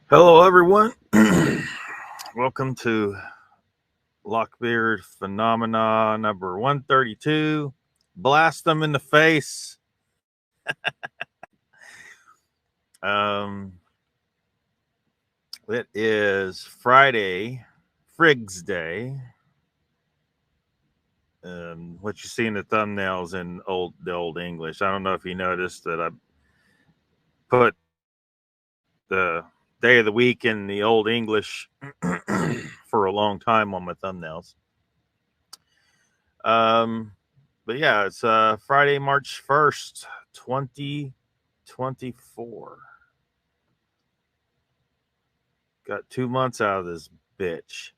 Hello, everyone. Welcome to LOCKBEARD Phenomena number 132. Blast them in the face. It is Friday, Frigg's Day. What you see in the thumbnails in the old English. I don't know if you noticed that I put the day of the week in the old English for a long time on my thumbnails. But yeah, it's Friday, March 1st, 2024. Got 2 months out of this bitch.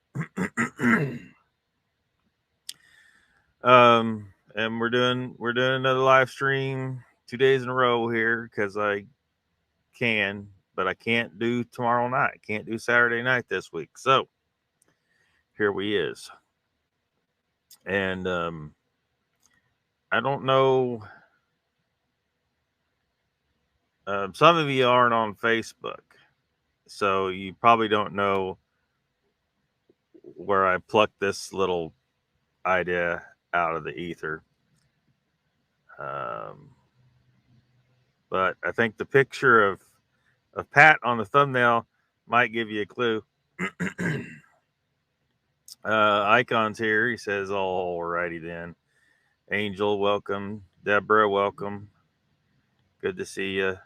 And we're doing another live stream 2 days in a row here because I can, but I can't do tomorrow night. Can't do Saturday night this week. So here we is. And I don't know. Some of you aren't on Facebook, so you probably don't know where I plucked this little idea out of the ether. But I think the picture of Pat on the thumbnail might give you a clue. Icon's here. He says, alrighty then. Angel, welcome. Deborah, welcome. Good to see you.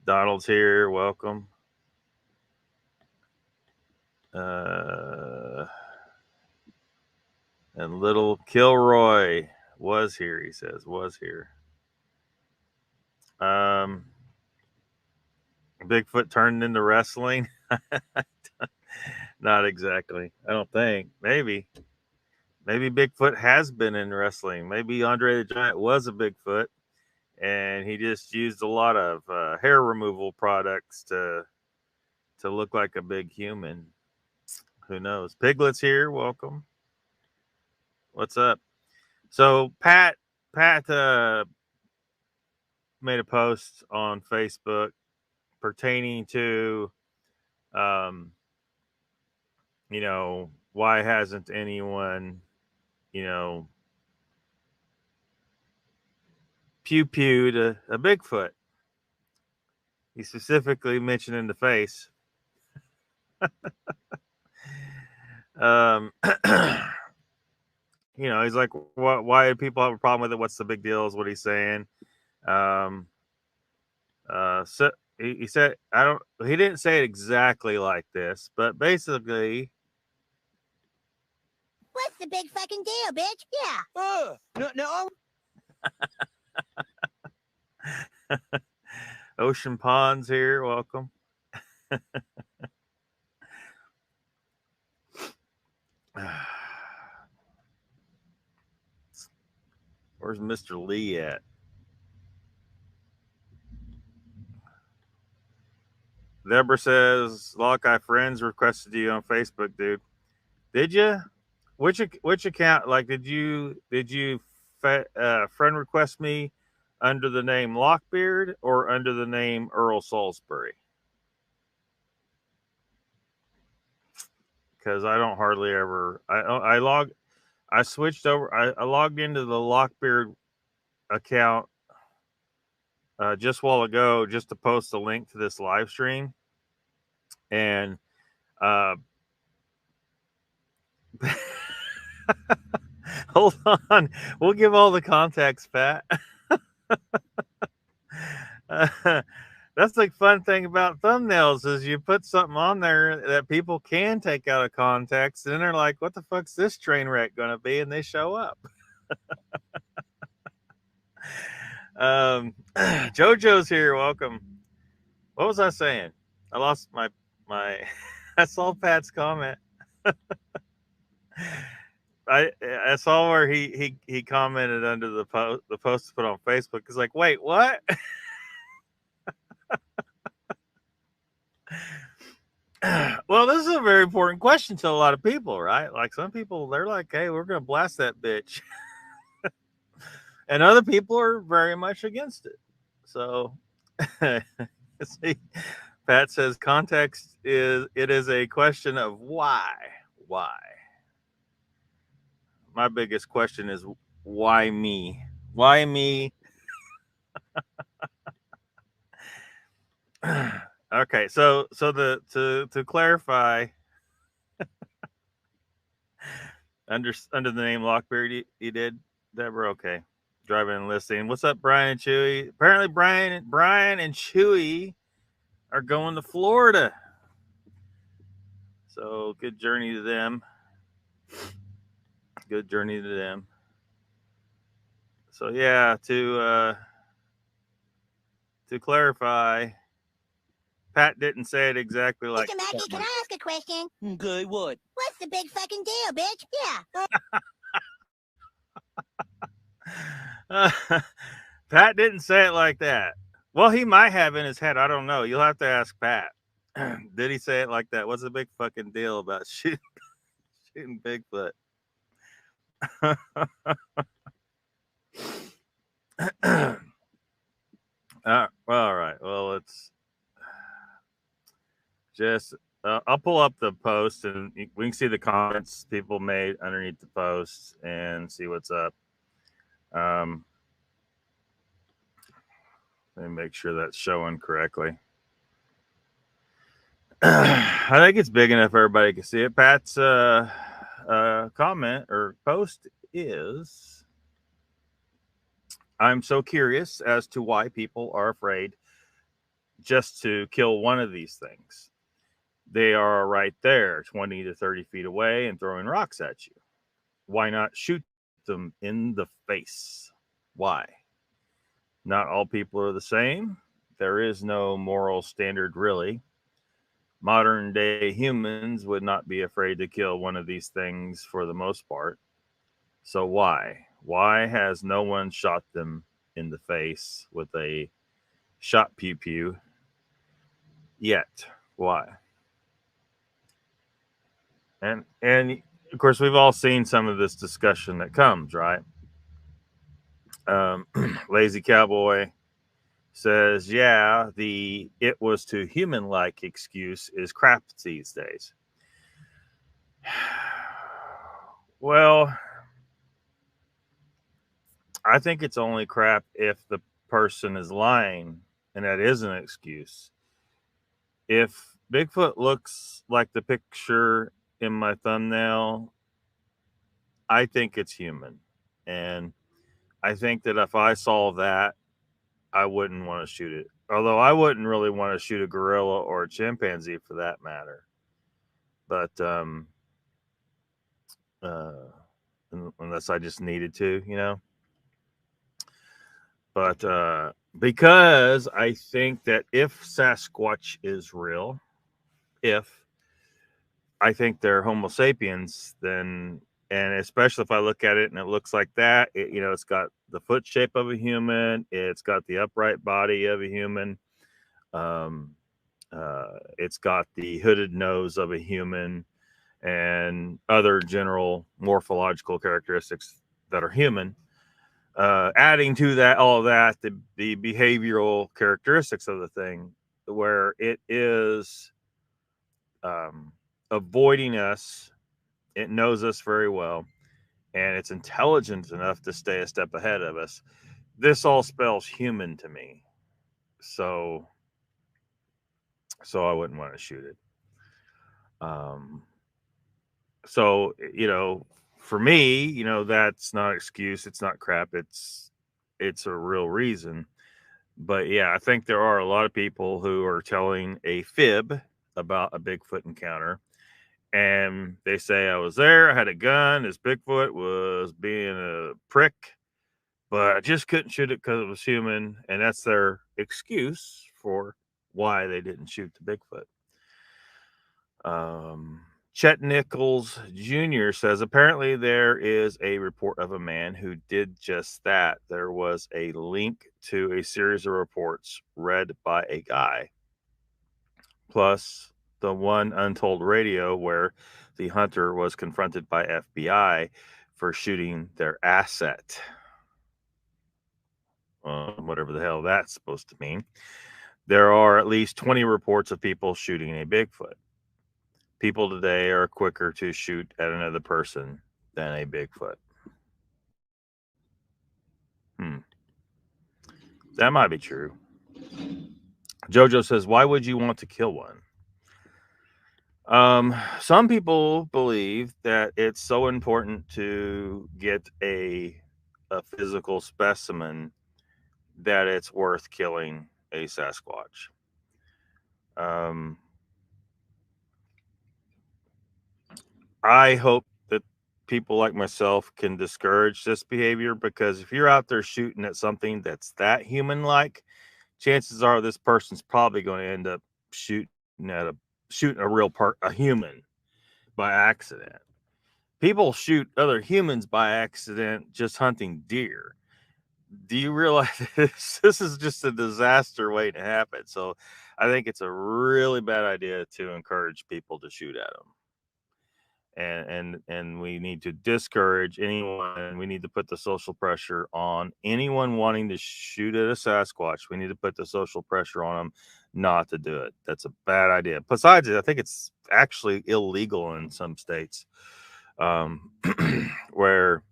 Donald's here. Welcome. And little Kilroy was here, he says. Was here. Bigfoot turned into wrestling. Not exactly. I don't think. Maybe Bigfoot has been in wrestling. Maybe Andre the Giant was a Bigfoot, and he just used a lot of hair removal products to look like a big human. Who knows? Piglet's here. Welcome. What's up? So Pat made a post on Facebook pertaining to, why hasn't anyone, pew-pewed a Bigfoot? He specifically mentioned in the face. He's like, why do people have a problem with it? What's the big deal is what he's saying. So he said, he didn't say it exactly like this, but basically, what's the big fucking deal, bitch? Yeah. No. Ocean Ponds here. Welcome. Where's Mr. Lee at? Deborah says, Lockeye friends requested you on Facebook, dude. Did you? Which account? Like, did you friend request me under the name Lockbeard or under the name Earl Salisbury? Because I don't hardly ever. I switched over. I logged into the Lockbeard account just a while ago just to post a link to this live stream, and hold on, we'll give all the context, Pat. That's the fun thing about thumbnails is you put something on there that people can take out of context, and then they're like, what the fuck's this train wreck gonna be? And they show up. Jojo's here. Welcome. What was I saying? I lost my I saw Pat's comment. I saw where he commented under the post put on Facebook. It's like, wait, what? Well, this is a very important question to a lot of people, right? Like some people, they're like, hey, we're going to blast that bitch. And other people are very much against it. So, see, Pat says context is a question of why. Why? My biggest question is why me? Why me? Okay, so to clarify, under the name Lockbeard, you did, Deborah. Okay, driving and listening. What's up, Brian and Chewy? Apparently, Brian and Chewy are going to Florida. So good journey to them. Good journey to them. So yeah, to clarify, Pat didn't say it exactly like. Mr. Mackey, can I ask a question? Okay, what? What's the big fucking deal, bitch? Yeah. Pat didn't say it like that. Well, he might have in his head. I don't know. You'll have to ask Pat. Did he say it like that? What's the big fucking deal about shooting Bigfoot? All right. Well, let's just. I'll pull up the post and we can see the comments people made underneath the post and see what's up. Let me make sure that's showing correctly. I think it's big enough everybody can see it. Pat's comment or post is, I'm so curious as to why people are afraid just to kill one of these things. They are right there, 20 to 30 feet away and throwing rocks at you. Why not shoot them in the face? Why? Not all people are the same. There is no moral standard, really. Modern day humans would not be afraid to kill one of these things for the most part. So why? Why has no one shot them in the face with a shot pew pew yet? Why? And of course, we've all seen some of this discussion that comes, right? Lazy Cowboy says, yeah, the it was too human-like excuse is crap these days. Well, I think it's only crap if the person is lying, and that is an excuse. If Bigfoot looks like the picture in my thumbnail, I think it's human. And I think that if I saw that, I wouldn't want to shoot it. Although I wouldn't really want to shoot a gorilla or a chimpanzee for that matter. But unless I just needed to, you know. But because I think that if Sasquatch is real, I think they're Homo sapiens, then, and especially if I look at it and it looks like that, it's got the foot shape of a human, it's got the upright body of a human, it's got the hooded nose of a human, and other general morphological characteristics that are human. Adding to that, all of that, the behavioral characteristics of the thing, where it is avoiding us, it knows us very well, and it's intelligent enough to stay a step ahead of us. This all spells human to me, so I wouldn't want to shoot it. So for me, that's not an excuse. It's not crap. It's a real reason. But yeah, I think there are a lot of people who are telling a fib about a Bigfoot encounter. And they say, I was there, I had a gun, this Bigfoot was being a prick, but I just couldn't shoot it because it was human. And that's their excuse for why they didn't shoot the Bigfoot. Chet Nichols Jr. says, apparently there is a report of a man who did just that. There was a link to a series of reports read by a guy, plus the one untold radio where the hunter was confronted by FBI for shooting their asset. Whatever the hell that's supposed to mean. There are at least 20 reports of people shooting a Bigfoot. People today are quicker to shoot at another person than a Bigfoot. That might be true. Jojo says, why would you want to kill one? Some people believe that it's so important to get a physical specimen that it's worth killing a Sasquatch. I hope that people like myself can discourage this behavior, because if you're out there shooting at something that's that human-like, chances are this person's probably going to end up shooting a human by accident. People shoot other humans by accident just hunting deer. Do you realize this is just a disaster waiting to happen? So I think it's a really bad idea to encourage people to shoot at them. And we need to discourage anyone. We need to put the social pressure on anyone wanting to shoot at a Sasquatch. We need to put the social pressure on them not to do it. That's a bad idea. Besides it, I think it's actually illegal in some states, where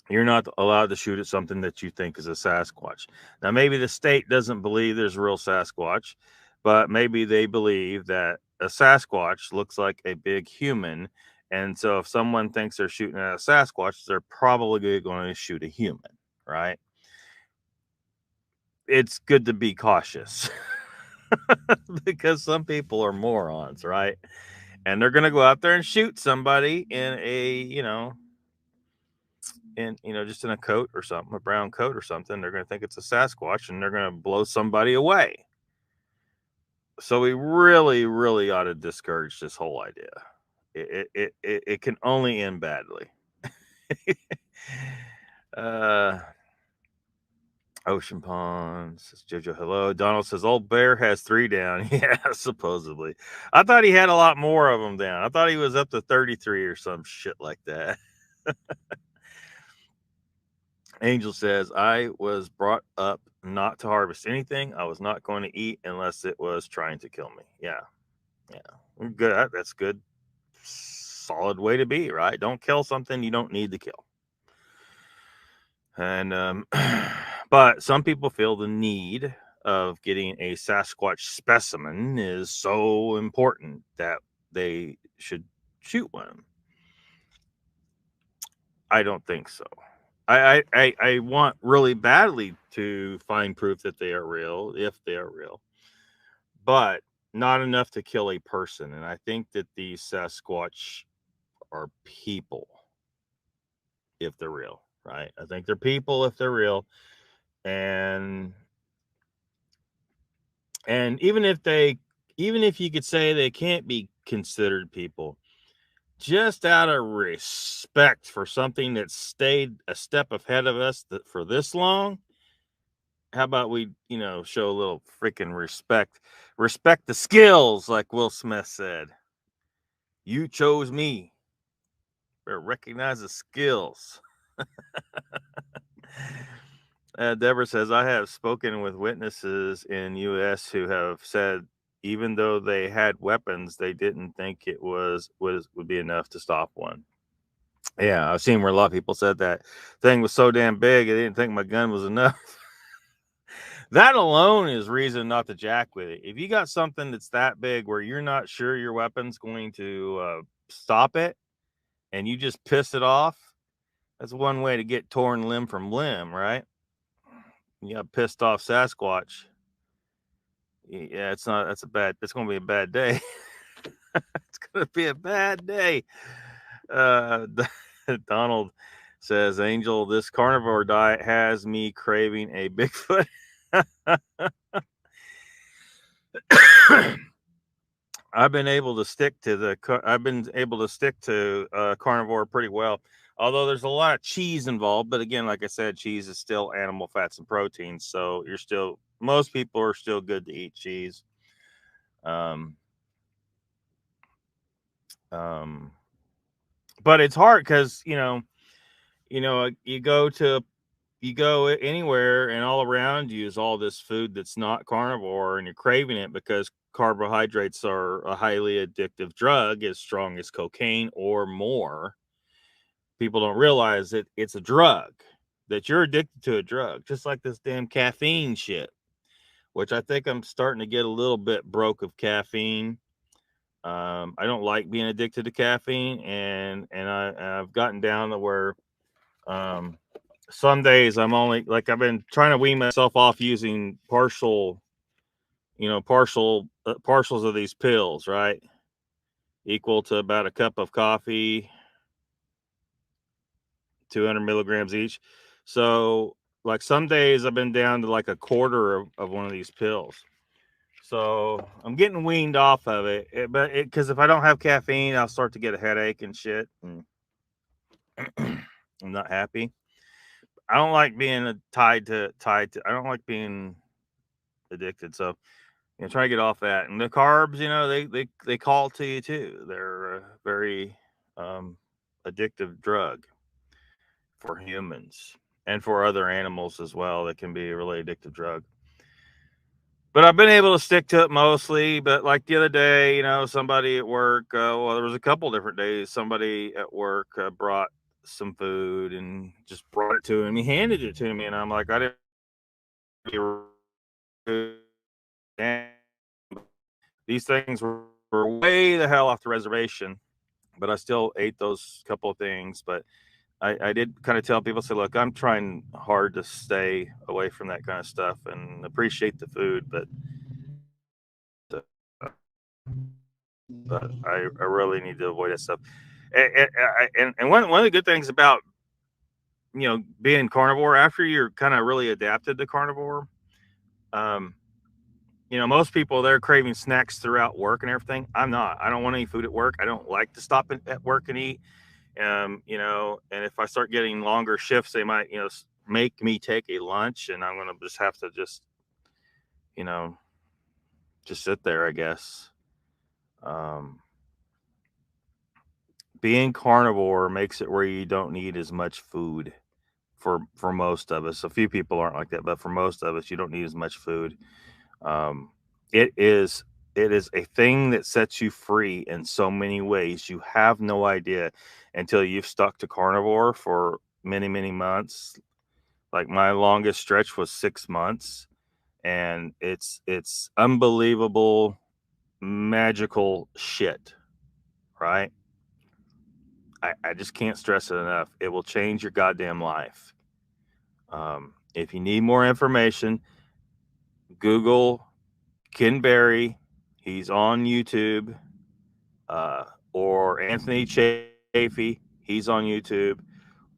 you're not allowed to shoot at something that you think is a Sasquatch. Now, maybe the state doesn't believe there's a real Sasquatch, but maybe they believe that a Sasquatch looks like a big human. And so if someone thinks they're shooting at a Sasquatch, they're probably going to shoot a human, right? It's good to be cautious because some people are morons, right? And they're going to go out there and shoot somebody in a, just in a coat or something, a brown coat or something. They're going to think it's a Sasquatch and they're going to blow somebody away. So we really, really ought to discourage this whole idea. It can only end badly. Ocean Pond says, Jojo, hello. Donald says, old bear has 3 down. Yeah, supposedly. I thought he had a lot more of them down. I thought he was up to 33 or some shit like that. Angel says, I was brought up not to harvest anything. I was not going to eat unless it was trying to kill me. Yeah. Good. That's good. Solid way to be, right? Don't kill something you don't need to kill. And but some people feel the need of getting a Sasquatch specimen is so important that they should shoot one. I don't think so. I want really badly to find proof that they are real, if they are real, but not enough to kill a person. And I think that these Sasquatch are people, if they're real, right? I think they're people if they're real. And even if you could say they can't be considered people, just out of respect for something that stayed a step ahead of us for this long, how about we, show a little freaking respect? Respect the skills, like Will Smith said. You chose me. Better recognize the skills. Deborah says, I have spoken with witnesses in U.S. who have said even though they had weapons, they didn't think it would be enough to stop one. Yeah, I've seen where a lot of people said that thing was so damn big, I didn't think my gun was enough. That alone is reason not to jack with it. If you got something that's that big where you're not sure your weapon's going to stop it, and you just piss it off, that's one way to get torn limb from limb, right? You got pissed off Sasquatch. Yeah, it's going to be a bad day. It's going to be a bad day. Donald says, Angel, this carnivore diet has me craving a Bigfoot. I've been able to stick to carnivore pretty well, although there's a lot of cheese involved. But again, like I said, cheese is still animal fats and proteins, so most people are still good to eat cheese. But it's hard because you go to you go anywhere and all around you is all this food that's not carnivore, and you're craving it because carbohydrates are a highly addictive drug, as strong as cocaine or more. People don't realize that it's a drug, that you're addicted to a drug, just like this damn caffeine shit, which I think I'm starting to get a little bit broke of caffeine. I don't like being addicted to caffeine, and I've gotten down to where some days I'm only, like, I've been trying to wean myself off using partials of these pills, right? Equal to about a cup of coffee, 200 milligrams each. So, like, some days I've been down to like a quarter of one of these pills. So I'm getting weaned off of it, because if I don't have caffeine, I'll start to get a headache and shit. And I'm not happy. I don't like being tied to. I don't like being addicted. So, try to get off that. And the carbs, they call to you too. They're a very addictive drug for humans and for other animals as well. That can be a really addictive drug. But I've been able to stick to it mostly. But like the other day, somebody at work, there was a couple different days, somebody at work brought some food and just brought it to him. He handed it to me, and I'm like, I didn't. These things were way the hell off the reservation, but I still ate those couple of things. But I did kind of tell people, say, look, I'm trying hard to stay away from that kind of stuff and appreciate the food, but I really need to avoid that stuff. And one of the good things about being carnivore, after you're kind of really adapted to carnivore, most people, they're craving snacks throughout work and everything. I'm not. I don't want any food at work. I don't like to stop at work and eat. And if I start getting longer shifts, they might make me take a lunch, and I'm gonna just have to just sit there, I guess. Being carnivore makes it where you don't need as much food for most of us. A few people aren't like that, but for most of us, you don't need as much food. It is a thing that sets you free in so many ways. You have no idea until you've stuck to carnivore for many, many months. Like, my longest stretch was 6 months, and it's unbelievable, magical shit, right? I just can't stress it enough. It will change your goddamn life. If you need more information, Google Ken Berry. He's on YouTube. Or Anthony Chafee. He's on YouTube.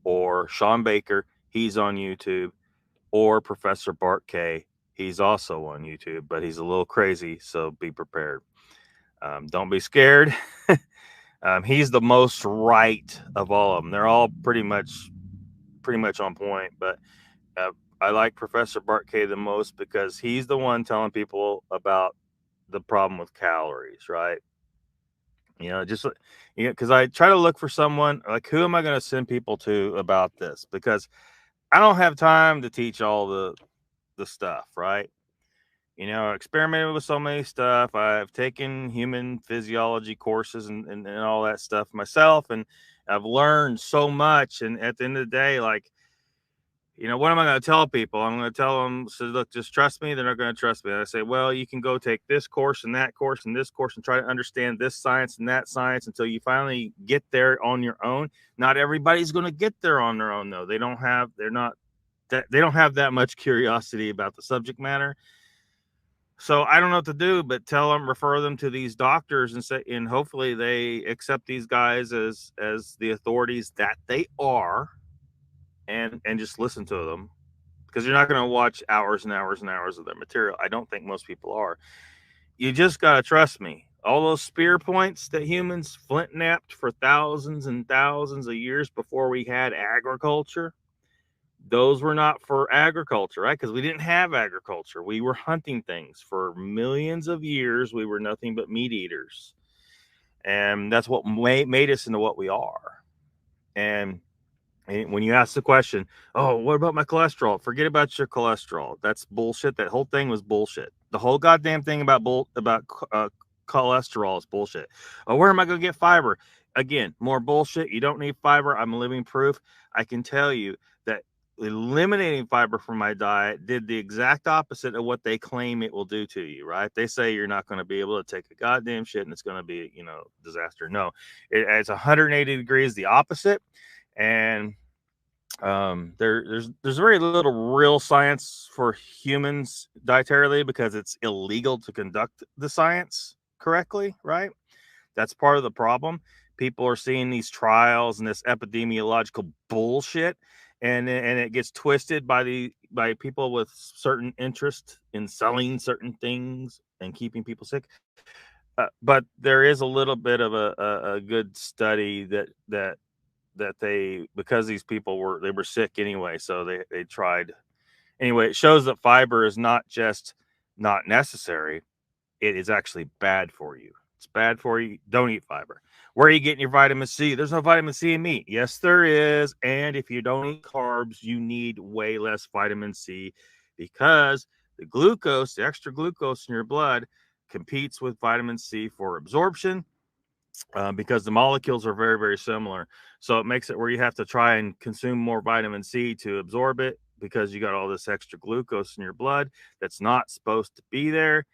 Or Sean Baker. He's on YouTube. Or Professor Bart K. He's also on YouTube, but he's a little crazy, so be prepared. Don't be scared. He's the most right of all of them. They're all pretty much on point, but I like Professor Bart K the most because he's the one telling people about the problem with calories, right? Because I try to look for someone, like, who am I going to send people to about this? Because I don't have time to teach all the stuff, right? I experimented with so many stuff. I've taken human physiology courses and all that stuff myself, and I've learned so much. And at the end of the day, like, what am I going to tell people? I'm going to tell them, so look, just trust me. They're not going to trust me. And I say, well, you can go take this course and that course and this course and try to understand this science and that science until you finally get there on your own. Not everybody's going to get there on their own, though. They don't have that much curiosity about the subject matter. So I don't know what to do, but refer them to these doctors and hopefully they accept these guys as the authorities that they are. And just listen to them, because you're not going to watch hours and hours and hours of their material. I don't think most people are. You just got to trust me. All those spear points that humans flint napped for thousands and thousands of years before we had agriculture, those were not for agriculture, right? Because we didn't have agriculture. We were hunting things for millions of years. We were nothing but meat eaters. And that's what made us into what we are. And And when you ask the question, oh, what about my cholesterol? Forget about your cholesterol. That's bullshit. That whole thing was bullshit. The whole goddamn thing about cholesterol is bullshit. Oh, where am I going to get fiber? Again, more bullshit. You don't need fiber. I'm living proof. I can tell you that eliminating fiber from my diet did the exact opposite of what they claim it will do to you, right? They say you're not going to be able to take a goddamn shit and it's going to be, disaster. No, it's 180 degrees the opposite. And there's very little real science for humans dietarily because it's illegal to conduct the science correctly, right? That's part of the problem. People are seeing these trials and this epidemiological bullshit, and it gets twisted by people with certain interest in selling certain things and keeping people sick. But there is a little bit of a good study that they, because these people were sick anyway, so they tried anyway. It shows that fiber is not just not necessary, it is actually bad for you. It's bad for you. Don't eat fiber. Where are you getting your vitamin C? There's no vitamin C in meat. Yes, there is. And if you don't eat carbs, you need way less vitamin C because the extra glucose in your blood competes with vitamin C for absorption. Because the molecules are very, very similar. So it makes it where you have to try and consume more vitamin C to absorb it because you got all this extra glucose in your blood that's not supposed to be there.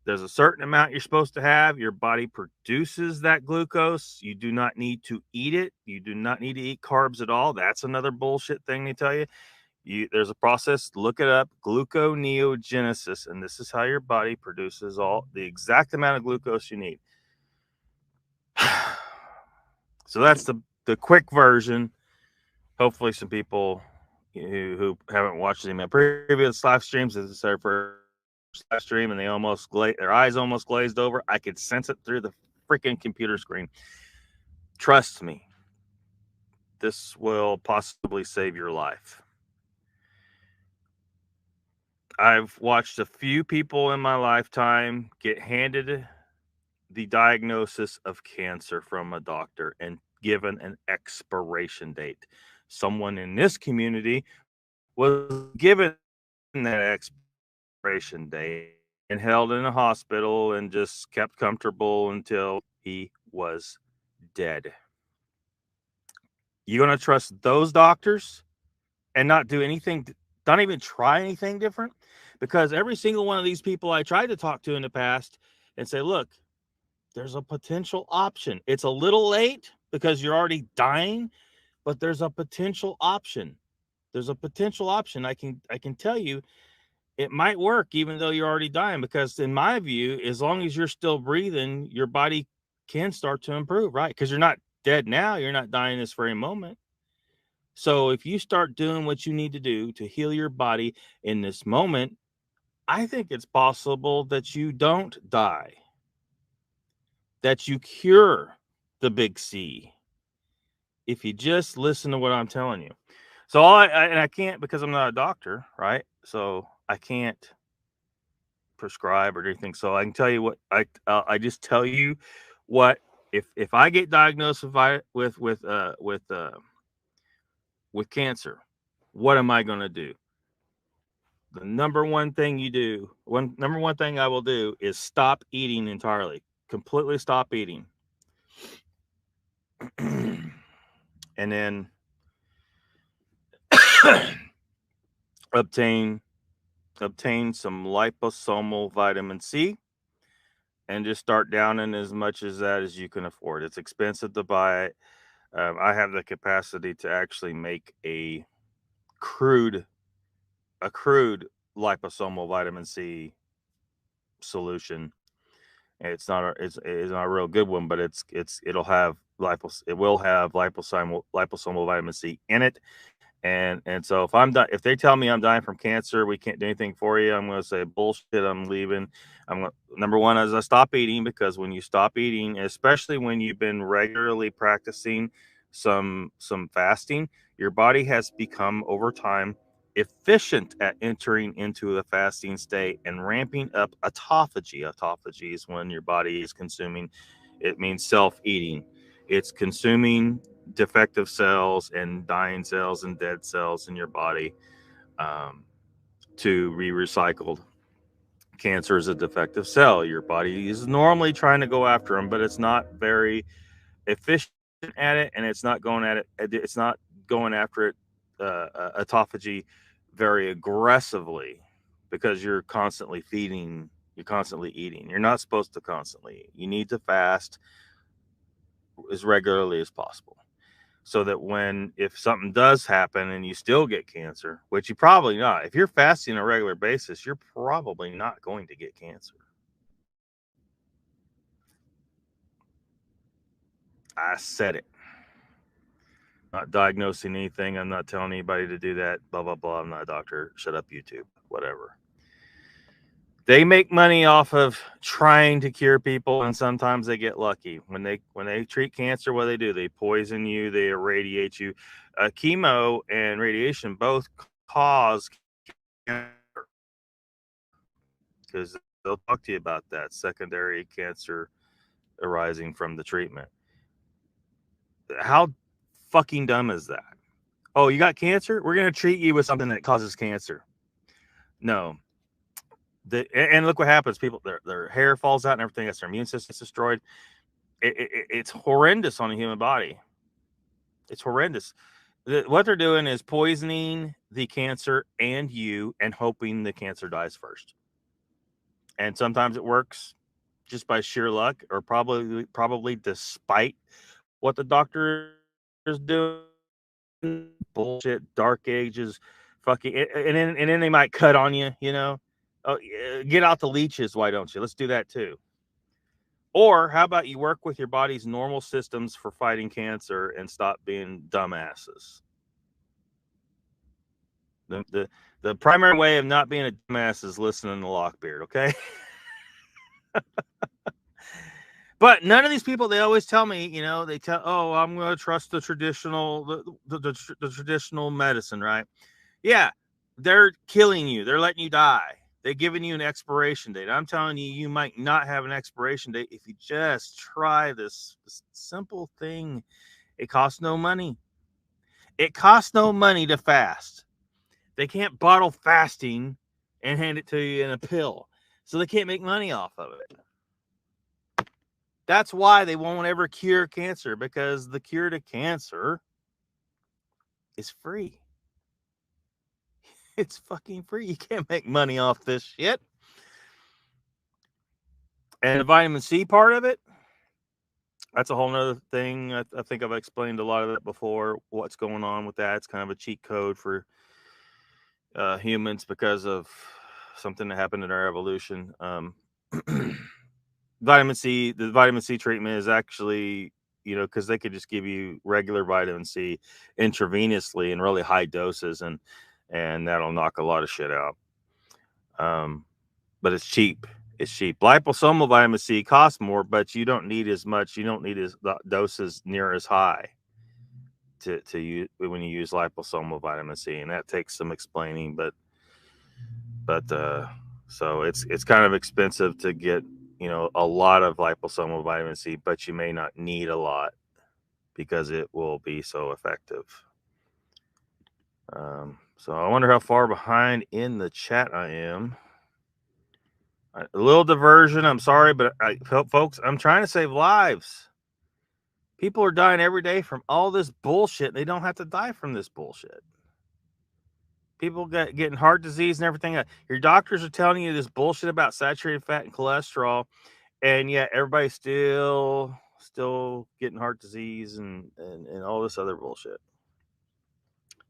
There's a certain amount you're supposed to have. Your body produces that glucose. You do not need to eat it. You do not need to eat carbs at all. That's another bullshit thing they tell you. There's a process, look it up, gluconeogenesis, and this is how your body produces all the exact amount of glucose you need. So that's the quick version. Hopefully some people who haven't watched any of my previous live streams, this is their first live stream, and their eyes almost glazed over. I could sense it through the freaking computer screen. Trust me, this will possibly save your life. I've watched a few people in my lifetime get handed the diagnosis of cancer from a doctor and given an expiration date. Someone in this community was given that expiration date and held in a hospital and just kept comfortable until he was dead. You going to trust those doctors and not do anything, not even try anything different? Because every single one of these people I tried to talk to in the past and say, look, there's a potential option. It's a little late because you're already dying, but there's a potential option. There's a potential option. I can tell you it might work even though you're already dying, because in my view, as long as you're still breathing, your body can start to improve, right? Because you're not dead now. You're not dying this very moment. So if you start doing what you need to do to heal your body in this moment, I think it's possible that you don't die, that you cure the big C if you just listen to what I'm telling you. So I can't, because I'm not a doctor, right? So I can't prescribe or anything. So I can tell you what I just tell you what if I get diagnosed with cancer, what am I going to do? The number one thing I will do is stop eating entirely, completely stop eating. And then obtain some liposomal vitamin C and just start downing as much as that as you can afford. It's expensive to buy it. I have the capacity to actually make a crude liposomal vitamin C solution. It's not a real good one, but it will have liposomal vitamin C in it. And so if they tell me I'm dying from cancer, we can't do anything for you, I'm going to say bullshit. I'm leaving. Number one is I stop eating, because when you stop eating, especially when you've been regularly practicing some fasting, your body has become over time efficient at entering into the fasting state and ramping up autophagy. Autophagy is when your body is consuming. It means self-eating. It's consuming defective cells and dying cells and dead cells in your body to be recycled. Cancer is a defective cell. Your body is normally trying to go after them, but it's not very efficient at it, and it's not going at it. It's not going after it autophagy very aggressively because you're constantly feeding. You're constantly eating. You're not supposed to constantly eat. You need to fast as regularly as possible, so that if something does happen and you still get cancer, which you probably not, if you're fasting on a regular basis, you're probably not going to get cancer. I said it. Not diagnosing anything. I'm not telling anybody to do that. Blah, blah, blah. I'm not a doctor. Shut up, YouTube. Whatever. They make money off of trying to cure people, and sometimes they get lucky. When they treat cancer, what do? They poison you. They irradiate you. Chemo and radiation both cause cancer, because they'll talk to you about that secondary cancer arising from the treatment. How fucking dumb is that? Oh, you got cancer? We're going to treat you with something that causes cancer. No. And look what happens. People, their hair falls out and everything. That's their immune system's destroyed. It's horrendous on the human body. It's horrendous. What they're doing is poisoning the cancer and you, and hoping the cancer dies first. And sometimes it works just by sheer luck, or probably despite what the doctor is doing. Bullshit, dark ages, fucking, and then they might cut on you, you know. Oh, get out the leeches, why don't you? Let's do that too. Or how about you work with your body's normal systems for fighting cancer and stop being dumbasses? The primary way of not being a dumbass is listening to Lockbeard, okay? But none of these people, they always tell me, you know, oh, I'm going to trust the traditional medicine, right? Yeah, they're killing you. They're letting you die. They're giving you an expiration date. I'm telling you, you might not have an expiration date if you just try this simple thing. It costs no money. It costs no money to fast. They can't bottle fasting and hand it to you in a pill, so they can't make money off of it. That's why they won't ever cure cancer, because the cure to cancer is free. It's fucking free. You can't make money off this shit. And the vitamin C part of it, that's a whole nother thing. I think I've explained a lot of it before, what's going on with that. It's kind of a cheat code for humans because of something that happened in our evolution. Vitamin C, the vitamin C treatment is actually, you know, because they could just give you regular vitamin C intravenously in really high doses, and that'll knock a lot of shit out. But it's cheap. It's cheap. Liposomal vitamin C costs more, but you don't need as much. You don't need as doses near as high to use when you use liposomal vitamin C, and that takes some explaining. But so it's kind of expensive to get, you know, a lot of liposomal vitamin C, but you may not need a lot because it will be so effective. So I wonder how far behind in the chat I am. A little diversion. I'm sorry, but folks, I'm trying to save lives. People are dying every day from all this bullshit. They don't have to die from this bullshit. People getting heart disease and everything. Your doctors are telling you this bullshit about saturated fat and cholesterol, and yet everybody's still getting heart disease and all this other bullshit.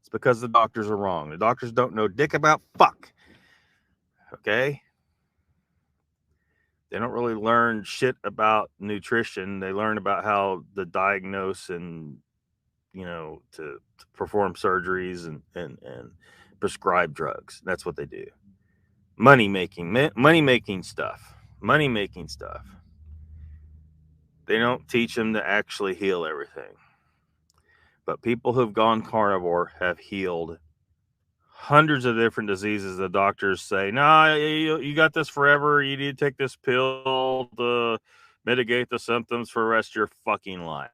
It's because the doctors are wrong. The doctors don't know dick about fuck. Okay? They don't really learn shit about nutrition. They learn about how to diagnose and, you know, to perform surgeries and prescribe drugs. That's what they do. Money making stuff. They don't teach them to actually heal everything. But people who've gone carnivore have healed hundreds of different diseases. The doctors say, nah, you got this forever. You need to take this pill to mitigate the symptoms for the rest of your fucking life.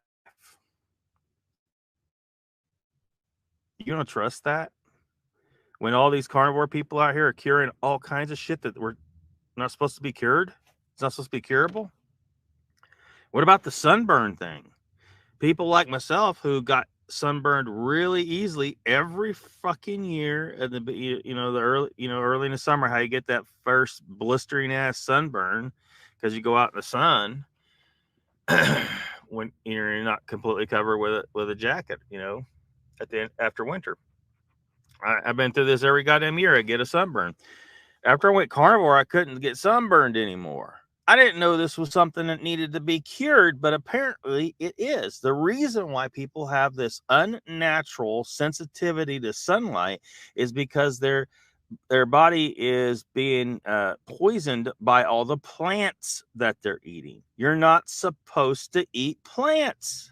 You don't trust that? When all these carnivore people out here are curing all kinds of shit that we're not supposed to be cured? It's not supposed to be curable? What about the sunburn thing? People like myself who got sunburned really easily every fucking year at the early in the summer, how you get that first blistering ass sunburn because you go out in the sun when you're not completely covered with a jacket, after winter. I've been through this every goddamn year. I get a sunburn. After I went carnivore, I couldn't get sunburned anymore. I didn't know this was something that needed to be cured, but apparently it is. The reason why people have this unnatural sensitivity to sunlight is because their body is being poisoned by all the plants that they're eating. You're not supposed to eat plants.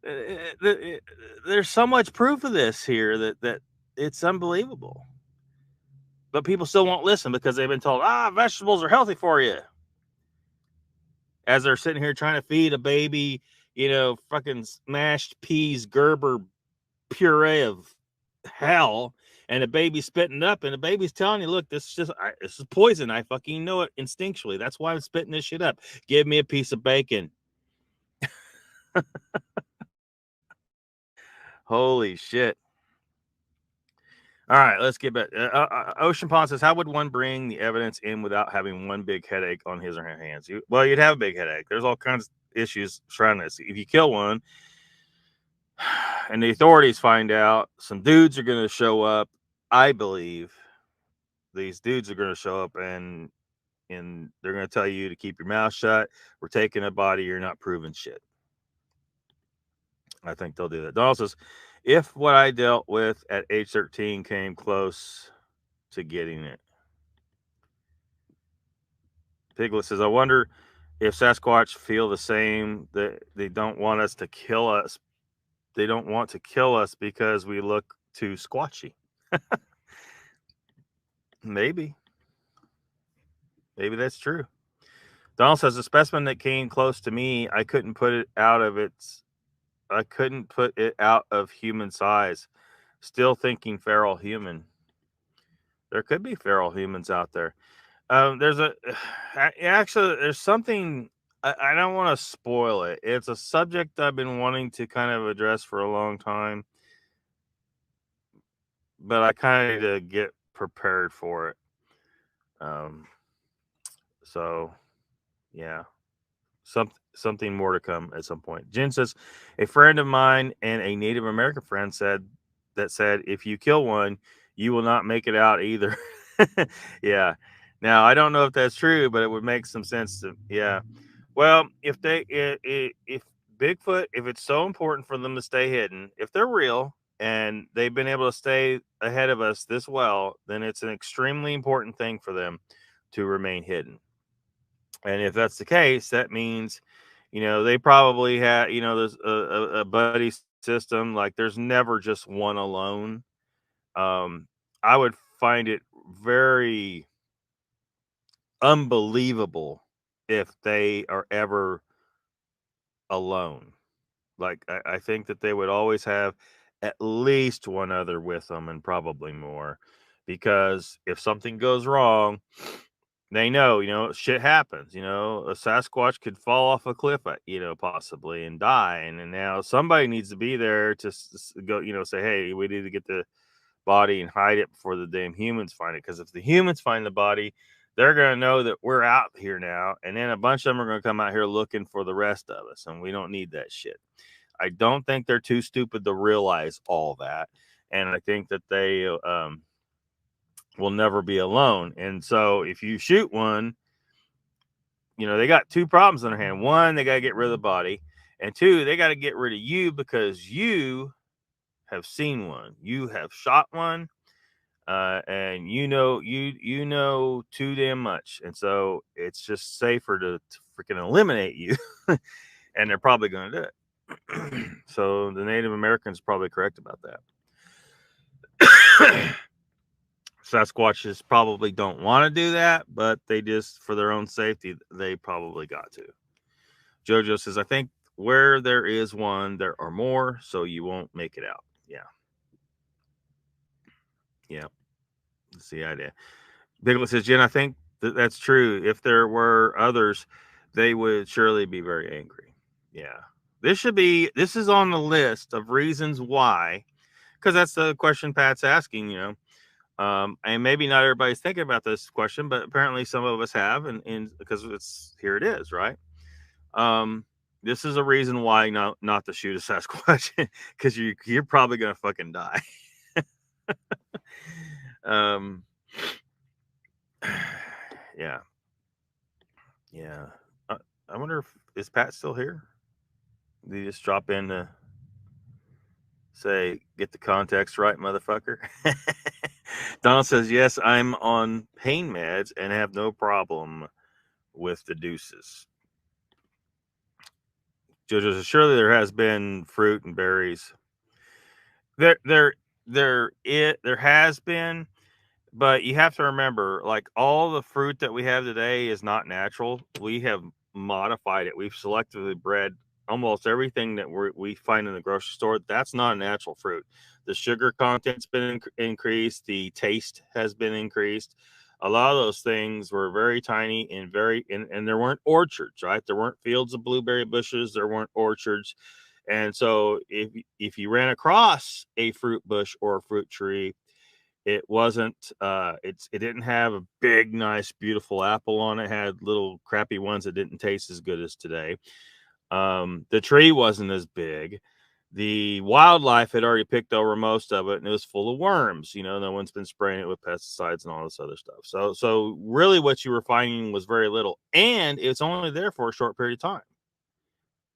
There's so much proof of this here that it's unbelievable. But people still won't listen because they've been told, vegetables are healthy for you. As they're sitting here trying to feed a baby, fucking smashed peas, Gerber puree of hell, and the baby's spitting up, and the baby's telling you, look, this is poison. I fucking know it instinctually. That's why I'm spitting this shit up. Give me a piece of bacon. Holy shit. All right, let's get back. Ocean Pond says, how would one bring the evidence in without having one big headache on his or her hands? You'd have a big headache. There's all kinds of issues surrounding this. If you kill one and the authorities find out, some dudes are going to show up. I believe these dudes are going to show up and they're going to tell you to keep your mouth shut. We're taking a body. You're not proving shit. I think they'll do that. Donald says, if what I dealt with at age 13 came close to getting it. Piglet says, I wonder if Sasquatch feel the same, that they don't want us to kill us. They don't want to kill us because we look too squatchy. Maybe that's true. Donald says, a specimen that came close to me, I couldn't put it out of human size. Still thinking feral human. There could be feral humans out there. There's something, I don't want to spoil it. It's a subject I've been wanting to kind of address for a long time, but I kind of need to get prepared for it. So yeah, something more to come at some point. Jen says, a friend of mine and a Native American friend said, if you kill one, you will not make it out either. Yeah. Now, I don't know if that's true, but it would make some sense yeah. Well, if Bigfoot, if it's so important for them to stay hidden, if they're real and they've been able to stay ahead of us this well, then it's an extremely important thing for them to remain hidden. And if that's the case, that means, they probably have, there's a buddy system. Like, there's never just one alone. I would find it very unbelievable if they are ever alone. Like, I think that they would always have at least one other with them, and probably more, because if something goes wrong, they know, shit happens. A Sasquatch could fall off a cliff, possibly, and die. And now somebody needs to be there to go, say, hey, we need to get the body and hide it before the damn humans find it. Because if the humans find the body, they're going to know that we're out here now. And then a bunch of them are going to come out here looking for the rest of us. And we don't need that shit. I don't think they're too stupid to realize all that. And I think that they will never be alone. And so if you shoot one, they got two problems on their hand. One, they got to get rid of the body. And two, they got to get rid of you because you have seen one. You have shot one. And you know too damn much. And so it's just safer to freaking eliminate you. And they're probably going to do it. So the Native Americans are probably correct about that. Sasquatches probably don't want to do that, but they just, for their own safety, they probably got to. Jojo says, I think where there is one, there are more, so you won't make it out. Yeah. Yeah, that's the idea. Biglet says, Jen, I think that's true. If there were others, they would surely be very angry. Yeah. This is on the list of reasons why, because that's the question Pat's asking, and maybe not everybody's thinking about this question, but apparently some of us have, and because here it is, right? This is a reason why not to shoot a Sasquatch, because you're probably gonna fucking die. Yeah. Yeah. I wonder is Pat still here? Did he just drop in to say, get the context right, motherfucker? Donald says, yes, I'm on pain meds and have no problem with the deuces. Jojo says, surely there has been fruit and berries. There has been, but you have to remember, like, all the fruit that we have today is not natural. We have modified it. We've selectively bred almost everything that we find in the grocery store. That's not a natural fruit. The sugar content's been increased. The taste has been increased. A lot of those things were very tiny and and there weren't orchards, right? There weren't fields of blueberry bushes. There weren't orchards. And so if you ran across a fruit bush or a fruit tree, it wasn't it didn't have a big, nice, beautiful apple on it. It had little crappy ones that didn't taste as good as today. The tree wasn't as big. The wildlife had already picked over most of it, and it was full of worms. No one's been spraying it with pesticides and all this other stuff. So really what you were finding was very little, and it's only there for a short period of time.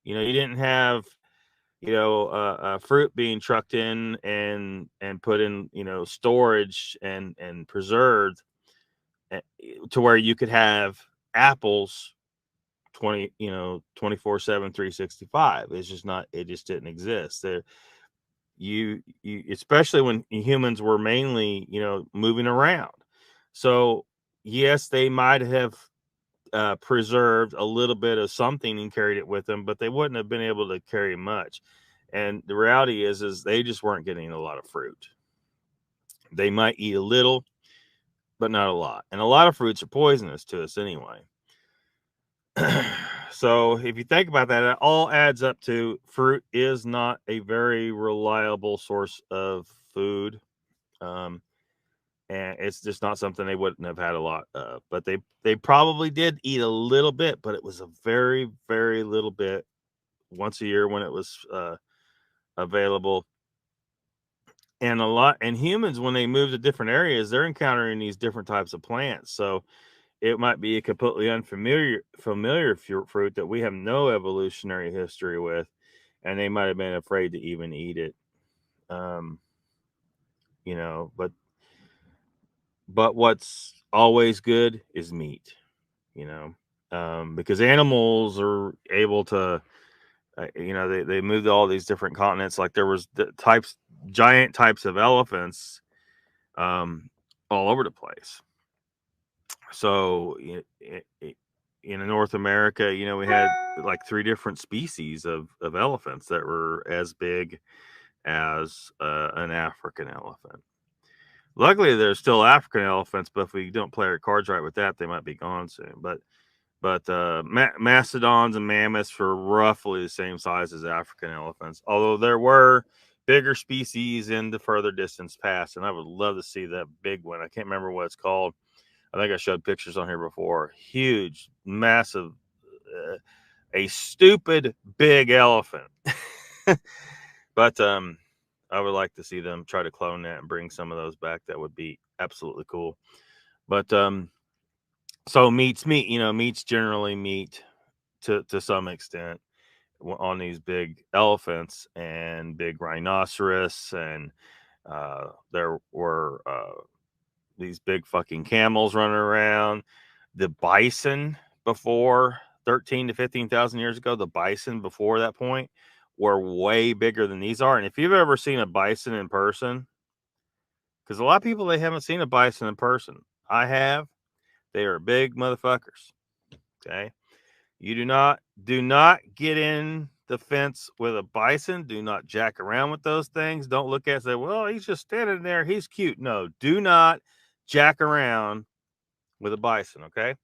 You didn't have fruit being trucked in and put in storage and preserved to where you could have apples 24/7 365. It's just not, it just didn't exist there. You especially when humans were mainly moving around. So yes, they might have preserved a little bit of something and carried it with them, but they wouldn't have been able to carry much. And the reality is they just weren't getting a lot of fruit. They might eat a little, but not a lot. And a lot of fruits are poisonous to us anyway. So if you think about that, it all adds up to fruit is not a very reliable source of food. And it's just not something they wouldn't have had a lot of. But they probably did eat a little bit, but it was a very, very little bit once a year when it was available. And humans, when they move to different areas, they're encountering these different types of plants. So it might be a completely familiar fruit that we have no evolutionary history with, and they might have been afraid to even eat it. But what's always good is meat, because animals are able to, they moved to all these different continents. Like there was giant types of elephants, all over the place. So in North America, we had like 3 different species of elephants that were as big as an African elephant. Luckily, there's still African elephants, but if we don't play our cards right with that, they might be gone soon. But mastodons and mammoths were roughly the same size as African elephants, although there were bigger species in the further distance past, and I would love to see that big one. I can't remember what it's called. I think I showed pictures on here before. Huge, massive, a stupid big elephant. But I would like to see them try to clone that and bring some of those back. That would be absolutely cool. But so meat's meat. Meat's generally meat to some extent on these big elephants and big rhinoceros, and there were these big fucking camels running around. The bison before 13 to 15,000 years ago, the bison before that point were way bigger than these are. And if you've ever seen a bison in person, because a lot of people, they haven't seen a bison in person. I have. They are big motherfuckers. Okay. You do not get into the fence with a bison. Do not jack around with those things. Don't look at it and say, well, he's just standing there. He's cute. No, do not jack around with a bison, okay?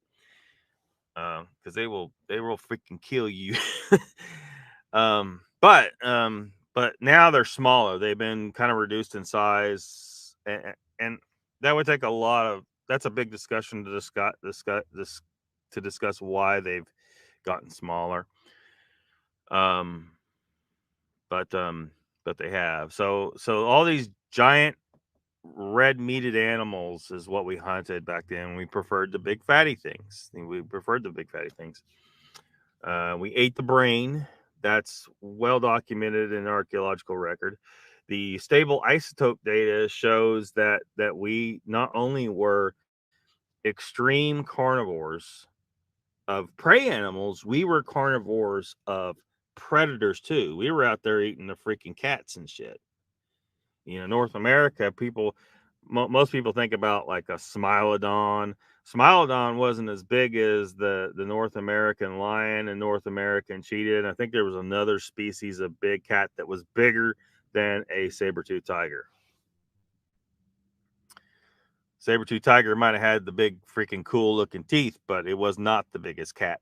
Because they will freaking kill you. But now they're smaller. They've been kind of reduced in size, and that would take a lot of. That's a big discussion to discuss why they've gotten smaller. But they have. So all these giant red meated animals is what we hunted back then. We preferred the big fatty things. We ate the brain. That's well documented in archaeological record. The stable isotope data shows that we not only were extreme carnivores of prey animals, we were carnivores of predators too. We were out there eating the freaking cats and shit. North America, most people think about like a Smilodon. Smilodon wasn't as big as the North American lion and North American cheetah. And I think there was another species of big cat that was bigger than a saber-toothed tiger. Saber-toothed tiger might have had the big freaking cool looking teeth, but it was not the biggest cat.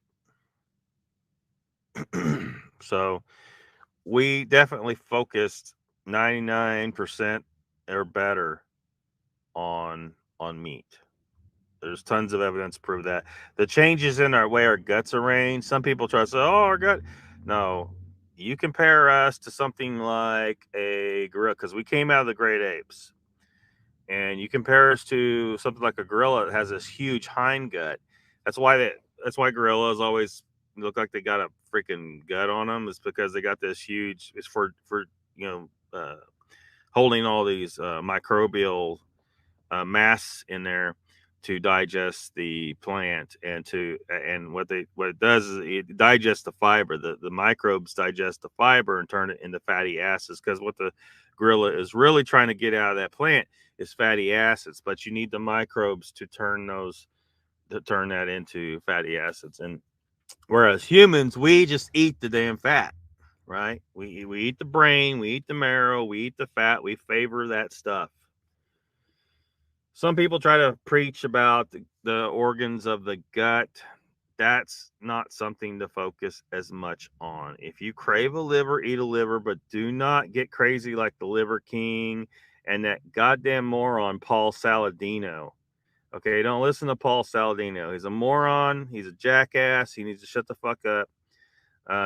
So we definitely focused 99% or better on meat. There's tons of evidence to prove that. The changes in our way our guts arranged, some people try to say, oh, our gut. No, you compare us to something like a gorilla, because we came out of the great apes. And you compare us to something like a gorilla that has this huge hind gut. That's why gorillas always look like they got a freaking gut on them. It's because they got this huge. It's for holding all these microbial mass in there to digest the plant, and what it does is it digests the fiber. The microbes digest the fiber and turn it into fatty acids, because what the gorilla is really trying to get out of that plant is fatty acids, but you need the microbes to turn that into fatty acids. And whereas humans, we just eat the damn fat, right? We eat the brain, we eat the marrow, we eat the fat, we favor that stuff. Some people try to preach about the organs of the gut. That's not something to focus as much on. If you crave a liver, eat a liver, but do not get crazy like the Liver King and that goddamn moron Paul Saladino. Okay, don't listen to Paul Saladino. He's a moron. He's a jackass. He needs to shut the fuck up.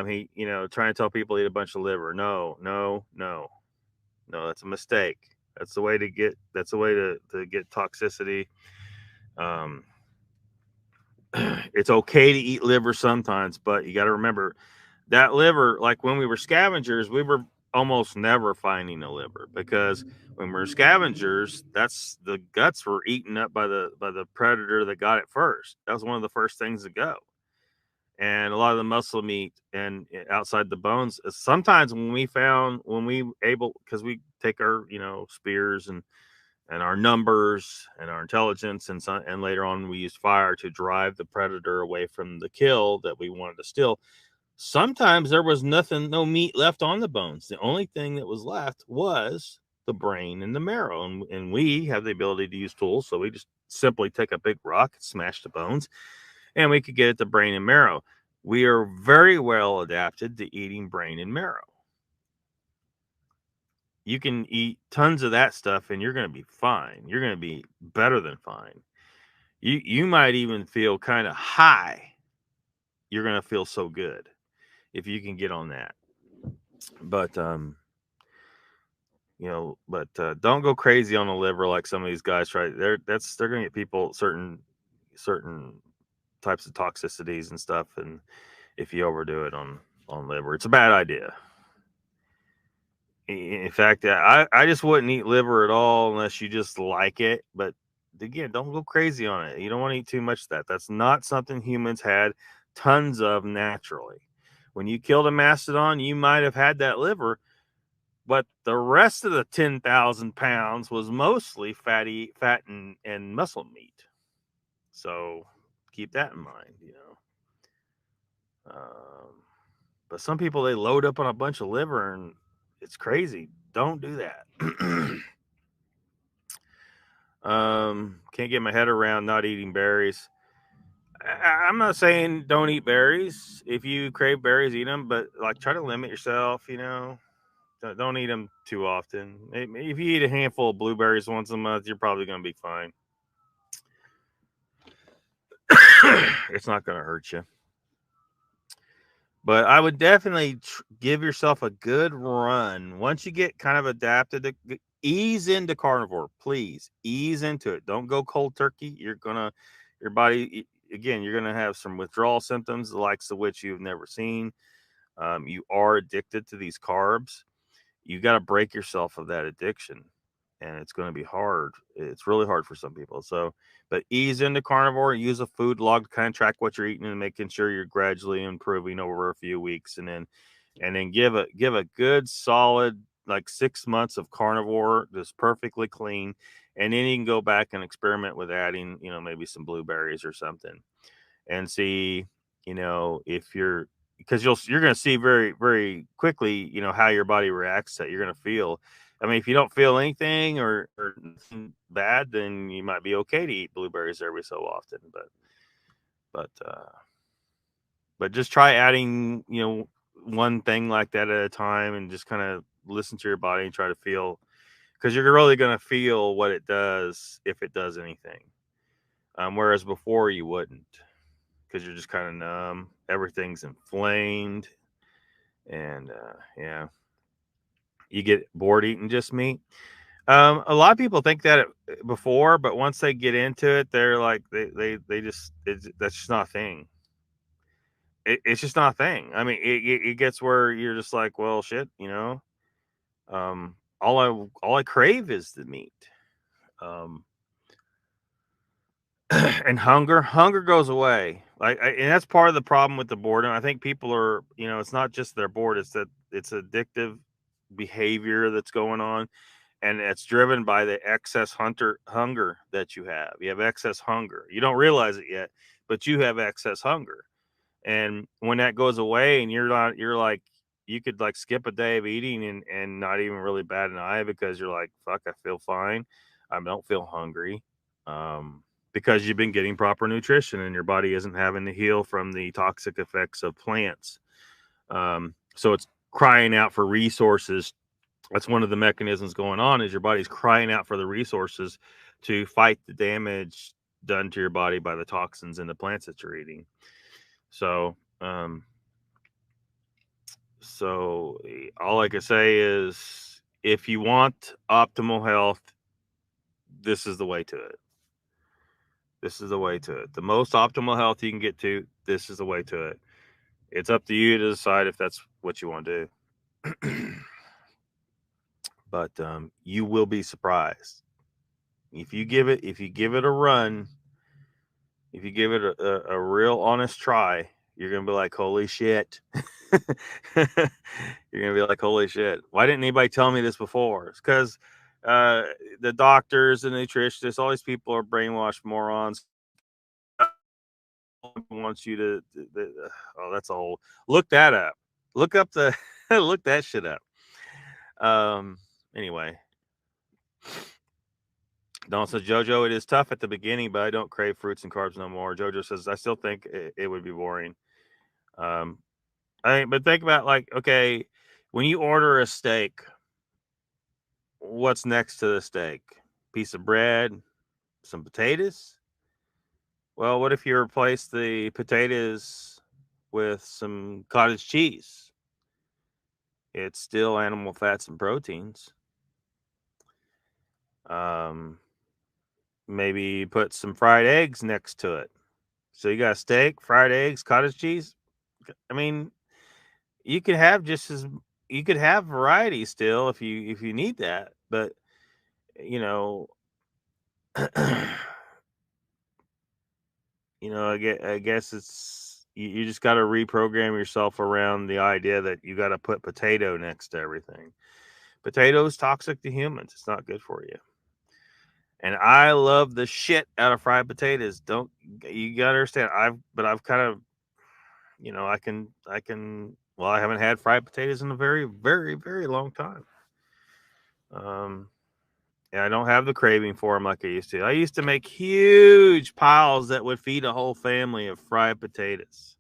He, trying to tell people to eat a bunch of liver. No, that's a mistake. That's the way to get toxicity. It's okay to eat liver sometimes, but you got to remember that liver, like when we were scavengers, we were almost never finding a liver, because when we're scavengers, that's the guts were eaten up by the predator that got it first. That was one of the first things to go. And a lot of the muscle meat and outside the bones, sometimes because we take our spears and our numbers and our intelligence, and later on we use fire to drive the predator away from the kill that we wanted to steal. Sometimes there was no meat left on the bones. The only thing that was left was the brain and the marrow. And we have the ability to use tools, so we just simply take a big rock and smash the bones, and we could get at the brain and marrow. We are very well adapted to eating brain and marrow. You can eat tons of that stuff and you're going to be fine. You're going to be better than fine. You might even feel kind of high. You're going to feel so good if you can get on that. But don't go crazy on the liver like some of these guys try. They're going to get people certain types of toxicities and stuff, and if you overdo it on liver, it's a bad idea. In fact, I just wouldn't eat liver at all unless you just like it. But again, don't go crazy on it. You don't want to eat too much of that. That's not something humans had tons of naturally. When you killed a mastodon, you might have had that liver, but the rest of the 10,000 pounds was mostly fat and muscle meat. So keep that in mind, But some people, they load up on a bunch of liver, and it's crazy. Don't do that. Can't get my head around not eating berries. I'm not saying don't eat berries. If you crave berries, eat them, but like try to limit yourself. Don't eat them too often. If you eat a handful of blueberries once a month, you're probably going to be fine. It's not going to hurt you. But I would definitely give yourself a good run. Once you get kind of adapted to ease into carnivore, please ease into it. Don't go cold turkey. Your body, again, you're going to have some withdrawal symptoms, the likes of which you've never seen. You are addicted to these carbs. You got to break yourself of that addiction, and it's going to be hard. It's really hard for some people. So, but ease into carnivore, use a food log to kind of track what you're eating and making sure you're gradually improving over a few weeks, and then give a good solid like 6 months of carnivore that's perfectly clean, and then you can go back and experiment with adding, maybe some blueberries or something, and see, if because you're going to see very, very quickly, how your body reacts to it. You're going to feel. I mean, if you don't feel anything or nothing bad, then you might be okay to eat blueberries every so often. But just try adding, one thing like that at a time, and just kind of listen to your body and try to feel, because you're really going to feel what it does if it does anything. Whereas before you wouldn't, because you're just kind of numb. Everything's inflamed, and yeah, you get bored eating just meat. A lot of people think that before, but once they get into it, they're like they just that's just not a thing. It's just not a thing. I mean, it gets where you're just like, well, shit, all I crave is the meat. And hunger goes away. And that's part of the problem with the boredom. I think people are, it's not just they're bored, it's that it's addictive behavior that's going on, and it's driven by the excess hunger that you have. You have excess hunger. You don't realize it yet, but you have excess hunger. And when that goes away, and you're like, you could like skip a day of eating and not even really bat an eye, because you're like, fuck, I feel fine. I don't feel hungry. Because you've been getting proper nutrition, and your body isn't having to heal from the toxic effects of plants. So it's crying out for resources. That's one of the mechanisms going on, is your body's crying out for the resources to fight the damage done to your body by the toxins in the plants that you're eating. So all I can say is, if you want optimal health, this is the way to it. This is the way to it. The most optimal health you can get to, this is the way to it. It's up to you to decide if that's what you want to do. But you will be surprised. If you give it a run, if you give it a real honest try, you're going to be like, holy shit. You're going to be like, holy shit. Why didn't anybody tell me this before? It's because the doctors and nutritionists, all these people are brainwashed morons. Wants you to oh, that's a whole, look that up. Look up the look that shit up. Anyway, Don says, Jojo, it is tough at the beginning, but I don't crave fruits and carbs no more. Jojo says, I still think it would be boring. But think about, like, okay, when you order a steak, what's next to the steak? Piece of bread, some potatoes. Well, what if you replace the potatoes with some cottage cheese? It's still animal fats and proteins. Maybe put some fried eggs next to it. So you got a steak, fried eggs, cottage cheese. I mean, you could have variety still if you need that, but I guess it's you just got to reprogram yourself around the idea that you got to put potato next to everything. Potato is toxic to humans. It's not good for you. And I love the shit out of fried potatoes. You gotta understand. I've kind of, I can Well, I haven't had fried potatoes in a very, very, very long time. And I don't have the craving for them like I used to. I used to make huge piles that would feed a whole family of fried potatoes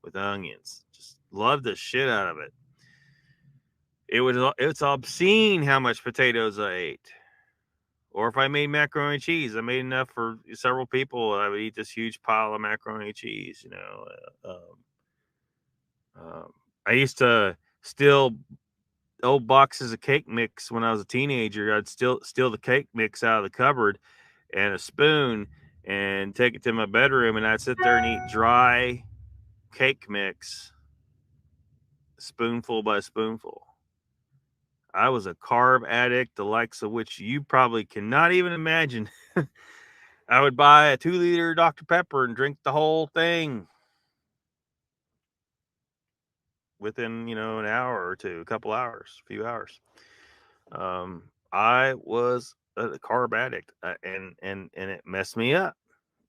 with onions. Just loved the shit out of it. It's obscene how much potatoes I ate. Or if I made macaroni and cheese, I made enough for several people. I would eat this huge pile of macaroni and cheese. I used to steal old boxes of cake mix when I was a teenager. I'd steal the cake mix out of the cupboard and a spoon and take it to my bedroom, and I'd sit there and eat dry cake mix, spoonful by spoonful. I was a carb addict, the likes of which you probably cannot even imagine. I would buy a 2-liter Dr. Pepper and drink the whole thing within, an hour or two, a couple hours, a few hours. I was a carb addict, and it messed me up.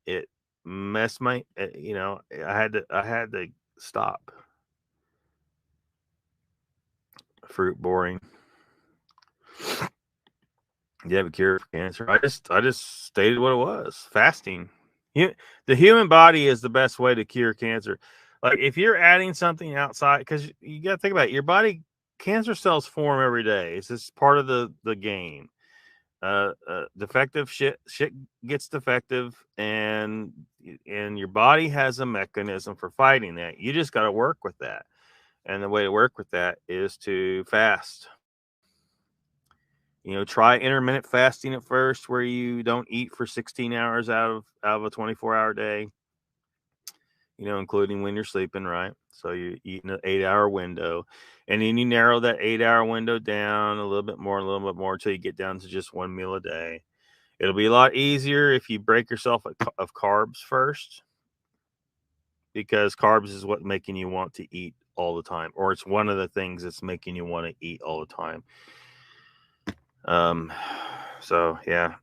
It messed my, I had to stop. Fruit boring. You have a cure for cancer. I just stated what it was. Fasting. The human body is the best way to cure cancer. Like if you're adding something outside, because you got to think about it, your body, cancer cells form every day. It's just part of the game. Defective shit gets defective, and your body has a mechanism for fighting that. You just got to work with that, and the way to work with that is to fast. Try intermittent fasting at first, where you don't eat for 16 hours out of a 24-hour day, including when you're sleeping, right? So you're eating an 8-hour window, and then you narrow that 8-hour window down a little bit more until you get down to just one meal a day. It'll be a lot easier if you break yourself of carbs first, because carbs is what's making you want to eat all the time, or it's one of the things that's making you want to eat all the time. So yeah.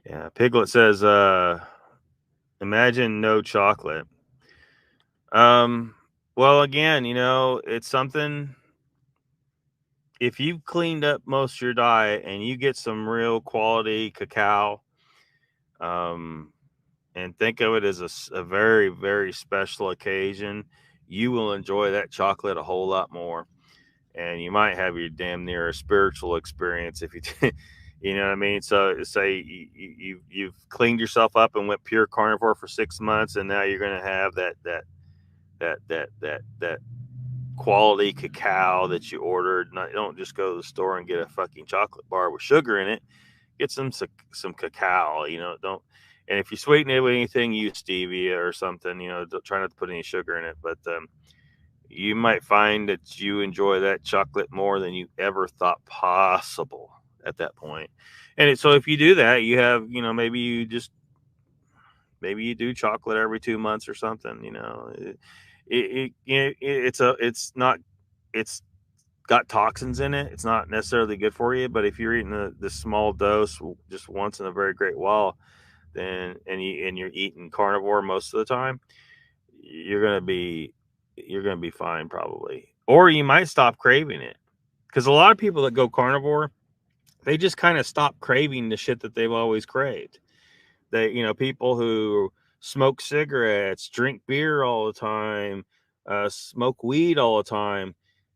Yeah. Piglet says, imagine no chocolate. Well, again, it's something, if you've cleaned up most of your diet and you get some real quality cacao, and think of it as a very, very special occasion, you will enjoy that chocolate a whole lot more. And you might have your damn near a spiritual experience if you, you know what I mean? So say you've cleaned yourself up and went pure carnivore for 6 months, and now you're going to have that quality cacao that you ordered. Don't just go to the store and get a fucking chocolate bar with sugar in it. Get some cacao. Don't. And if you sweeten it with anything, use stevia or something. Don't try not to put any sugar in it, but you might find that you enjoy that chocolate more than you ever thought possible at that point. And so if you do that, you have, maybe you do chocolate every 2 months or something. It's got toxins in it. It's not necessarily good for you, but if you're eating this small dose just once in a very great while, then and you're eating carnivore most of the time, you're gonna be fine probably. Or you might stop craving it, because a lot of people that go carnivore, they just kind of stop craving the shit that they've always craved. People who smoke cigarettes, drink beer all the time, smoke weed all the time,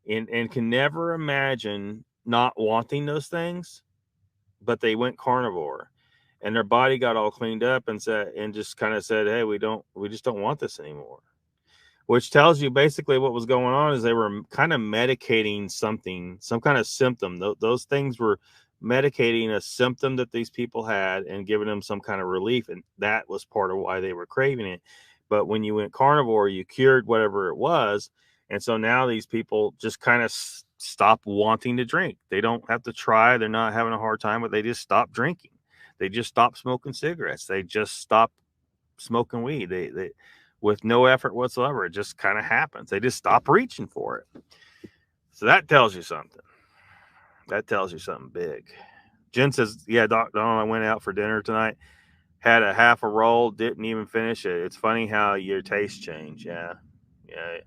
and can never imagine not wanting those things, but they went carnivore, and their body got all cleaned up and just kind of said, hey, we just don't want this anymore. Which tells you basically what was going on is they were kind of medicating something, some kind of symptom. Those things were medicating a symptom that these people had and giving them some kind of relief. And that was part of why they were craving it. But when you went carnivore, you cured whatever it was. And so now these people just kind of stop wanting to drink. They don't have to try. They're not having a hard time, but they just stop drinking. They just stop smoking cigarettes. They just stop smoking weed. They with no effort whatsoever. It just kind of happens. They just stop reaching for it. So that tells you something. That tells you something big. Jen says, yeah, Donald, I went out for dinner tonight. Had a half a roll, didn't even finish it. It's funny how your tastes change. Yeah. Yeah.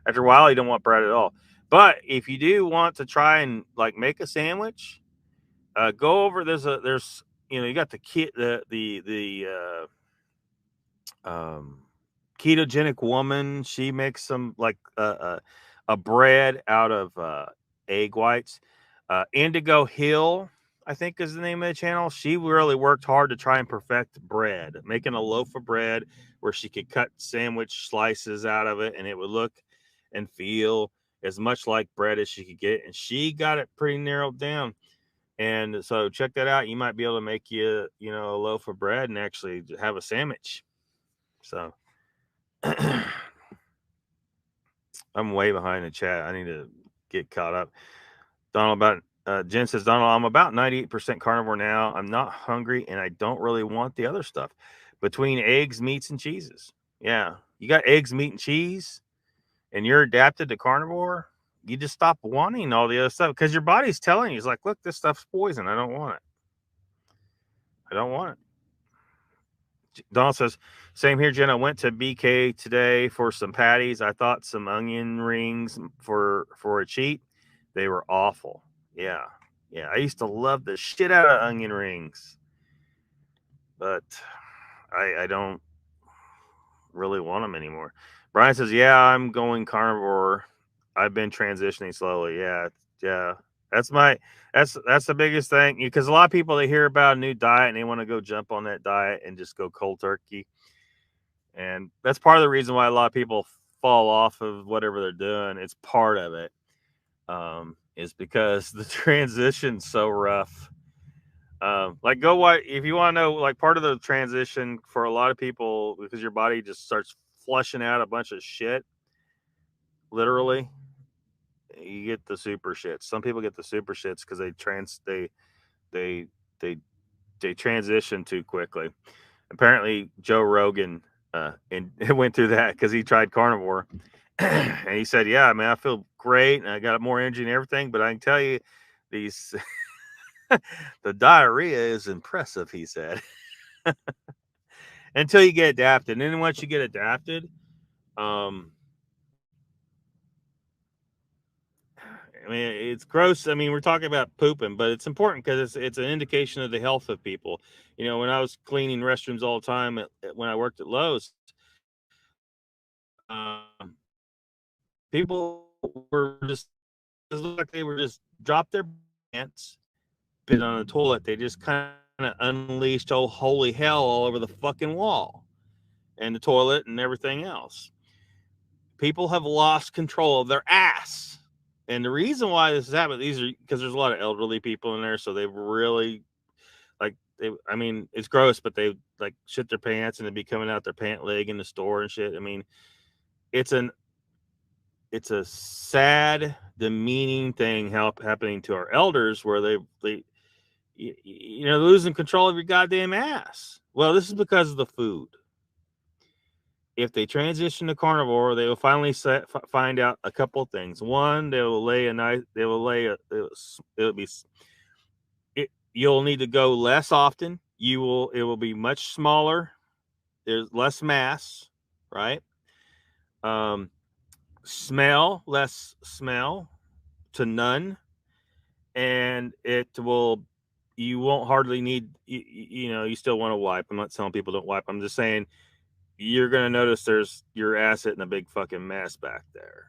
After a while, you don't want bread at all. But if you do want to try and like make a sandwich, go over. There's you got the ketogenic woman. She makes some like a bread out of egg whites. Indigo Hill, I think, is the name of the channel. She really worked hard to try and perfect bread, making a loaf of bread where she could cut sandwich slices out of it, and it would look and feel as much like bread as she could get. And she got it pretty narrowed down. And so check that out. You might be able to make a loaf of bread and actually have a sandwich. So I'm way behind the chat. I need to get caught up. Jen says, Donald, I'm about 98% carnivore now. I'm not hungry and I don't really want the other stuff between eggs, meats, and cheeses. Yeah. You got eggs, meat, and cheese and you're adapted to carnivore. You just stop wanting all the other stuff because your body's telling you, it's like, look, this stuff's poison. I don't want it. I don't want it. Donald says, same here, Jen. I went to BK today for some patties. I thought some onion rings for a cheat. They were awful. Yeah. I used to love the shit out of onion rings, but I don't really want them anymore. Brian says, yeah, I'm going carnivore. I've been transitioning slowly. Yeah. That's the biggest thing, because a lot of people, they hear about a new diet and they want to go jump on that diet and just go cold turkey. And that's part of the reason why a lot of people fall off of whatever they're doing. It's part of it. Is because the transition's so rough. Like if you want to know, like part of the transition for a lot of people, because your body just starts flushing out a bunch of shit, literally, you get the super shits. Some people get the super shits because they transition too quickly. Apparently Joe Rogan and it went through that because he tried carnivore. And he said, yeah, man, I feel great and I got more energy and everything, but I can tell you these the diarrhea is impressive, he said. Until you get adapted. And then once you get adapted, I mean, it's gross. I mean, we're talking about pooping, but it's important because it's an indication of the health of people. When I was cleaning restrooms all the time when I worked at Lowe's, people were just like they were just dropped their pants, been on the toilet. They just kind of unleashed holy hell all over the fucking wall and the toilet and everything else. People have lost control of their ass. And the reason why this is happening, these are because there's a lot of elderly people in there. So they really it's gross, but they like shit their pants and they be coming out their pant leg in the store and shit. I mean, it's a sad, demeaning thing happening to our elders where they're losing control of your goddamn ass. Well, this is because of the food. If they transition to carnivore, they will finally find out a couple of things. One, you'll need to go less often. It will be much smaller. There's less mass, right? Less smell to none. And you won't hardly need, you still want to wipe. I'm not telling people don't wipe. I'm just saying, you're going to notice there's your ass hitting a big fucking mess back there.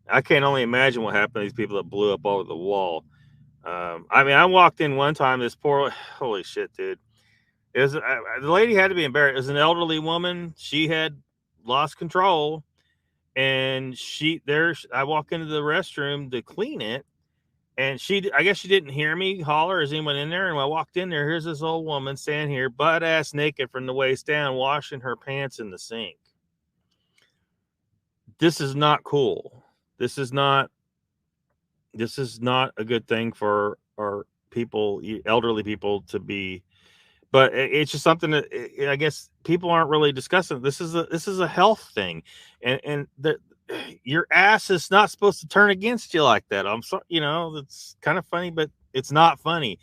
I can't only imagine what happened to these people that blew up over the wall. I walked in one time, this poor, holy shit, dude. The lady had to be embarrassed. It was an elderly woman. She had lost control. And I walk into the restroom to clean it. And I guess she didn't hear me holler, is anyone in there? And when I walked in there, here's this old woman standing here, butt ass naked from the waist down, washing her pants in the sink. This is not cool. This is not a good thing for our people, elderly people, to be. But it's just something that I guess people aren't really discussing. This is a health thing, and your ass is not supposed to turn against you like that. I'm sorry, it's kind of funny, but it's not funny.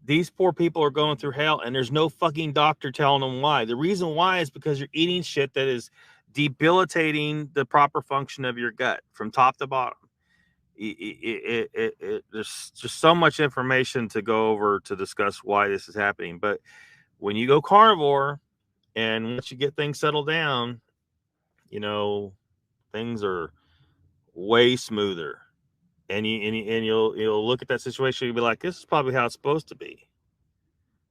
These poor people are going through hell, and there's no fucking doctor telling them why. The reason why is because you're eating shit that is debilitating the proper function of your gut from top to bottom. There's just so much information to go over to discuss why this is happening. But when you go carnivore, and once you get things settled down, things are way smoother. And you'll look at that situation, you'll be like, this is probably how it's supposed to be.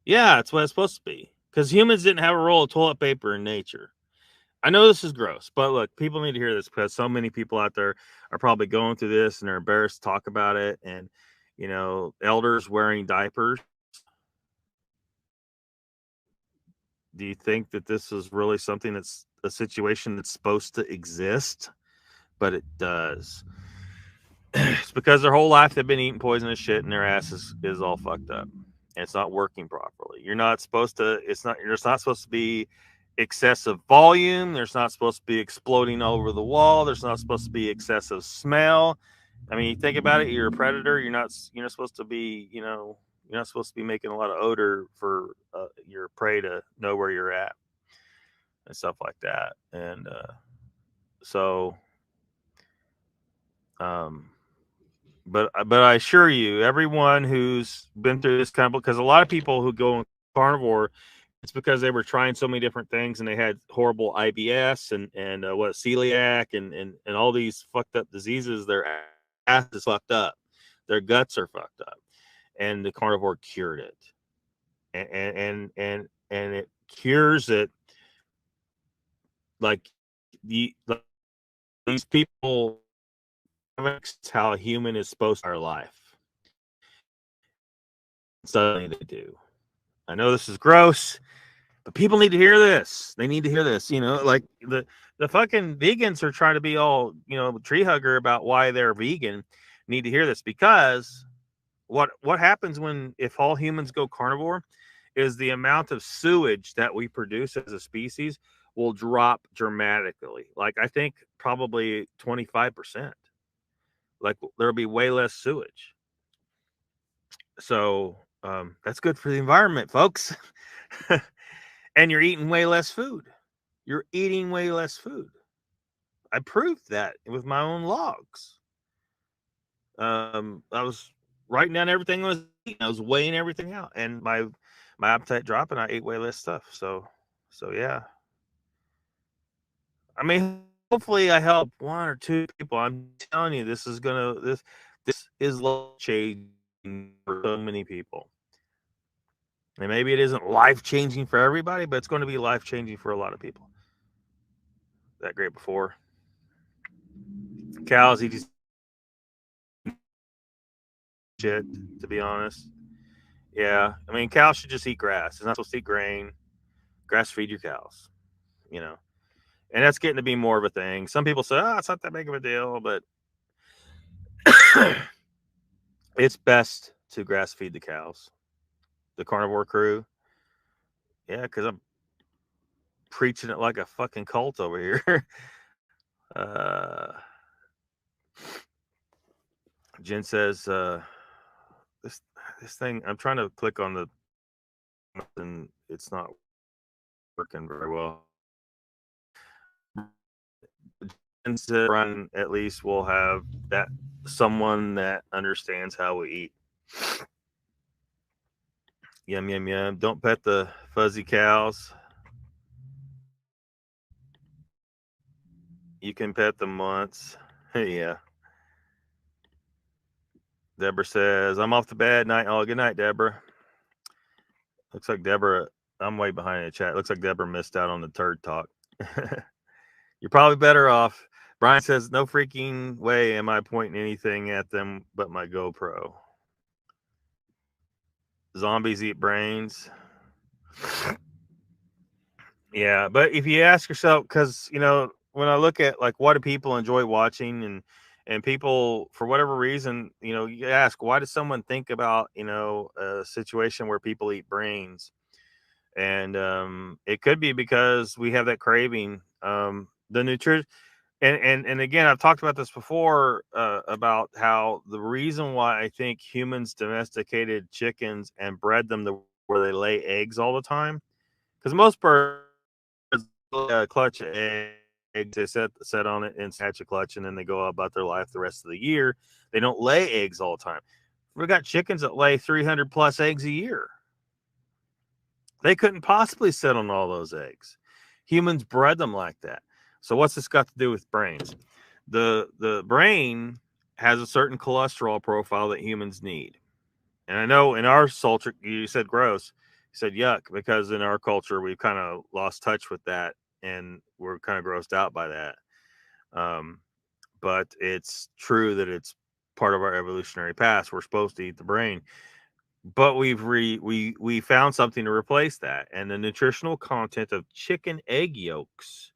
Yeah, it's what it's supposed to be. Because humans didn't have a roll of toilet paper in nature. I know this is gross, but look, people need to hear this because so many people out there are probably going through this and they're embarrassed to talk about it. And, elders wearing diapers. Do you think that this is really something that's a situation that's supposed to exist? But it does. It's because their whole life they've been eating poisonous shit and their ass is all fucked up. And it's not working properly. You're not supposed to, there's not supposed to be excessive volume. There's not supposed to be exploding all over the wall. There's not supposed to be excessive smell. I mean, you think about it, you're a predator. You're not supposed to be, you're not supposed to be making a lot of odor for your prey to know where you're at and stuff like that. And but I assure you, everyone who's been through this kind of, because a lot of people who go carnivore, it's because they were trying so many different things and they had horrible IBS and celiac and all these fucked up diseases. Their ass is fucked up, their guts are fucked up, and the carnivore cured it, and it cures it like these people. How a human is supposed to our life. Suddenly they do. I know this is gross, but people need to hear this. They need to hear this. Like the fucking vegans are trying to be all, tree hugger about why they're vegan. Need to hear this because what happens if all humans go carnivore is the amount of sewage that we produce as a species will drop dramatically. Like I think probably 25%. Like there'll be way less sewage. So that's good for the environment, folks. And you're eating way less food. You're eating way less food. I proved that with my own logs. I was writing down everything I was eating. I was weighing everything out, and my appetite dropped, and I ate way less stuff. So yeah. I mean, hopefully, I help one or two people. I'm telling you, this is life changing for so many people. And maybe it isn't life changing for everybody, but it's going to be life changing for a lot of people. That great before. Cows eat shit, to be honest. Yeah. I mean, cows should just eat grass. It's not supposed to eat grain. Grass feed your cows, And that's getting to be more of a thing. Some people say, it's not that big of a deal, but it's best to grass feed the cows. The carnivore crew. Yeah, because I'm preaching it like a fucking cult over here. Jen says, this thing, I'm trying to click on the, and it's not working very well. Jen says, run, at least we'll have that someone that understands how we eat. Yum, yum, yum. Don't pet the fuzzy cows. You can pet them once. Yeah. Deborah says, I'm off to bed. Night. Oh, good night, Deborah. Looks like Deborah, I'm way behind in the chat. Looks like Deborah missed out on the turd talk. You're probably better off. Brian says, no freaking way am I pointing anything at them but my GoPro. Zombies eat brains. Yeah, but if you ask yourself, because, when I look at like what do people enjoy watching and people, for whatever reason, you ask, why does someone think about, a situation where people eat brains? And it could be because we have that craving. The nutrition, and again, I've talked about this before about how the reason why I think humans domesticated chickens and bred them to where they lay eggs all the time, because most birds clutch eggs eggs. They set on it and hatch a clutch, and then they go about their life the rest of the year. They don't lay eggs all the time. We've got chickens that lay 300 plus eggs a year. They couldn't possibly sit on all those eggs. Humans bred them like that. So what's this got to do with brains? The brain has a certain cholesterol profile that humans need. And I know in our culture, you said gross, you said yuck, because in our culture, we've kind of lost touch with that and we're kind of grossed out by that. But it's true that it's part of our evolutionary past. We're supposed to eat the brain. But we found something to replace that. And the nutritional content of chicken egg yolks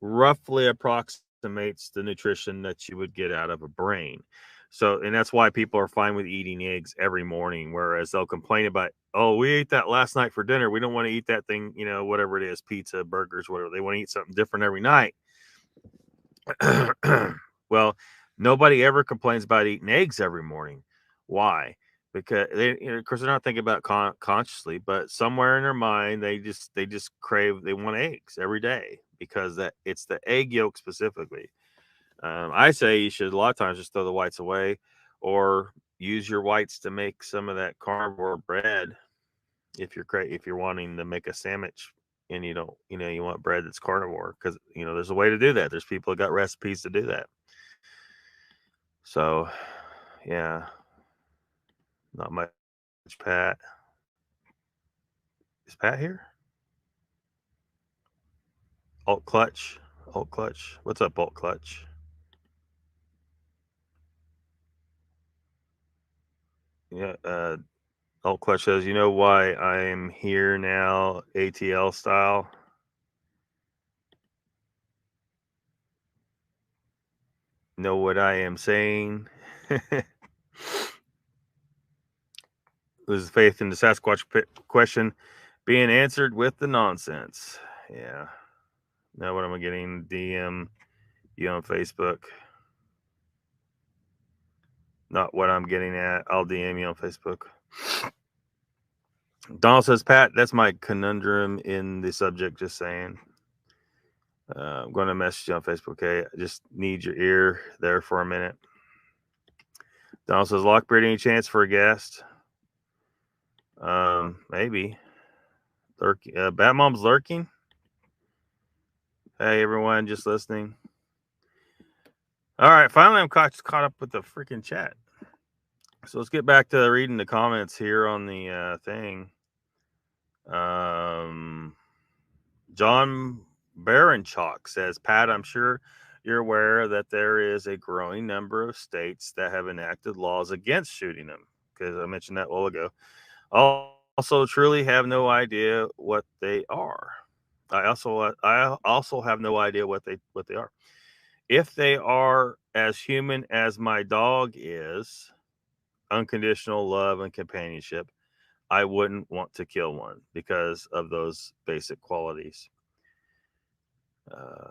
roughly approximates the nutrition that you would get out of a brain. So, and that's why people are fine with eating eggs every morning, whereas they'll complain about, oh, we ate that last night for dinner. We don't want to eat that thing, whatever it is, pizza, burgers, whatever. They want to eat something different every night. Well, nobody ever complains about eating eggs every morning. Why? Because of course, they're not thinking about consciously, but somewhere in their mind, they just crave, they want eggs every day because that it's the egg yolk specifically. I say you should a lot of times just throw the whites away, or use your whites to make some of that carnivore bread. If you're wanting to make a sandwich and you don't, you want bread that's carnivore, because there's a way to do that. There's people that got recipes to do that. So, yeah, not much. Pat, is Pat here? Alt Clutch. What's up, Alt Clutch? Yeah, Alt Clutch says, you know why I'm here now, ATL style? Know what I am saying? Loses faith in the Sasquatch question being answered with the nonsense. Yeah. Now what am I getting? DM you on Facebook. Not what I'm getting at. I'll DM you on Facebook. Donald says, Pat, that's my conundrum in the subject, just saying. I'm going to message you on Facebook, okay? I just need your ear there for a minute. Donald says, Lockbeard, any chance for a guest? Maybe. Batmom's lurking. Hey, everyone, just listening. All right, finally I'm caught up with the freaking chat. So let's get back to reading the comments here on the thing. John Baranchuk says, Pat, I'm sure you're aware that there is a growing number of states that have enacted laws against shooting them, because I mentioned that a while ago. Also truly have no idea what they are. I also have no idea what they are. If they are as human as my dog is, unconditional love and companionship, I wouldn't want to kill one because of those basic qualities.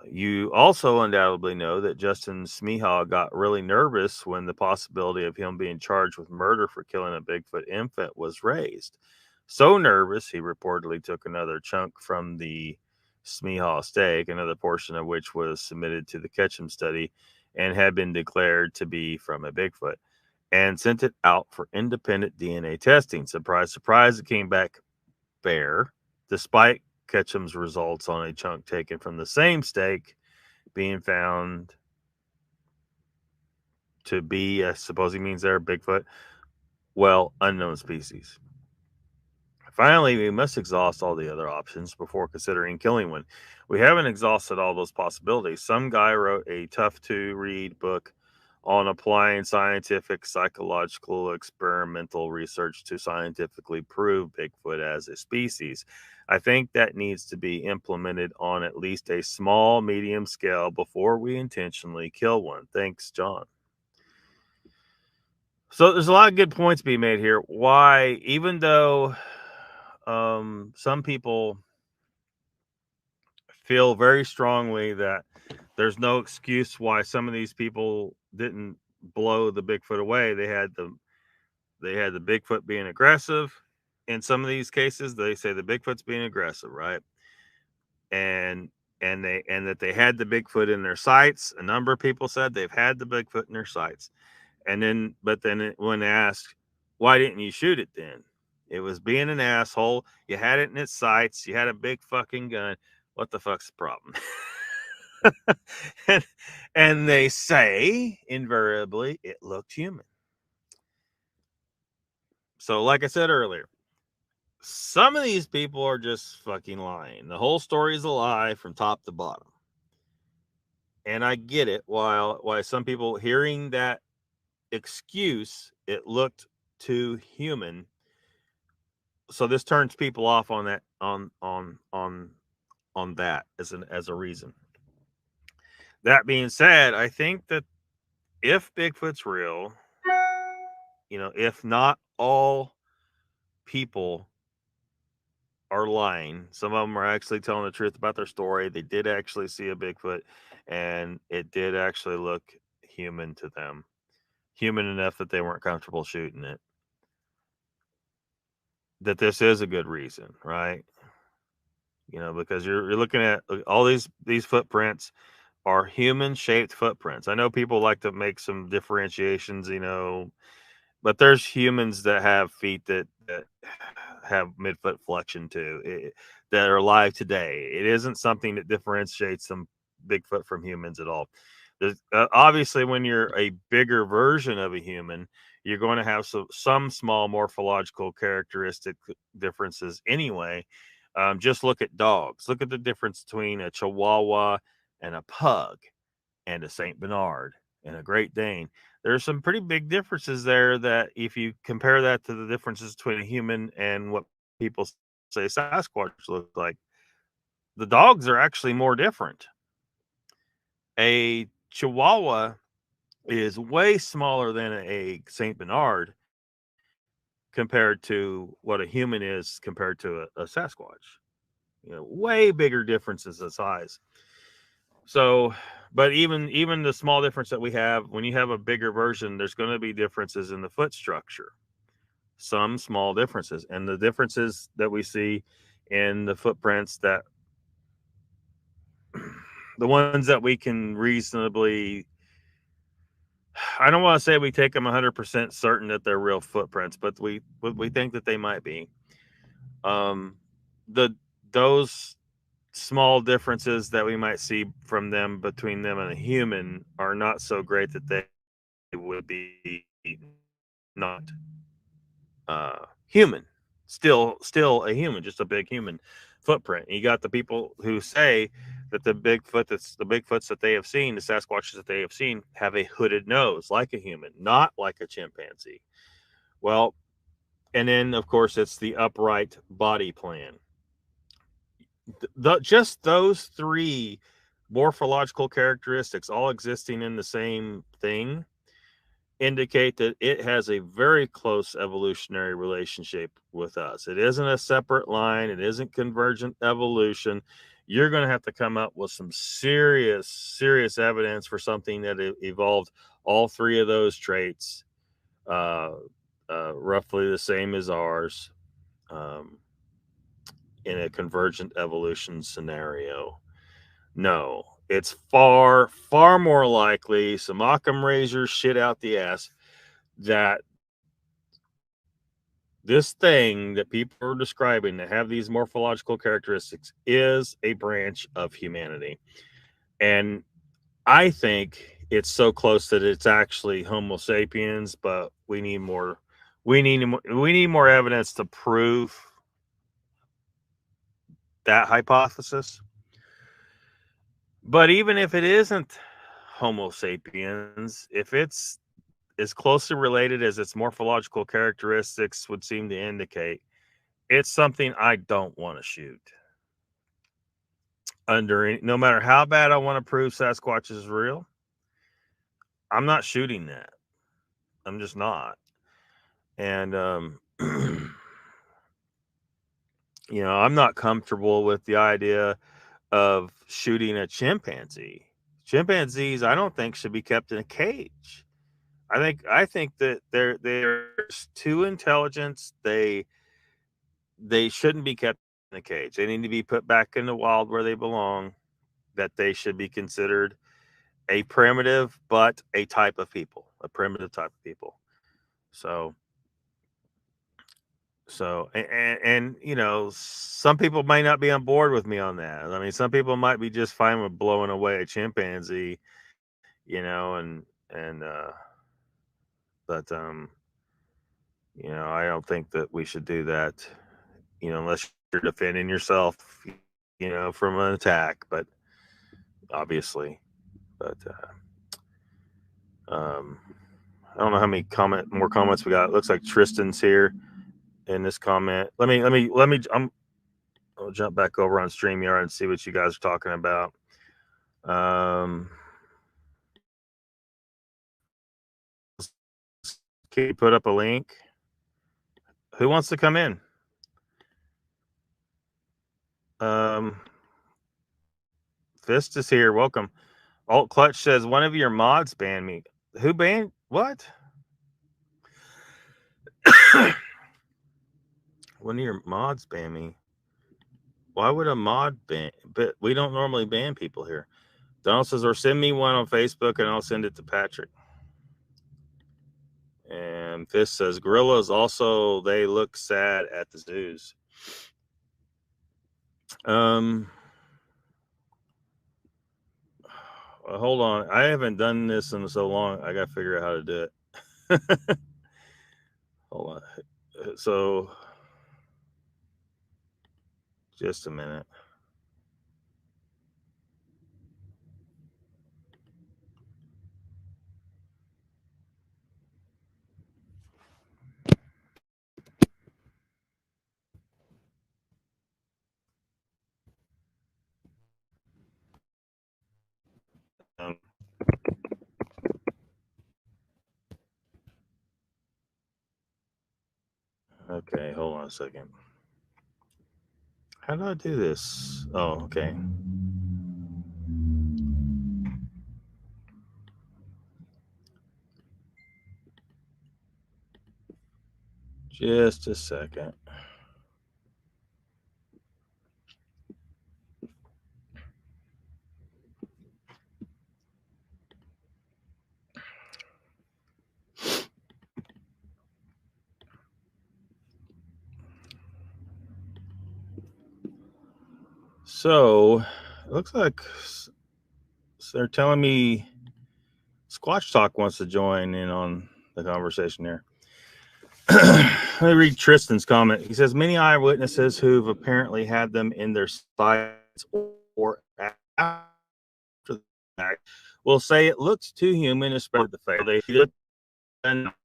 You also undoubtedly know that Justin Smehaw got really nervous when the possibility of him being charged with murder for killing a Bigfoot infant was raised. So nervous, he reportedly took another chunk from the Smehaw steak, another portion of which was submitted to the Ketchum study and had been declared to be from a Bigfoot, and sent it out for independent DNA testing. Surprise, surprise, it came back bear, despite Ketchum's results on a chunk taken from the same steak being found to be, I suppose he means there, Bigfoot, well, unknown species. Finally, we must exhaust all the other options before considering killing one. We haven't exhausted all those possibilities. Some guy wrote a tough-to-read book on applying scientific, psychological, experimental research to scientifically prove Bigfoot as a species. I think that needs to be implemented on at least a small, medium scale before we intentionally kill one. Thanks, John. So there's a lot of good points being made here. Why, even though some people feel very strongly that there's no excuse why some of these people didn't blow the Bigfoot away. They had the Bigfoot being aggressive. In some of these cases, they say the Bigfoot's being aggressive, right? And and that they had the Bigfoot in their sights. A number of people said they've had the Bigfoot in their sights. And then, but then when asked, why didn't you shoot it then? It was being an asshole. You had it in its sights. You had a big fucking gun. What the fuck's the problem? and they say, invariably, it looked human. So, like I said earlier, some of these people are just fucking lying. The whole story is a lie from top to bottom. And I get it. Why some people hearing that excuse, it looked too human. So this turns people off on that on that as a reason. That being said, I think that if Bigfoot's real, if not all people are lying, some of them are actually telling the truth about their story. They did actually see a Bigfoot, and it did actually look human to them, human enough that they weren't comfortable shooting it. That this is a good reason, right? Because you're looking at all these footprints are human shaped footprints. I know people like to make some differentiations, but there's humans that have feet that have midfoot flexion too, that are alive today. It isn't something that differentiates them Bigfoot from humans at all. There's, obviously, when you're a bigger version of a human, you're going to have some small morphological characteristic differences anyway. Just look at dogs. Look at the difference between a Chihuahua and a Pug and a Saint Bernard and a Great Dane. There's some pretty big differences there that if you compare that to the differences between a human and what people say Sasquatch looks like, the dogs are actually more different. A Chihuahua is way smaller than a Saint Bernard compared to what a human is compared to a Sasquatch. Way bigger differences in size. So, but even the small difference that we have, when you have a bigger version, there's going to be differences in the foot structure. Some small differences, and the differences that we see in the footprints, that the ones that we can reasonably, I don't want to say we take them 100% certain that they're real footprints, but we think that they might be. Those small differences that we might see from them between them and a human are not so great that they would be not human. Still a human, just a big human footprint. And you got the people who say that the Bigfoots that they have seen, the Sasquatches that they have seen, have a hooded nose like a human, not like a chimpanzee. Well, and then of course it's the upright body plan. Just those three morphological characteristics all existing in the same thing indicate that it has a very close evolutionary relationship with us. It isn't a separate line. It isn't convergent evolution. You're going to have to come up with some serious evidence for something that evolved all three of those traits roughly the same as ours in a convergent evolution scenario. No, it's far more likely, some Occam razors shit out the ass, that this thing that people are describing that have these morphological characteristics is a branch of humanity. And I think it's so close that it's actually Homo sapiens, but we need more evidence to prove that hypothesis. But even if it isn't Homo sapiens, if it's as closely related as its morphological characteristics would seem to indicate, it's something I don't want to shoot. No matter how bad I want to prove Sasquatch is real, I'm not shooting that. I'm just not. And I'm not comfortable with the idea of shooting a chimpanzee. Chimpanzees, I don't think, should be kept in a cage. I think that they're too intelligent. They shouldn't be kept in a cage. They need to be put back in the wild where they belong. that they should be considered a primitive, but a type of people, a primitive type of people. So, and you know, some people may not be on board with me on that. I mean, some people might be just fine with blowing away a chimpanzee, you know, but you know, I don't think that we should do that, you know, unless you're defending yourself, you know, from an attack. But obviously, but I don't know how many more comments we got. It looks like Tristan's here in this comment. I'll jump back over on StreamYard and see what you guys are talking about. Can you put up a link? Who wants to come in? Fist is here. Welcome. Alt Clutch says one of your mods banned me. Who banned what? One of your mods banned me. Why would a mod ban? But we don't normally ban people here. Donald says, or send me one on Facebook and I'll send it to Patrick. And Fist says, gorillas also, they look sad at the zoos. Well, hold on. I haven't done this in so long. I got to figure out how to do it. Hold on. So, just a minute. Okay, hold on a second. How do I do this? Oh, okay. Just a second. So, it looks like they're telling me Squatch Talk wants to join in on the conversation here. Let me read Tristan's comment. He says, many eyewitnesses who've apparently had them in their sights or after the fact will say it looks too human, especially the fact they should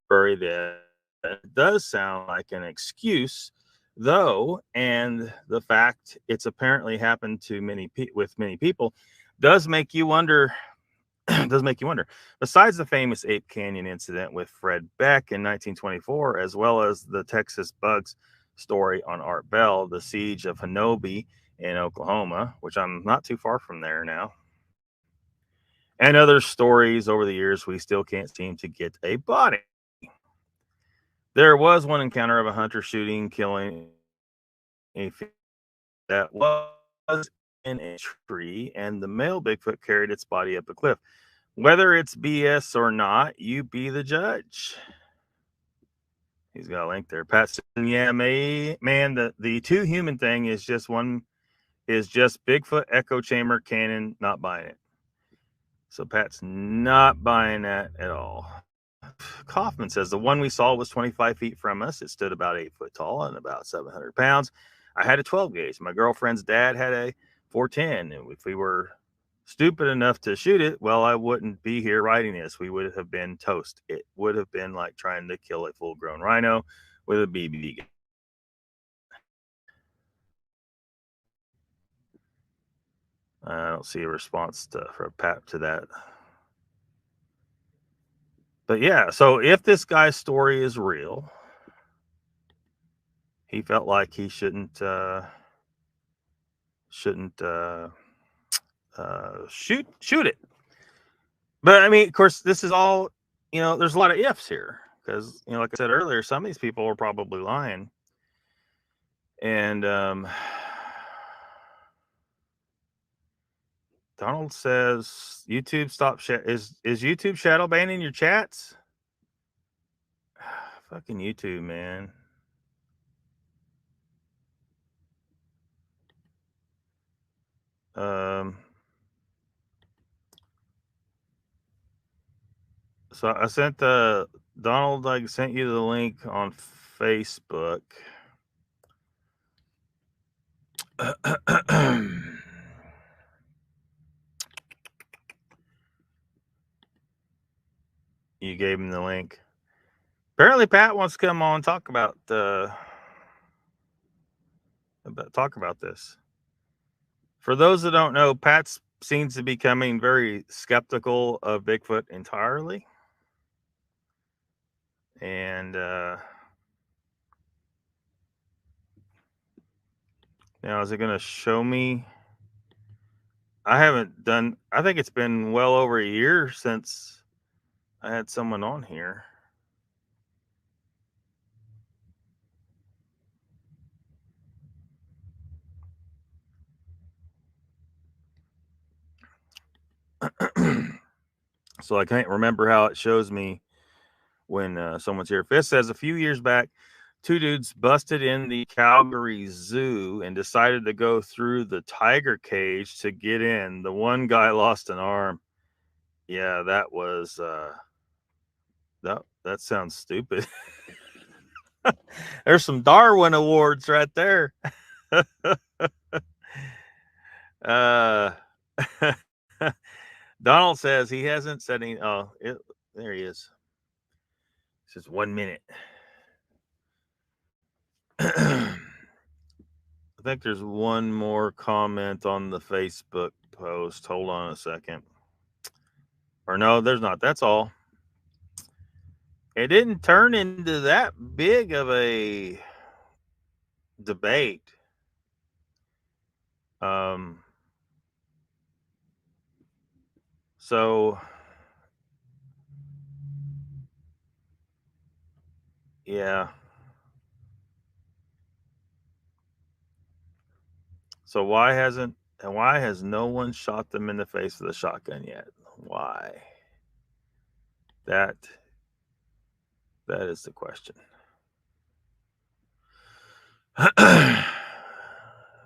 bury that. It does sound like an excuse, though, and the fact it's apparently happened to many people does make you wonder. Besides the famous Ape Canyon incident with Fred Beck in 1924, as well as the Texas bugs story on Art Bell, the siege of Hanobi in Oklahoma, which I'm not too far from there now, and other stories over the years, we still can't seem to get a body. There was one encounter of a hunter killing a that was in a tree, and the male Bigfoot carried its body up a cliff. Whether it's BS or not, you be the judge. He's got a link there. Pat said, yeah, man, the too human thing is just Bigfoot echo chamber cannon, not buying it. So Pat's not buying that at all. Kaufman says the one we saw was 25 feet from us. It stood about 8 foot tall and about 700 pounds. I had a 12 gauge. My girlfriend's dad had a 410. And if we were stupid enough to shoot it, well, I wouldn't be here writing this. We would have been toast. It would have been like trying to kill a full-grown rhino with a BB gun. I don't see a response from Pat to that. But yeah, so if this guy's story is real, he felt like he shouldn't shoot it. But I mean, of course, this is all, you know, there's a lot of ifs here because, you know, like I said earlier, some of these people are probably lying. And Donald says YouTube is YouTube shadow banning your chats? Fucking YouTube, man. So I sent Donald, I sent you the link on Facebook. You gave him the link. Apparently, Pat wants to come on and talk about this. For those that don't know, Pat seems to be becoming very skeptical of Bigfoot entirely, and now is it going to show me? I haven't done. I think it's been well over a year since I had someone on here. So I can't remember how it shows me when someone's here. Fist says a few years back, two dudes busted in the Calgary Zoo and decided to go through the tiger cage to get in. The one guy lost an arm. Yeah, that was that sounds stupid. There's some Darwin awards right there. Donald says he hasn't said any. Oh, there he is. It's just 1 minute. I think there's one more comment on the Facebook post. Hold on a second. Or no, there's not. That's all. It didn't turn into that big of a debate. So yeah. So why has no one shot them in the face with a shotgun yet? Why? That is the question.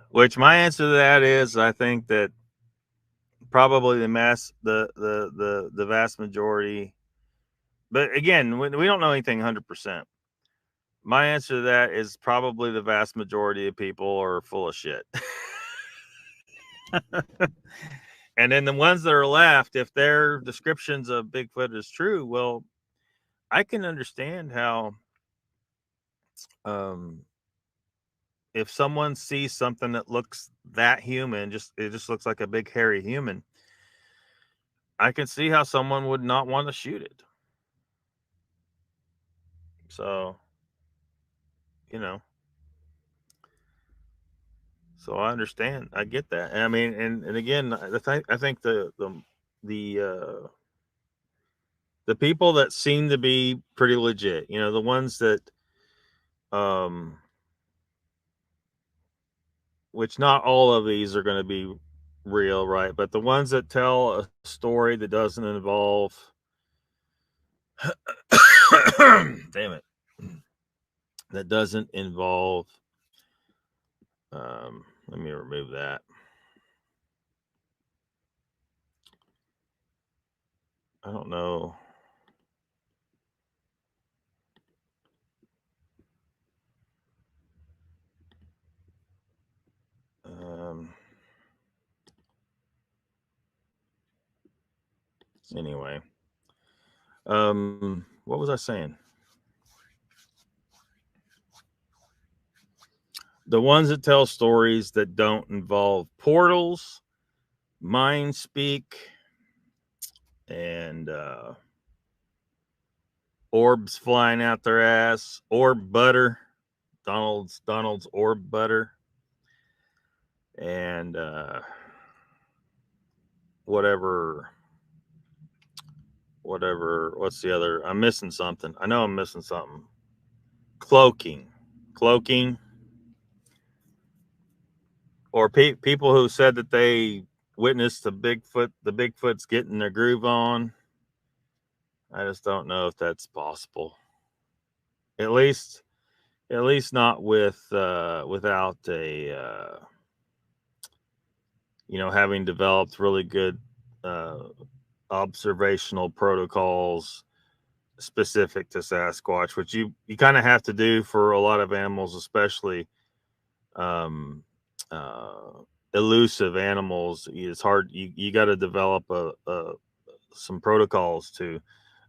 Which my answer to that is, I think that probably the vast majority. But again, we don't know anything 100%. My answer to that is probably the vast majority of people are full of shit. And then the ones that are left, if their descriptions of Bigfoot is true, well, I can understand how if someone sees something that looks that human, it just looks like a big hairy human, I can see how someone would not want to shoot it. So, so I understand. I get that. And I mean, and again, I think the people that seem to be pretty legit, the ones that, which not all of these are going to be real, right? But the ones that tell a story that doesn't involve, damn it, that doesn't involve, let me remove that. I don't know. Anyway, what was I saying? The ones that tell stories that don't involve portals, mind speak, and orbs flying out their ass, orb butter, Donald's orb butter, and whatever. What's the other? I'm missing something. I know I'm missing something. Cloaking, or people who said that they witnessed the Bigfoot's getting their groove on. I just don't know if that's possible. At least not with without a having developed really good observational protocols specific to Sasquatch, which you kind of have to do for a lot of animals, especially elusive animals. It's hard. You got to develop some protocols to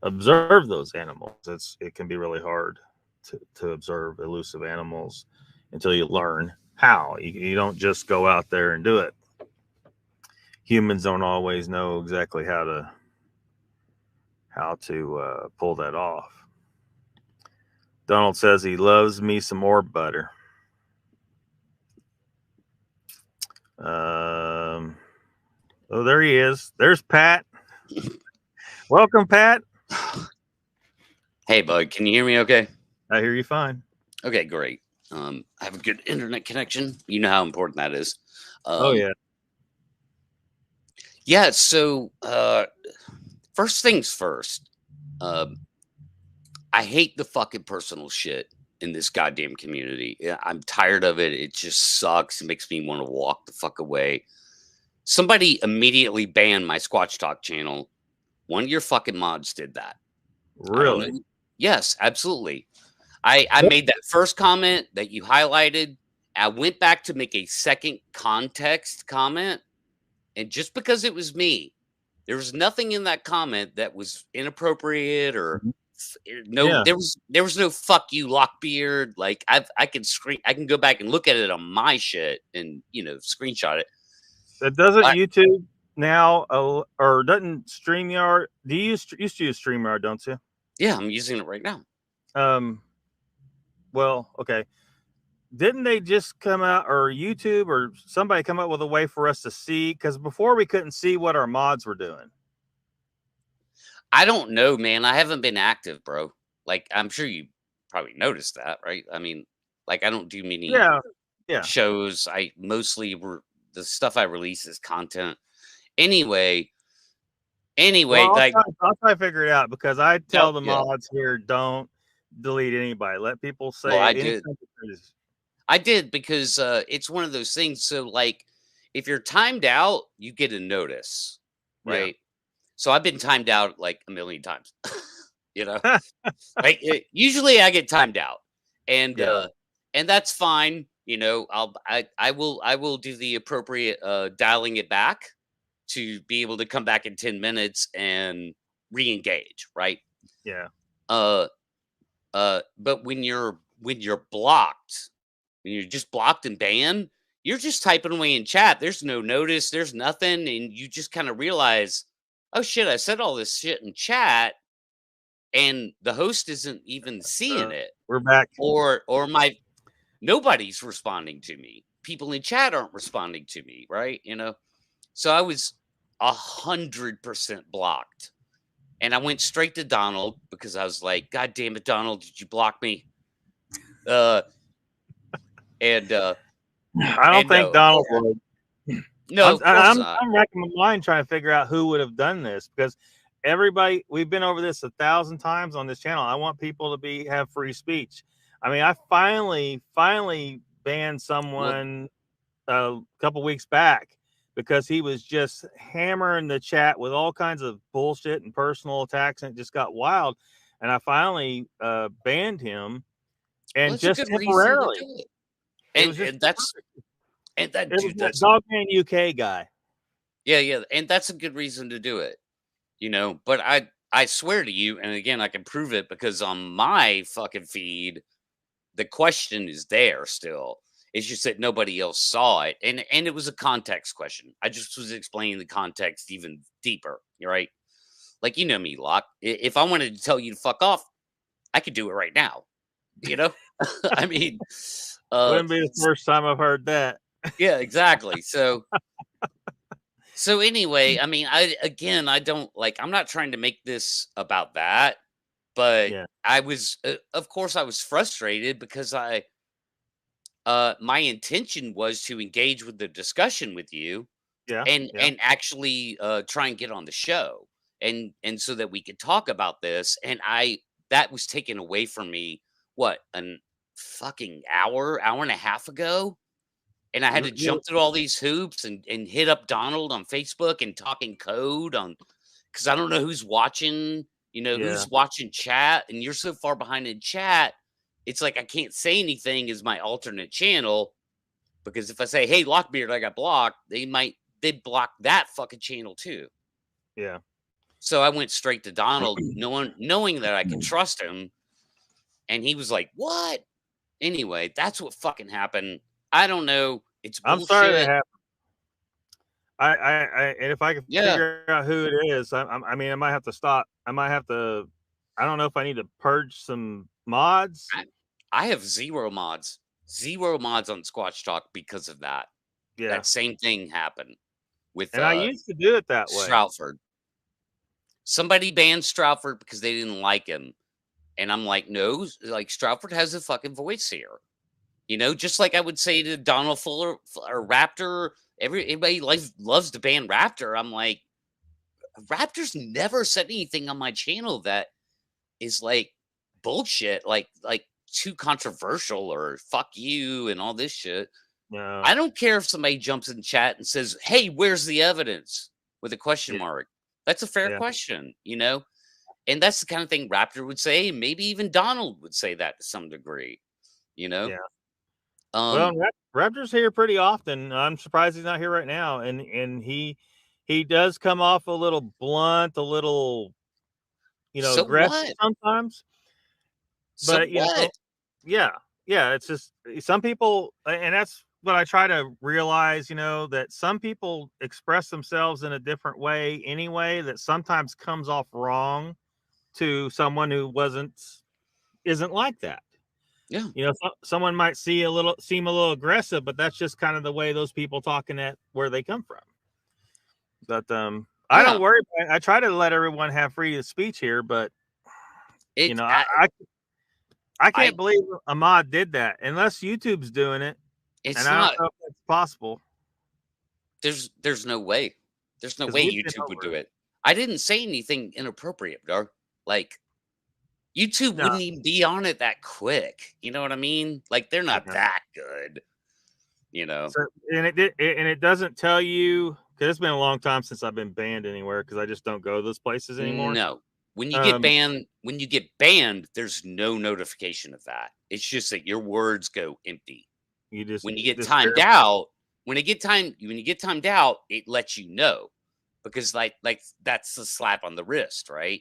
observe those animals. It can be really hard to observe elusive animals until you learn how. You don't just go out there and do it. Humans don't always know exactly how to pull that off. Donald says he loves me some more butter. Oh, there he is. There's Pat. Welcome, Pat. Hey, bud. Can you hear me okay? I hear you fine. Okay, great. I have a good internet connection. You know how important that is. Oh, yeah. Yeah, so first things first. I hate the fucking personal shit in this goddamn community. I'm tired of it. It just sucks. It makes me want to walk the fuck away. Somebody immediately banned my Squatch Talk channel. One of your fucking mods did that. Really? Yes, absolutely. I made that first comment that you highlighted. I went back to make a second context comment. And just because it was me, there was nothing in that comment that was inappropriate or there was no fuck you Lockbeard. Like I can go back and look at it on my shit and screenshot it. That doesn't YouTube now or doesn't StreamYard? Do you used to use StreamYard, don't you? Yeah, I'm using it right now. Well, okay. Didn't they just come out, or YouTube or somebody come up with a way for us to see? Because before we couldn't see what our mods were doing. I don't know, man. I haven't been active, bro. Like, I'm sure you probably noticed that, right? I mean, like, I don't do many shows. I mostly the stuff I release is content. Anyway, well, like I'll try to figure it out, because I tell the mods here, don't delete anybody. Let people say. Well, I did because it's one of those things. So, like, if you're timed out, you get a notice, right? Yeah. So I've been timed out like a million times, like usually I get timed out, and that's fine. I will do the appropriate dialing it back to be able to come back in 10 minutes and re-engage, right? Yeah. But when you're blocked, when you're just blocked and banned, you're just typing away in chat. There's no notice, there's nothing, and you just kind of realize, oh shit, I said all this shit in chat, and the host isn't even seeing it. We're back. Or nobody's responding to me. People in chat aren't responding to me, right? So I was 100% blocked. And I went straight to Donald because I was like, God damn it, Donald, did you block me? I don't think Donald would. No, I'm racking my mind trying to figure out who would have done this, because we've been over this 1,000 times on this channel. I want people to have free speech. I mean, I finally banned someone a couple weeks back because he was just hammering the chat with all kinds of bullshit and personal attacks, and it just got wild. And I finally banned him, and just temporarily. That's Dogman UK guy. Yeah, and that's a good reason to do it. But I swear to you, and again, I can prove it because on my fucking feed, the question is there still. It's just that nobody else saw it. And it was a context question. I just was explaining the context even deeper, right? Like, you know me, Locke. If I wanted to tell you to fuck off, I could do it right now. I mean, wouldn't be the first time I've heard that. Yeah, exactly. So anyway, I mean, I'm not trying to make this about that, but I was, of course, I was frustrated because my intention was to engage with the discussion with you. Yeah. and actually try and get on the show, and so that we could talk about this. And that was taken away from me, what, an fucking hour and a half ago, and I had to jump through all these hoops and hit up Donald on Facebook and talking code on, because I don't know who's watching, who's watching chat, and you're so far behind in chat. It's like I can't say anything as my alternate channel, because if I say, "Hey, Lockbeard, I got blocked," they'd block that fucking channel too. Yeah. So I went straight to Donald, knowing that I could trust him, and he was like, "What?" Anyway, that's what fucking happened. I don't know. It's bullshit. I'm sorry that happened. And if I can Yeah. figure out who it is, I mean, I might have to stop. I might have to. I don't know if I need to purge some mods. I have zero mods on Squatch Talk because of that. Yeah. That same thing happened with. And I used to do it that way. Stroufford. Somebody banned Stroufford because they didn't like him, and I'm like, no, like Stroufford has a fucking voice here. Just like I would say to Donald Fuller or Raptor, everybody loves to ban Raptor. I'm like, Raptor's never said anything on my channel that is like bullshit, like too controversial or fuck you and all this shit. No. I don't care if somebody jumps in chat and says, "Hey, where's the evidence?" with a question mark. That's a fair question, and that's the kind of thing Raptor would say. Maybe even Donald would say that to some degree, Yeah. Well, Raptor's here pretty often. I'm surprised he's not here right now. And he does come off a little blunt, a little, so aggressive sometimes. But yeah. It's just some people, and that's what I try to realize, that some people express themselves in a different way anyway, that sometimes comes off wrong to someone who isn't like that. Yeah. Someone might seem a little aggressive, but that's just kind of the way those people talking at where they come from. But I don't worry about it. I try to let everyone have freedom of speech here, but I can't believe Ahmad did that unless YouTube's doing it. It's and not, I don't know if it's possible. There's no way. There's no way YouTube would do it. I didn't say anything inappropriate, dog. Like, YouTube wouldn't even be on it that quick. You know what I mean? Like, they're not that good. So, and it doesn't tell you, because it's been a long time since I've been banned anywhere, because I just don't go to those places anymore. No. When you get banned, there's no notification of that. It's just that your words go empty. When you get timed out, when you get timed out, it lets you know, because like that's the slap on the wrist, right?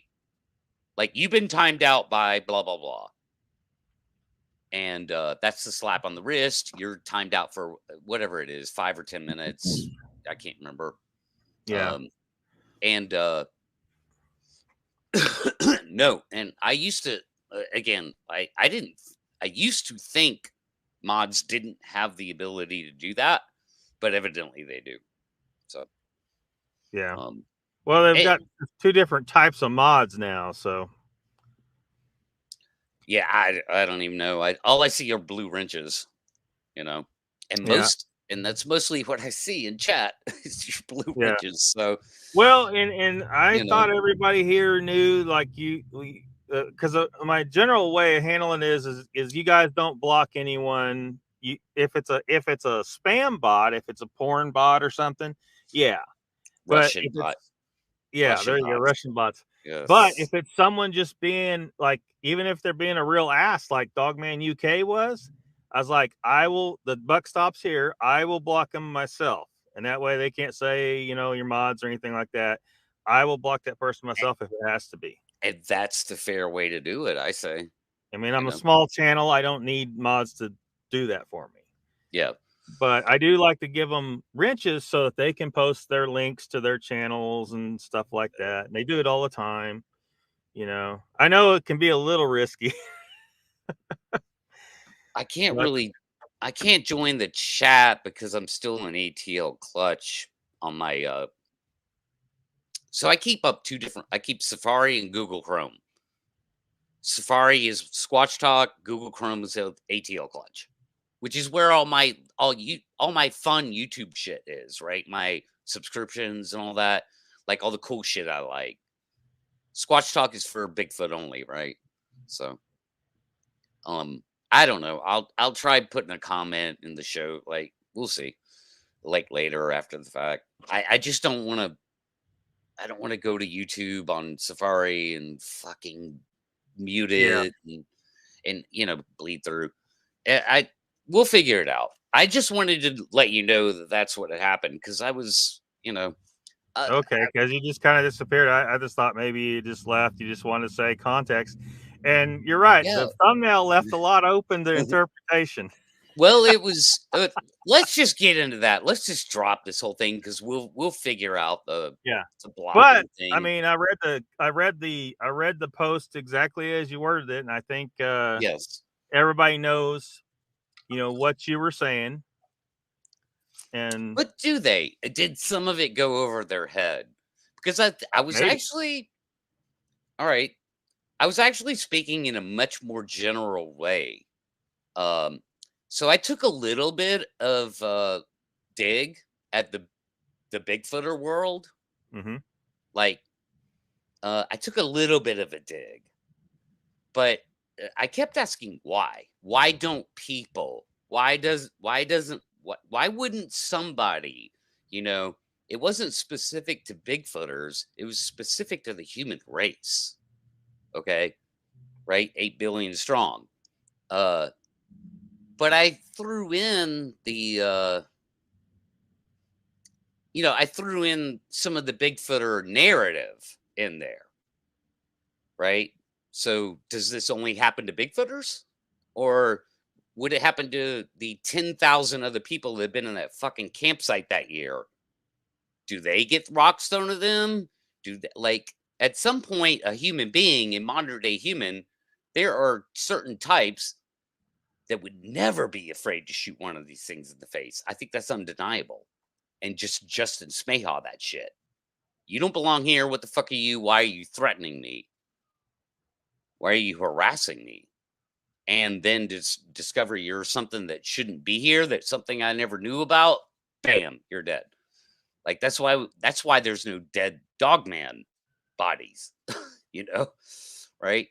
Like, you've been timed out by blah blah blah, and that's the slap on the wrist. You're timed out for whatever it is, 5 or 10 minutes. I can't remember. Yeah. No, and I used to I used to think mods didn't have the ability to do that, but evidently they do. So yeah. Well, they've got 2 different types of mods now, so yeah, I don't even know. All I see are blue wrenches, and that's mostly what I see in chat is your blue wrenches. So and I thought everybody here knew, like, because my general way of handling it is you guys don't block anyone. If it's a spam bot, if it's a porn bot or something, Russian bot. Yeah, Russian there you bots. go, Russian bots. Yes. But if it's someone just being like, even if they're being a real ass like Dogman UK was, I was like, the buck stops here. I will block them myself. And that way they can't say, your mods or anything like that. I will block that person myself if it has to be. And that's the fair way to do it, I say. I mean, I'm a small channel. I don't need mods to do that for me. Yeah. But I do like to give them wrenches so that they can post their links to their channels and stuff like that. And they do it all the time. I know it can be a little risky. I can't join the chat because I'm still in ATL clutch on my so I keep up I keep Safari and Google Chrome. Safari is Squatch Talk, Google Chrome is ATL clutch, which is where all my fun YouTube shit is, right? My subscriptions and all that, like all the cool shit I like. Squatch Talk is for Bigfoot only, right? So, I don't know. I'll try putting a comment in the show. Like, we'll see. Like later or after the fact. I just don't want to. I don't want to go to YouTube on Safari and fucking mute Yeah. it and bleed through. We'll figure it out. I just wanted to let you know that that's what had happened because I was, Okay, because you just kind of disappeared. I just thought maybe you just left. You just wanted to say context. And you're right. Yeah. The thumbnail left a lot open to interpretation. Well, it was. Let's just get into that. Let's just drop this whole thing because we'll figure out the blocking But thing. I mean, I read the post exactly as you worded it, and I think yes, everybody knows, what you were saying. And but do they? Did some of it go over their head? Because I was maybe. actually all right. I was actually speaking in a much more general way. So I took a little bit of dig at the Bigfooter world. Mm-hmm. Like, I took a little bit of a dig, but I kept asking why. Why don't people? Why wouldn't somebody? It wasn't specific to Bigfooters. It was specific to the human race. Okay, right? 8 billion strong. But I threw in I threw in some of the Bigfooter narrative in there, right? So does this only happen to Bigfooters? Or would it happen to the 10,000 other people that have been in that fucking campsite that year? Do they get rocks thrown at them? At some point, a human being, a modern day human, there are certain types that would never be afraid to shoot one of these things in the face. I think that's undeniable. And just Justin Smayhaw that shit. You don't belong here. What the fuck are you? Why are you threatening me? Why are you harassing me? And then discover you're something that shouldn't be here, that's something I never knew about. Bam, you're dead. Like that's why there's no dead dogman bodies, right?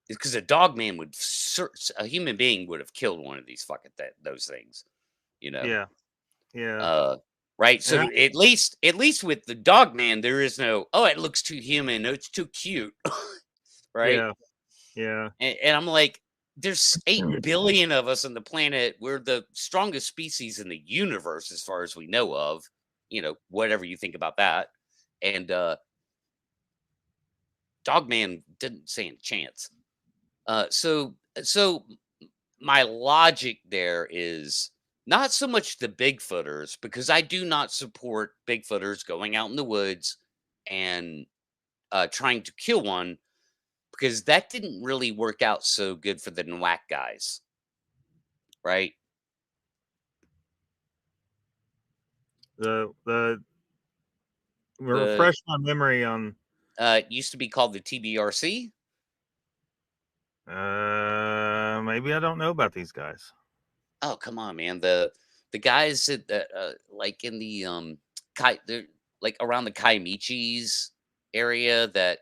Because a dogman a human being would have killed one of these fucking those things, Yeah. Right. So at least with the dogman, there is no, oh, it looks too human. No, it's too cute. Right. Yeah. And I'm like, there's 8 billion of us on the planet. We're the strongest species in the universe, as far as we know of, whatever you think about that. And Dogman didn't stand a chance. So my logic there is not so much the Bigfooters, because I do not support Bigfooters going out in the woods and trying to kill one, because that didn't really work out so good for the NWAC guys, right? Refresh my memory on. It used to be called the TBRC. Maybe I don't know about these guys. Oh, come on, man. The guys that like in the they're like around the Kaimichis area, that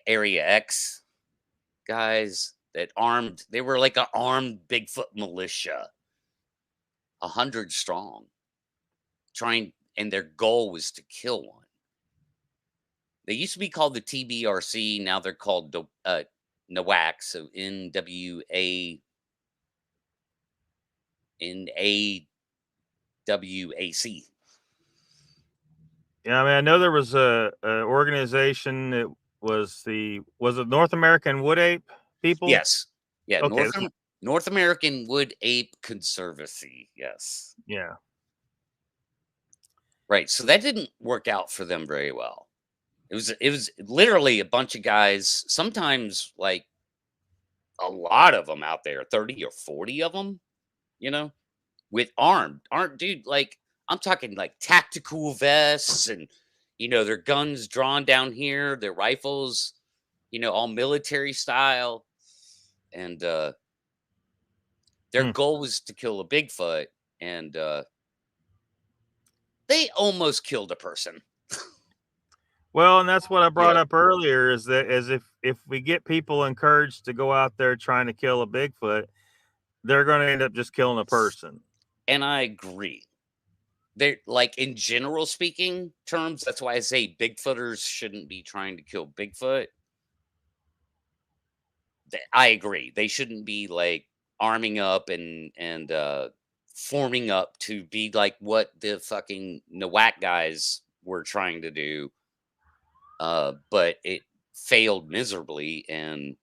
Area X guys that they were like an armed Bigfoot militia, 100 strong, and their goal was to kill one. They used to be called the TBRC. Now they're called NWAC, so NWAC. Yeah, I mean, I know there was a organization. It was it North American Wood Ape people? Yes. Yeah. Okay. North American Wood Ape Conservancy. Yes. Yeah. Right. So that didn't work out for them very well. It was literally a bunch of guys, sometimes like a lot of them out there, 30 or 40 of them, with dude, like I'm talking like tactical vests and, their guns drawn down here, their rifles, all military style. And their goal was to kill a Bigfoot. And they almost killed a person. Well, and that's what I brought up earlier, is that as if we get people encouraged to go out there trying to kill a Bigfoot, they're going to end up just killing a person. And I agree. They're like, in general speaking terms, that's why I say Bigfooters shouldn't be trying to kill Bigfoot. I agree. They shouldn't be like arming up and forming up to be like what the fucking Nowak guys were trying to do. But it failed miserably. And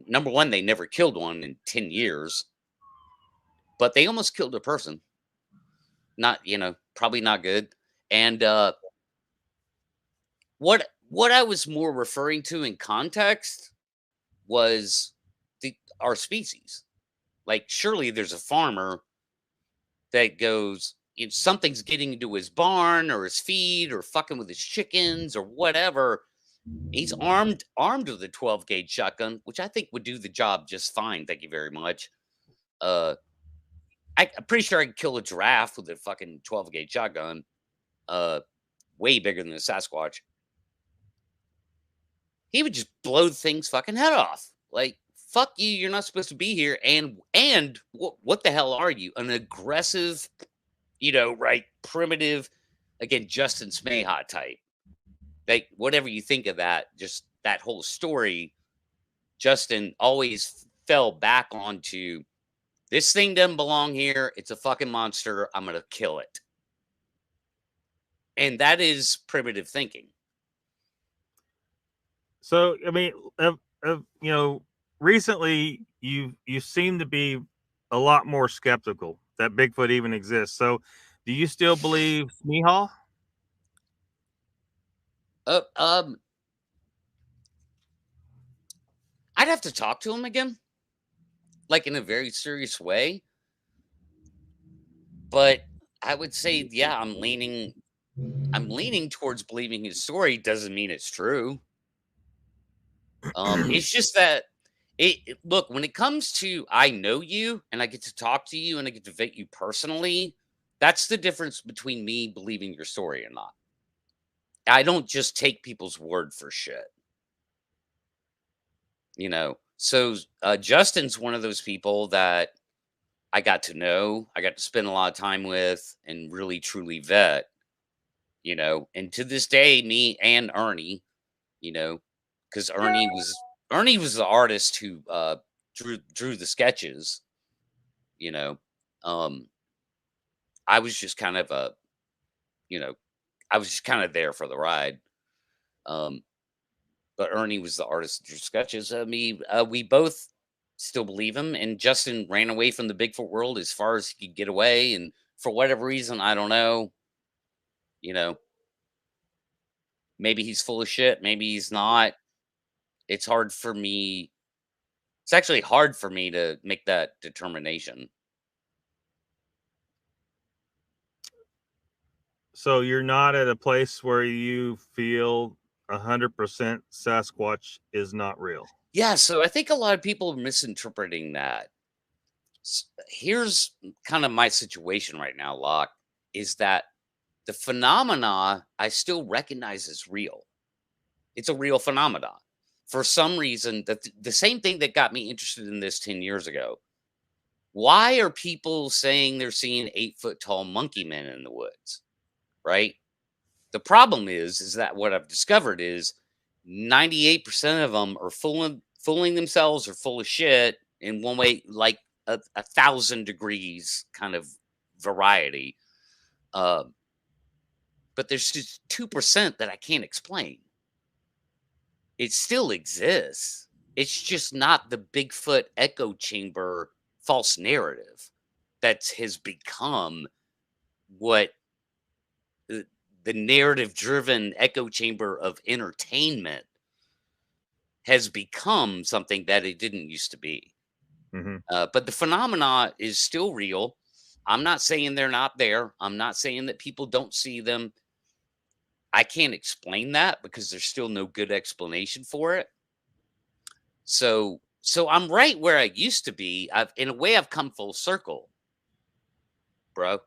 number one, they never killed one in 10 years, but they almost killed a person. Not, probably not good. And what I was more referring to in context was our species. Like, surely there's a farmer that goes, if something's getting into his barn or his feed or fucking with his chickens or whatever, he's armed with a 12 gauge shotgun, which I think would do the job just fine. Thank you very much. I'm pretty sure I could kill a giraffe with a fucking 12 gauge shotgun. Way bigger than a Sasquatch. He would just blow the thing's fucking head off. Like, fuck you, you're not supposed to be here. And what the hell are you? An aggressive, primitive, again, Justin Smayhot type. Like, whatever you think of that, just that whole story, Justin always fell back onto, this thing doesn't belong here. It's a fucking monster. I'm going to kill it. And that is primitive thinking. So, I mean, recently you seem to be a lot more skeptical that Bigfoot even exists. So, do you still believe Smeagol? I'd have to talk to him again, like in a very serious way. But I would say, yeah, I'm leaning towards believing his story. Doesn't mean it's true. It's just that look, when it comes to, I know you and I get to talk to you and I get to vet you personally, that's the difference between me believing your story or not. I don't just take people's word for shit. So Justin's one of those people that I got to know, I got to spend a lot of time with and really truly vet, and to this day, me and Ernie, because Ernie was the artist who drew the sketches. I was just kind of there for the ride. But Ernie was the artist who drew sketches. We both still believe him. And Justin ran away from the Bigfoot world as far as he could get away, and for whatever reason, I don't know. Maybe he's full of shit. Maybe he's not. It's hard for me. It's actually hard for me to make that determination. So you're not at a place where you feel 100% Sasquatch is not real. Yeah, so I think a lot of people are misinterpreting that. Here's kind of my situation right now, Locke, is that the phenomena I still recognize as real. It's a real phenomenon. For some reason, the same thing that got me interested in this 10 years ago. Why are people saying they're seeing 8-foot-tall monkey men in the woods? Right? The problem is that what I've discovered is 98% of them are fooling themselves or full of shit in one way, like a 1,000 degrees kind of variety. But there's just 2% that I can't explain. It still exists. It's just not the Bigfoot echo chamber false narrative that has become what the narrative-driven echo chamber of entertainment has become, something that it didn't used to be. Mm-hmm. But the phenomena is still real. I'm not saying they're not there. I'm not saying that people don't see them. I can't explain that because there's still no good explanation for it. So I'm right where I used to be. In a way, I've come full circle, bro.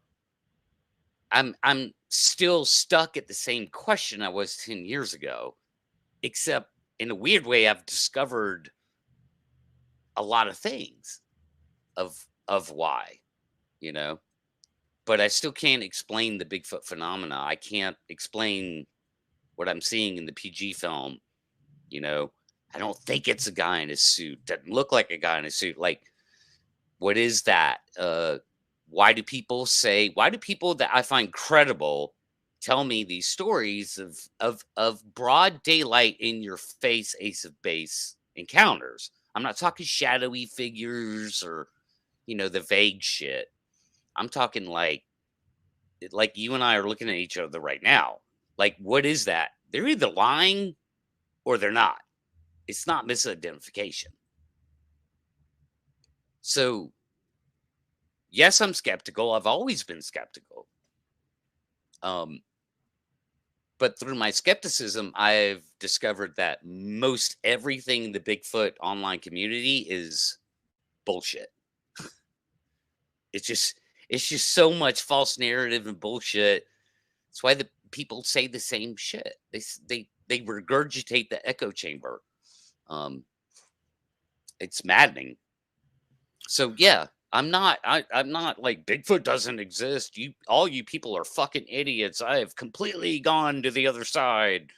I'm still stuck at the same question I was 10 years ago, except in a weird way, I've discovered a lot of things of why, you know, but I still can't explain the Bigfoot phenomena. I can't explain what I'm seeing in the PG film. You know, I don't think it's a guy in a suit. Doesn't look like a guy in a suit. Like, what is that? Why do people that I find credible tell me these stories of broad daylight in your face ace of base encounters? I'm not talking shadowy figures or, you know, the vague shit. I'm talking like you and I are looking at each other right now. Like, what is that? They're either lying or they're not. It's not misidentification. So, yes, I'm skeptical. I've always been skeptical. But through my skepticism, I've discovered that most everything in the Bigfoot online community is bullshit. It's just so much false narrative and bullshit. That's why the people say the same shit. They regurgitate the echo chamber. It's maddening. So yeah, I'm not like Bigfoot doesn't exist. All you people are fucking idiots. I have completely gone to the other side.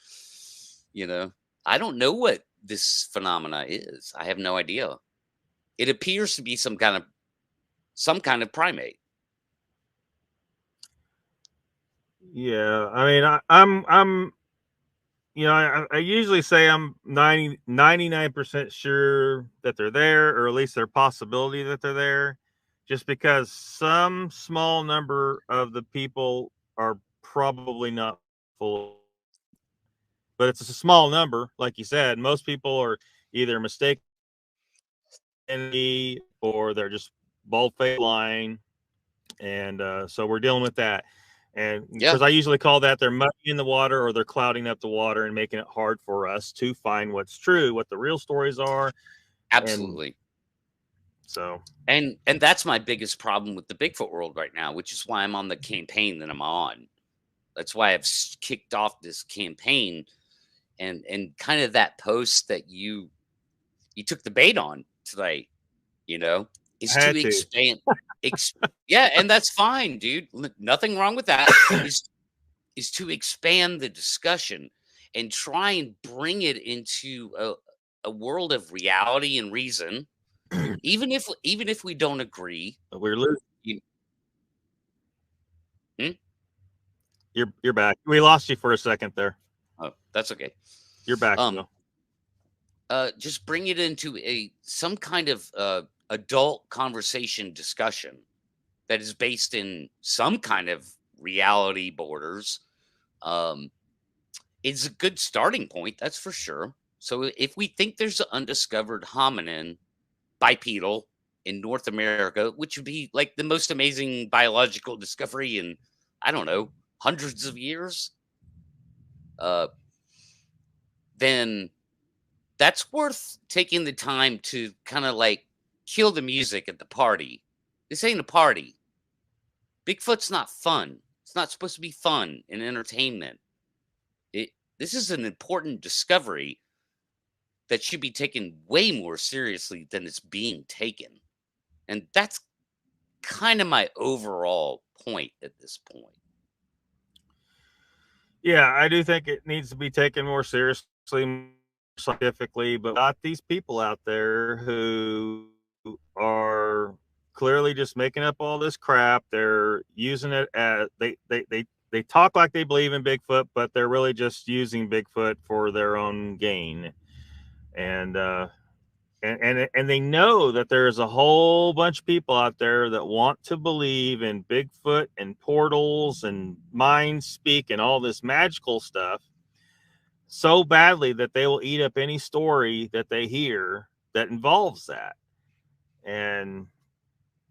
You know, I don't know what this phenomena is. I have no idea. It appears to be some kind of primate. Yeah, I mean, I'm you know, I usually say I'm 99% sure that they're there, or at least there's a possibility that they're there, just because some small number of the people are probably not full. But it's a small number, like you said. Most people are either mistaken or they're just bald-faced lying, and so we're dealing with that. And because I usually call that they're muddying the water or they're clouding up the water and making it hard for us to find what's true, what the real stories are. Absolutely. And so, and that's my biggest problem with the Bigfoot world right now, which is why I'm on the campaign that I'm on. That's why I've kicked off this campaign, and kind of that post that you took the bait on tonight, you know, is to expand. Yeah, and that's fine, dude. Nothing wrong with that. Is to expand the discussion and try and bring it into a world of reality and reason, even if we don't agree. We're losing. You're back. We lost you for a second there. Oh, that's okay. You're back. Just bring it into some kind of adult conversation discussion that is based in some kind of reality borders. It's a good starting point, that's for sure. So if we think there's an undiscovered hominin bipedal in North America, which would be like the most amazing biological discovery in, I don't know, hundreds of years, then that's worth taking the time to kind of like kill the music at the party. This ain't a party. Bigfoot's not fun. It's not supposed to be fun and entertainment. This is an important discovery that should be taken way more seriously than it's being taken. And that's kind of my overall point at this point. Yeah, I do think it needs to be taken more seriously, more scientifically, but not these people out there who are clearly just making up all this crap. They're using it as they talk like they believe in Bigfoot, but they're really just using Bigfoot for their own gain. And they know that there's a whole bunch of people out there that want to believe in Bigfoot and portals and mind speak and all this magical stuff so badly that they will eat up any story that they hear that involves that. And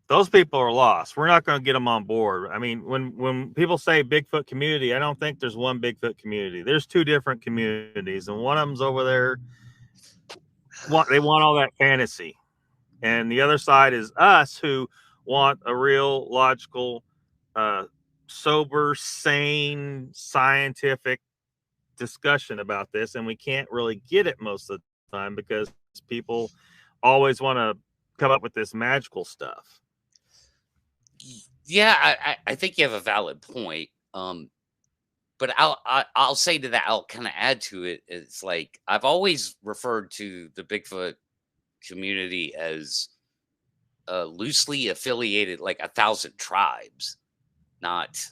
those people are lost. We're not going to get them on board. I mean, when people say Bigfoot community, I don't think there's one Bigfoot community. There's two different communities, and one of them's over there. They want all that fantasy, and the other side is us who want a real logical sober, sane, scientific discussion about this, and we can't really get it most of the time because people always want to come up with this magical stuff. Yeah, I think you have a valid point. But I'll say to that, I'll kind of add to it. It's like I've always referred to the Bigfoot community as loosely affiliated, like 1,000 tribes, not.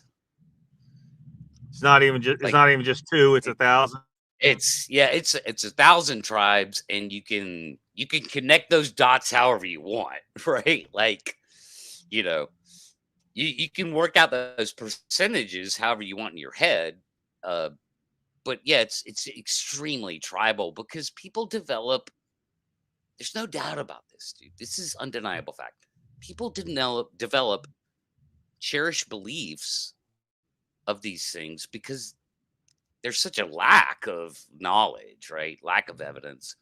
It's not even just. It's Like, not even just two. It's 1,000. It's 1,000 tribes, and you can connect those dots however you want, right? Like, you know, you can work out those percentages however you want in your head. But yeah, it's extremely tribal because people develop. There's no doubt about this, dude. This is undeniable fact. People develop cherished beliefs of these things because there's such a lack of knowledge, right? Lack of evidence.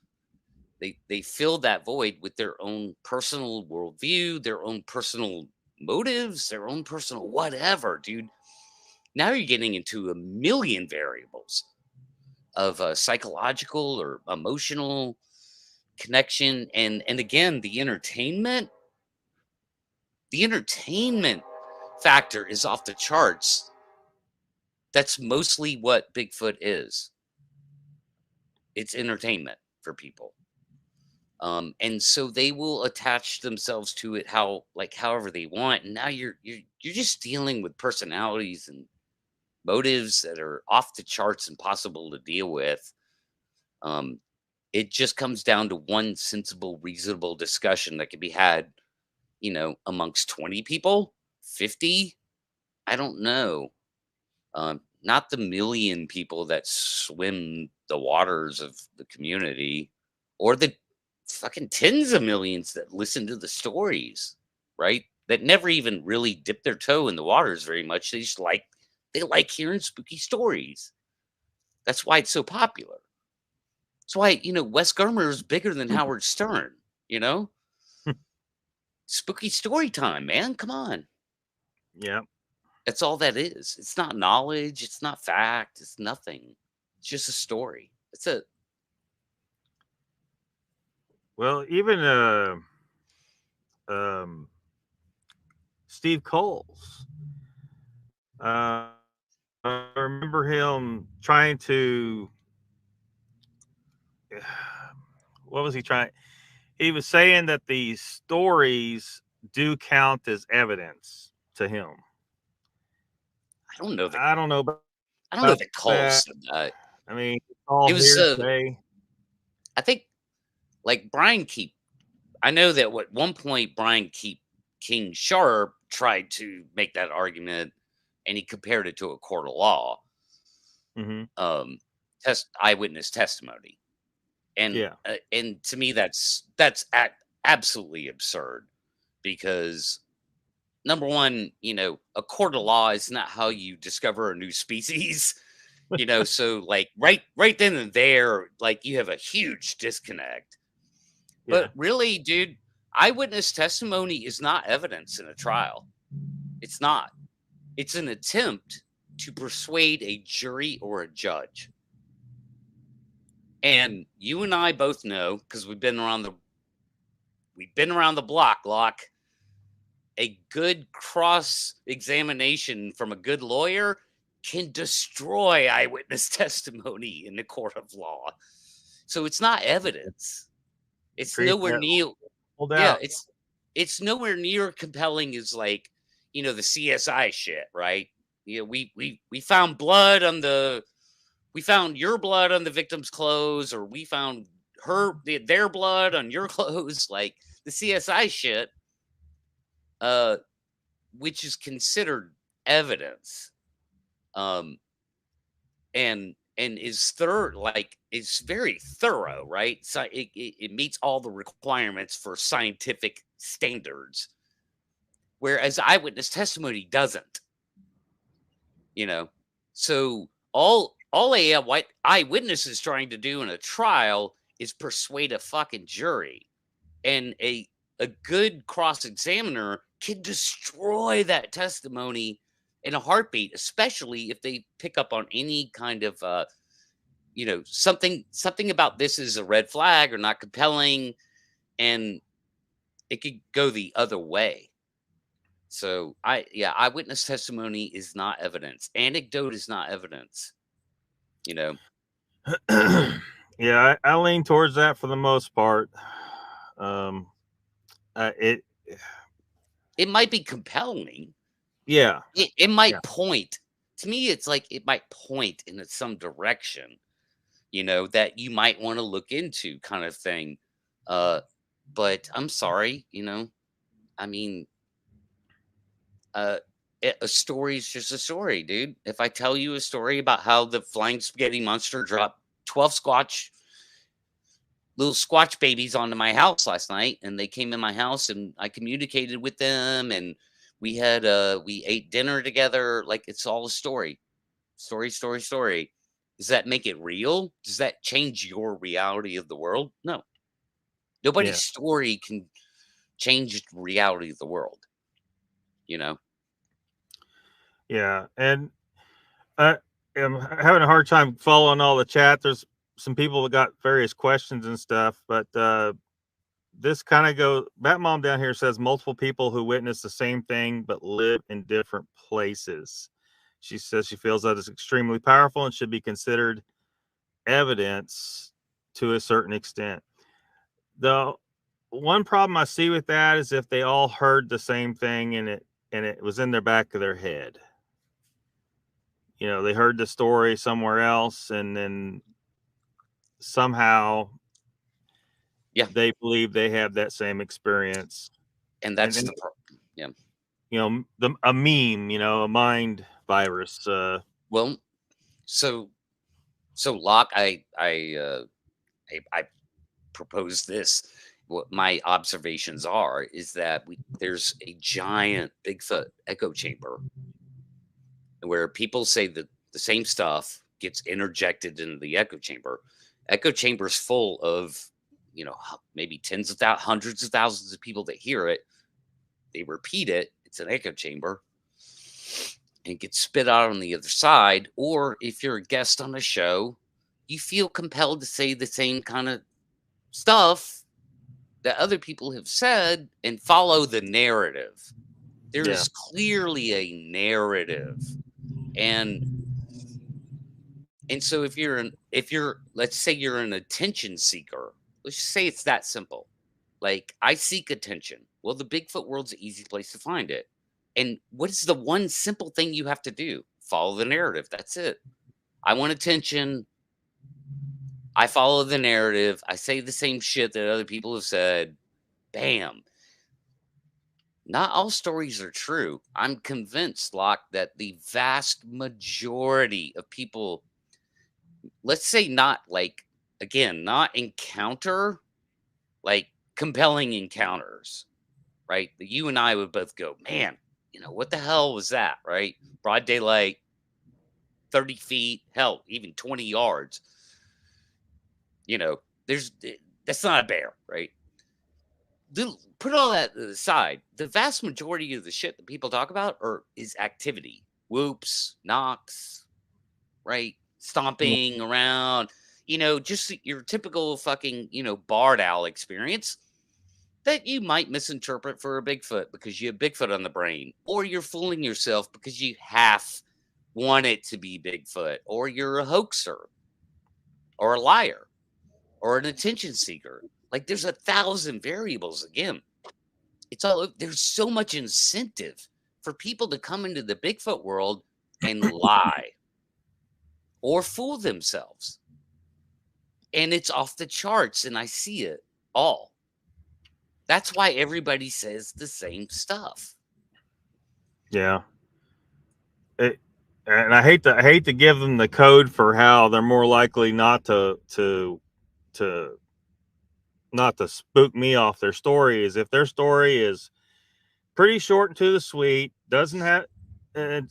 They fill that void with their own personal worldview, their own personal motives, their own personal whatever, dude. Now you're getting into a million variables of psychological or emotional connection, and again, the entertainment factor is off the charts. That's mostly what Bigfoot is. It's entertainment for people. And so they will attach themselves to it however they want. And now you're just dealing with personalities and motives that are off the charts, impossible to deal with. It just comes down to one sensible, reasonable discussion that can be had, amongst 20 people, 50. I don't know. Not the million people that swim the waters of the community, or the fucking tens of millions that listen to the stories, right? That never even really dip their toe in the waters very much. They like hearing spooky stories. That's why it's so popular. That's why, Wes Germer is bigger than Howard Stern, Spooky story time, man. Come on. Yeah. That's all that is. It's not knowledge. It's not fact. It's nothing. It's just a story. It's a. Well, even Steve Coles. I remember him trying to. What was he trying? He was saying that these stories do count as evidence to him. I don't know. I don't know. I don't know that Coles said that. I mean, all it was. hearsay. I think, like Brian Keep. I know that at one point Brian King Sharp tried to make that argument, and he compared it to a court of law. Mm-hmm. Eyewitness testimony, and yeah. And to me that's absolutely absurd, because number one, a court of law is not how you discover a new species. So like right then and there, like you have a huge disconnect. Yeah. But really, dude, eyewitness testimony is not evidence in a trial. It's not. It's an attempt to persuade a jury or a judge. And you and I both know, because we've been around the block, Locke. A good cross-examination from a good lawyer can destroy eyewitness testimony in the court of law. So it's not evidence. It's nowhere near. Yeah, it's nowhere near compelling as like, the CSI shit, right? We found blood on we found your blood on the victim's clothes, or we found their blood on your clothes, like the CSI shit, which is considered evidence, and is is very thorough, right? So it meets all the requirements for scientific standards, whereas eyewitness testimony doesn't. So all a eyewitness is trying to do in a trial is persuade a fucking jury, and a good cross-examiner can destroy that testimony in a heartbeat, especially if they pick up on any kind of you know, something about this is a red flag or not compelling, and it could go the other way. So eyewitness testimony is not evidence. Anecdote is not evidence. You know. Yeah, I lean towards that for the most part. It might be compelling. Yeah. It might point. To me, it's like it might point in some direction, you know, that you might want to look into, kind of thing. But I'm sorry, you know, I mean, a story is just a story, dude. If I tell you a story about how the flying spaghetti monster dropped 12 little squatch babies onto my house last night, and they came in my house and I communicated with them, and we had we ate dinner together, like, it's all a story. Does that make it real? Does that change your reality of the world? No. Nobody's story can change the reality of the world, you know. Yeah, and I am having a hard time following all the chat. There's some people that got various questions and stuff, but this kind of goes. Bat Mom down here says multiple people who witnessed the same thing but live in different places. She says she feels that is extremely powerful and should be considered evidence to a certain extent. The one problem I see with that is if they all heard the same thing and it was in their back of their head. You know, they heard the story somewhere else, and then somehow they believe they have that same experience. And that's the problem. Yeah. You know, a meme, you know, a mind virus. Well, so Locke, I propose this. What my observations are is that there's a giant Bigfoot echo chamber where people say that the same stuff gets interjected into the echo chamber. Echo chamber's full of, you know, maybe hundreds of thousands of people that hear it. They repeat it. It's an echo chamber. And it gets spit out on the other side. Or if you're a guest on a show, you feel compelled to say the same kind of stuff that other people have said and follow the narrative. There is clearly a narrative. And so if you're let's say you're an attention seeker, let's just say it's that simple. Like, I seek attention. Well, the Bigfoot world's an easy place to find it. And what is the one simple thing you have to do? Follow the narrative. That's it. I want attention. I follow the narrative. I say the same shit that other people have said. Bam. Not all stories are true. I'm convinced, Locke, that the vast majority of people, let's say not like, again, not encounter, like compelling encounters, right? You and I would both go, man, you know, what the hell was that, right? Broad daylight, 30 feet, hell, even 20 yards. You know, that's not a bear, right? Put all that aside. The vast majority of the shit that people talk about is activity. Whoops, knocks, right? Stomping around, you know, just your typical fucking, you know, barred owl experience that you might misinterpret for a Bigfoot because you have Bigfoot on the brain, or you're fooling yourself because you half want it to be Bigfoot, or you're a hoaxer, or a liar, or an attention seeker. Like, there's 1,000 variables. Again, there's so much incentive for people to come into the Bigfoot world and lie or fool themselves. And it's off the charts, and I see it all. That's why everybody says the same stuff. Yeah. And I hate to give them the code for how they're more likely not to spook me off their story. Is if their story is pretty short and to the sweet, doesn't have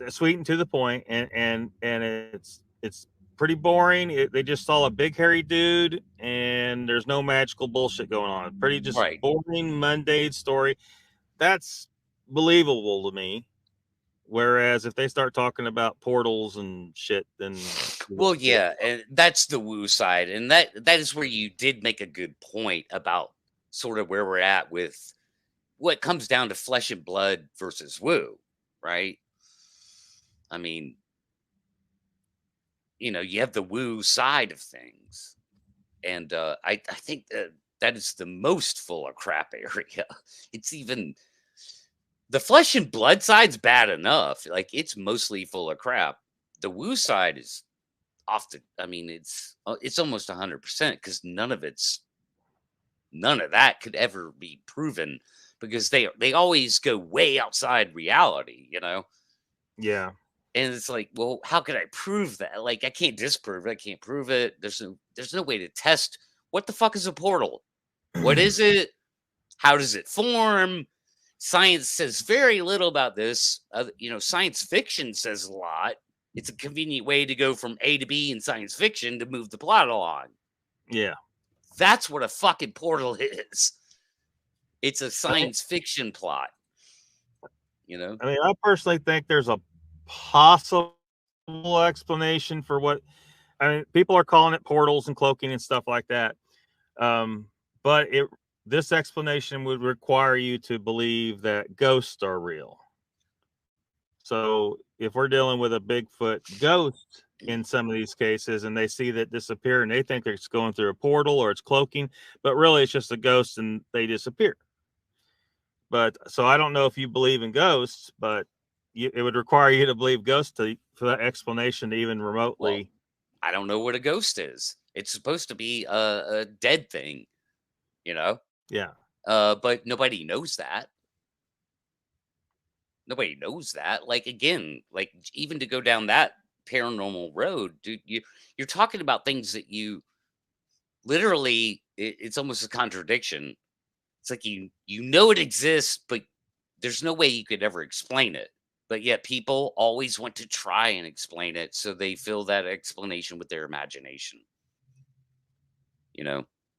sweet and to the point, and it's pretty boring. They just saw a big hairy dude, and there's no magical bullshit going on. Pretty just boring, mundane story. That's believable to me. Whereas if they start talking about portals and shit, then well, yeah, and that's the woo side, and that is where you did make a good point about sort of where we're at with what comes down to flesh and blood versus woo, right? I mean, you have the woo side of things, and I think that is the most full of crap area. It's even the flesh and blood side's bad enough. Like, it's mostly full of crap. The woo side is often, I mean, it's almost 100% because none of that could ever be proven because they always go way outside reality, Yeah. And it's like, well, how could I prove that? Like, I can't disprove it. I can't prove it. There's no way to test. What the fuck is a portal? What is it? How does it form? Science says very little about this. Science fiction says a lot. It's a convenient way to go from A to B in science fiction to move the plot along. Yeah. That's what a fucking portal is. It's a science fiction plot. I mean, I personally think there's a possible explanation for what. I mean, people are calling it portals and cloaking and stuff like that. But this explanation would require you to believe that ghosts are real. So if we're dealing with a Bigfoot ghost in some of these cases and they see that disappear and they think it's going through a portal or it's cloaking, but really it's just a ghost and they disappear. But so I don't know if you believe in ghosts, but it would require you to believe ghosts for that explanation to even remotely. Well, I don't know what a ghost is. It's supposed to be a dead thing, Yeah. But nobody knows that. Nobody knows that. Like, again, like, even to go down that paranormal road, dude, you're talking about things that you literally, it's almost a contradiction. It's like it exists, but there's no way you could ever explain it. But yet people always want to try and explain it, so they fill that explanation with their imagination.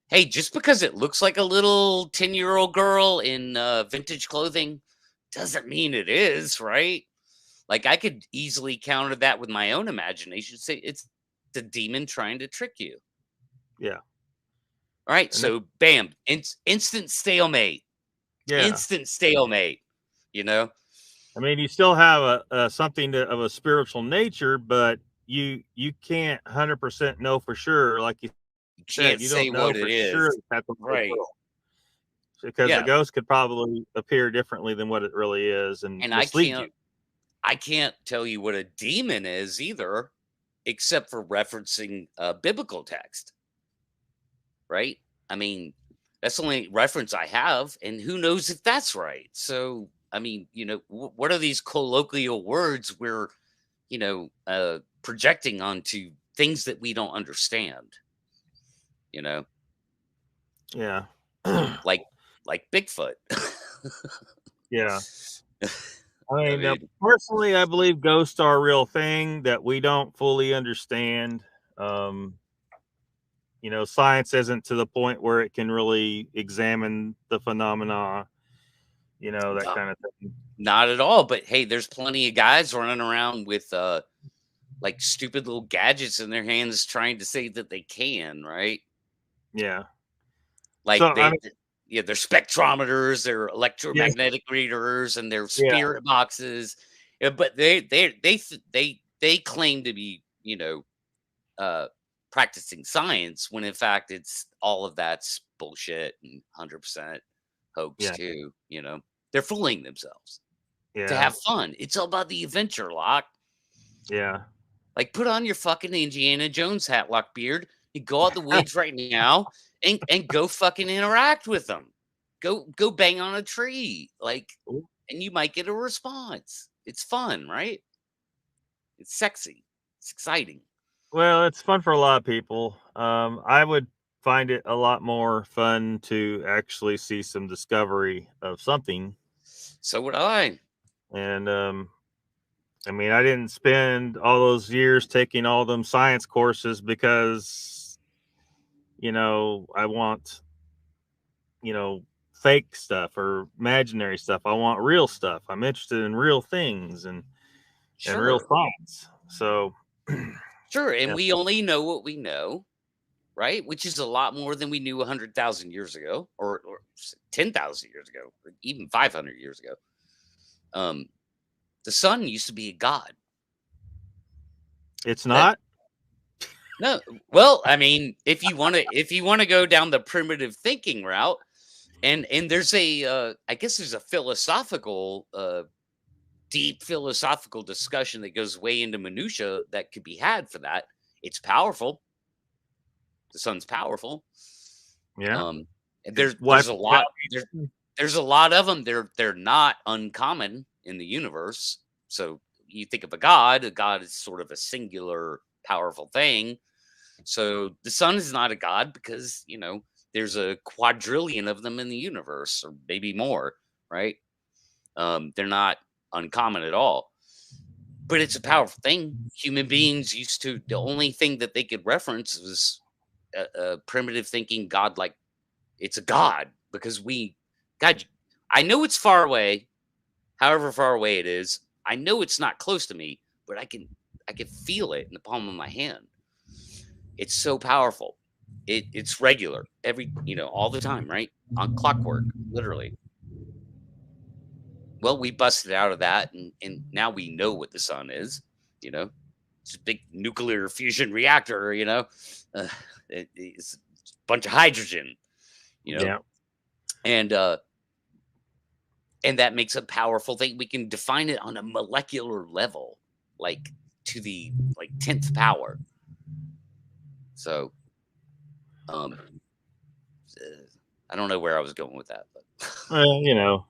Hey, just because it looks like a little 10-year-old girl in vintage clothing doesn't mean it is, right? Like, I could easily counter that with my own imagination. Say it's the demon trying to trick you. Yeah. All right. So, bam, instant stalemate. Yeah. Instant stalemate. I mean, you still have something of a spiritual nature, but you can't 100% know for sure. Like you can't say what it is. Sure right. Because the ghost could probably appear differently than what it really is, and mislead you. I can't tell you what a demon is either, except for referencing biblical text. Right? I mean, that's the only reference I have, and who knows if that's right. So, I mean, what are these colloquial words we're, projecting onto things that we don't understand? Yeah. like Bigfoot. Yeah. I mean, personally, I believe ghosts are a real thing that we don't fully understand. Science isn't to the point where it can really examine the phenomena, that kind of thing. Not at all. But hey, there's plenty of guys running around with like stupid little gadgets in their hands trying to say that they can, right? Yeah. Like they're spectrometers, they're electromagnetic readers, and their spirit boxes. But they claim to be, practicing science when in fact it's all of that's bullshit and 100% hoax too. They're fooling themselves to have fun. It's all about the adventure, Lock. Yeah. Like, put on your fucking Indiana Jones hat, Lockbeard. You go out the woods right now and go fucking interact with them. Go bang on a tree, like, and you might get a response. It's fun, right? It's sexy. It's exciting. Well, it's fun for a lot of people. I would find it a lot more fun to actually see some discovery of something. So would I. And I mean, I didn't spend all those years taking all them science courses because, I want, fake stuff or imaginary stuff. I want real stuff. I'm interested in real things. And and real science. So, sure. And yeah. we only know what we know, right? Which is a lot more than we knew 100,000 years ago, or 10,000 years ago, or even 500 years ago. The sun used to be a god. It's not. No, well, I mean, if you want to go down the primitive thinking route, and there's a I guess there's a philosophical deep philosophical discussion that goes way into minutia that could be had for that. It's powerful. The sun's powerful. Yeah. There's a lot there's a lot of them. They're not uncommon in the universe. So you think of a god is sort of a singular powerful thing. So the sun is not a god because, you know, there's a quadrillion of them in the universe, or maybe more, right? They're not uncommon at all, but it's a powerful thing. Human beings used to, the only thing that they could reference was a primitive thinking god, like it's a god, because God, I know it's far away, however far away it is. I know it's not close to me, but I can feel it in the palm of my hand. It's so powerful. It's regular all the time, right? On clockwork, literally. Well, we busted out of that, and now we know what the sun is. You know, it's a big nuclear fusion reactor. You know, it's a bunch of hydrogen. You know, Yeah. And that makes a powerful thing. We can define it on a molecular level, like to the 10th power. So, I don't know where I was going with that, but well, you know,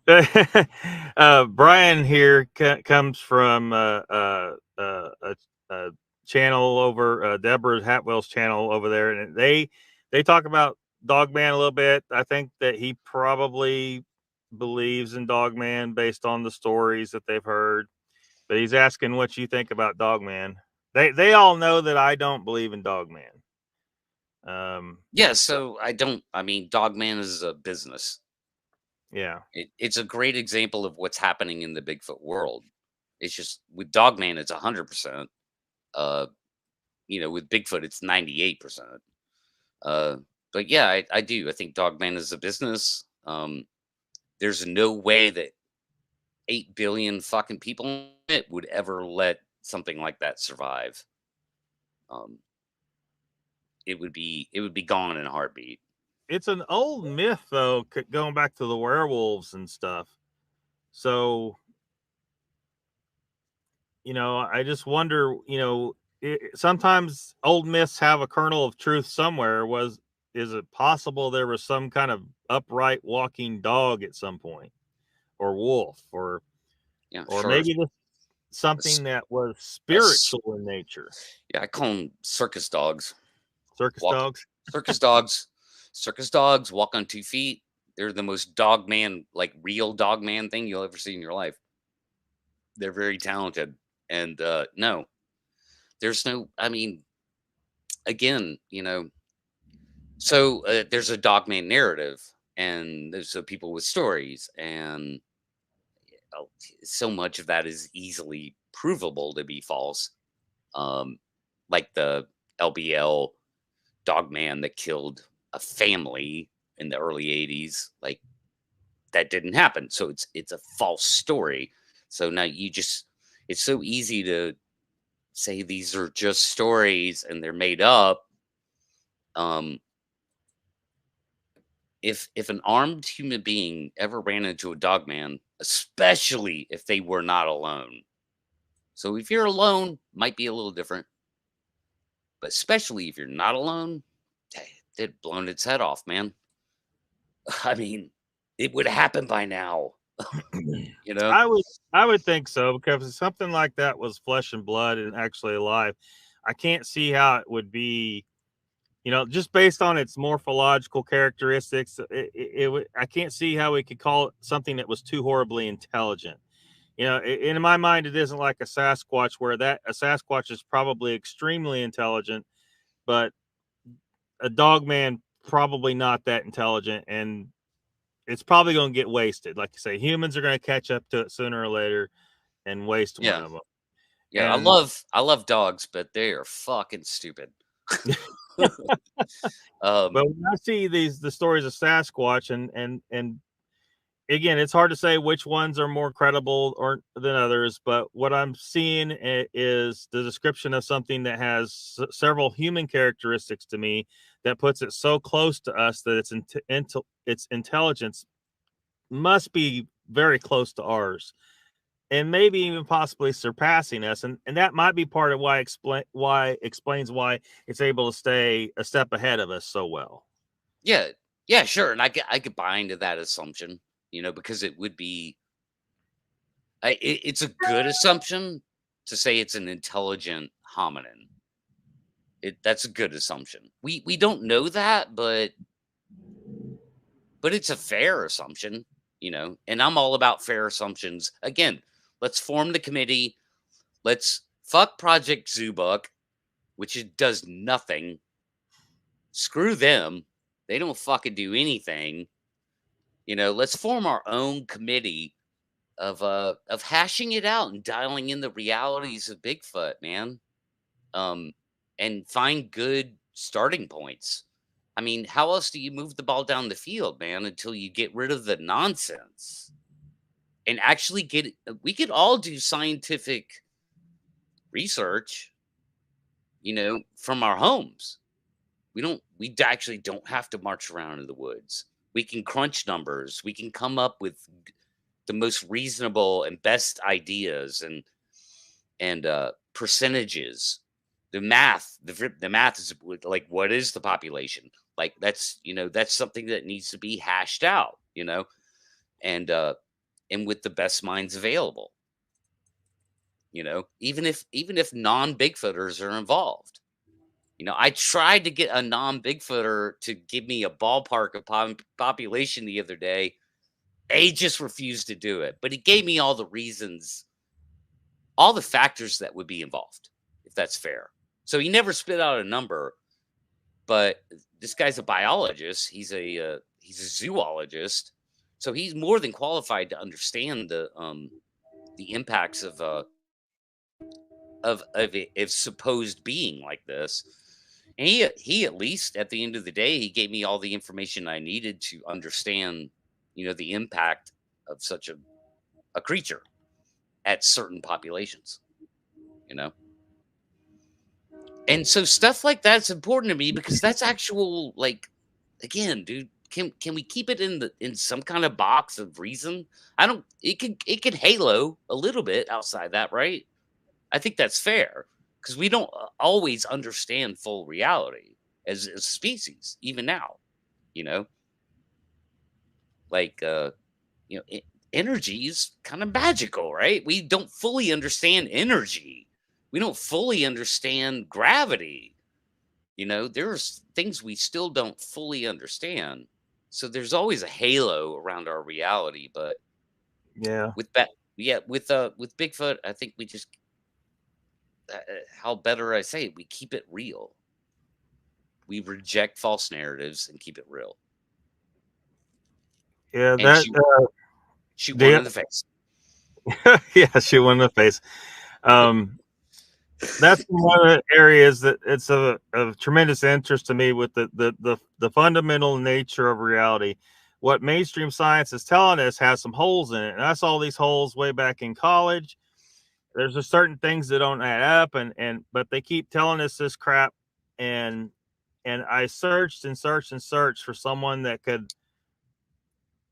Brian here comes from a channel over Deborah Hatwell's channel over there, and they talk about Dogman a little bit. I think that he probably believes in Dogman based on the stories that they've heard, but he's asking what you think about Dogman. They all know that I don't believe in Dogman. Yeah, so I mean, Dogman is a business. Yeah. It's a great example of what's happening in the Bigfoot world. It's just with Dogman, it's 100%. With Bigfoot, it's 98%. But yeah, I do. I think Dogman is a business. There's no way that 8 billion fucking people would ever let something like that survive. It would be gone in a heartbeat. It's an old myth, though, going back to the werewolves and stuff. So, I just wonder, sometimes old myths have a kernel of truth somewhere. Is it possible there was some kind of upright walking dog at some point, or wolf, or maybe something that was spiritual in nature? Yeah, I call them circus dogs. Dogs? Circus dogs walk on 2 feet. They're the most dogman, real dogman thing you'll ever see in your life. They're very talented. And no, there's no, I mean, again, so there's a dogman narrative, and there's people with stories, and so much of that is easily provable to be false. Like the LBL dogman that killed a family in the early 80s, that didn't happen. So it's a false story. So now it's so easy to say these are just stories and they're made up. If an armed human being ever ran into a dogman, especially if they were not alone. So if you're alone, might be a little different. But especially if you're not alone, they'd blown its head off, man. I mean, it would happen by now. I would think so, because if something like that was flesh and blood and actually alive, I can't see how it would be, just based on its morphological characteristics. I can't see how we could call it something that was too horribly intelligent. In my mind, it isn't like a Sasquatch, where a Sasquatch is probably extremely intelligent, but a dogman probably not that intelligent, and it's probably going to get wasted. Like you say, humans are going to catch up to it sooner or later and waste one of them. Yeah, And I love dogs, but they are fucking stupid. but when I see the stories of Sasquatch and again, it's hard to say which ones are more credible or than others, but what I'm seeing is the description of something that has several human characteristics to me that puts it so close to us that its intelligence must be very close to ours, and maybe even possibly surpassing us, and that might be part of why explains why it's able to stay a step ahead of us so well. Yeah, yeah, sure, and I could buy into that assumption, you know, because it would be it's a good assumption to say it's an intelligent hominin. That's a good assumption. We don't know that, but it's a fair assumption, you know. And I'm all about fair assumptions. Again, let's form the committee. Let's fuck Project Zubuk, which it does nothing. Screw them. They don't fucking do anything. You know, let's form our own committee of hashing it out and dialing in the realities of Bigfoot, man. Um and find good starting points. I mean, how else do you move the ball down the field, man, until you get rid of the nonsense and actually get we could all do scientific research, you know, from our homes. Actually don't have to march around in the woods. We can crunch numbers. We can come up with the most reasonable and best ideas and percentages. The math is like, what is the population? Like, that's, you know, that's something that needs to be hashed out, you know, and with the best minds available, you know, even if non-Bigfooters are involved. You know, I tried to get a non-Bigfooter to give me a ballpark of population the other day. He just refused to do it, but he gave me all the reasons, all the factors that would be involved, if that's fair. So he never spit out a number, but this guy's a biologist. He's a zoologist, so he's more than qualified to understand the impacts of a supposed being like this. And he at least at the end of the day, he gave me all the information I needed to understand, you know, the impact of such a creature at certain populations, you know. And so stuff like that's important to me because that's actual, like, again, dude, can we keep it in some kind of box of reason? I don't it could halo a little bit outside that, right? I think that's fair because we don't always understand full reality as a species, even now, you know, like, you know, energy is kind of magical, right? We don't fully understand energy. We don't fully understand gravity. You know, there's things we still don't fully understand. So there's always a halo around our reality. But Yeah. with Bigfoot, I think we just how better I say it, we keep it real. We reject false narratives and keep it real. Yeah, And that shoot one the in the face. yeah, shoot one in the face. That's one of the areas that it's of tremendous interest to me with the fundamental nature of reality. What mainstream science is telling us has some holes in it, and I saw these holes way back in college. There's just certain things that don't add up, and but they keep telling us this crap, and I searched and searched and searched for someone that could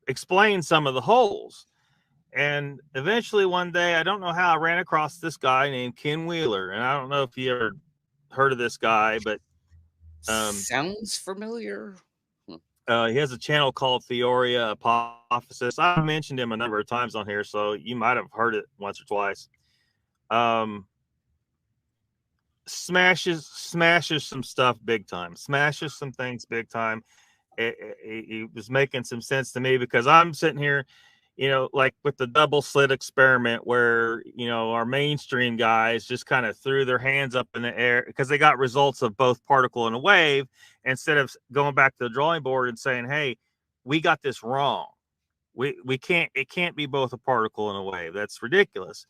explain some of the holes. And eventually one day, I don't know how, I ran across this guy named Ken Wheeler. And I don't know if you ever heard of this guy, but Sounds familiar. he has a channel called Theoria Apophysis. I've mentioned him a number of times on here, so you might have heard it once or twice. Smashes some stuff big time, smashes some things big time. He was making some sense to me because I'm sitting here, you know, like with the double slit experiment where, you know, our mainstream guys just kind of threw their hands up in the air because they got results of both particle and a wave instead of going back to the drawing board and saying, hey, we got this wrong. It can't be both a particle and a wave. That's ridiculous.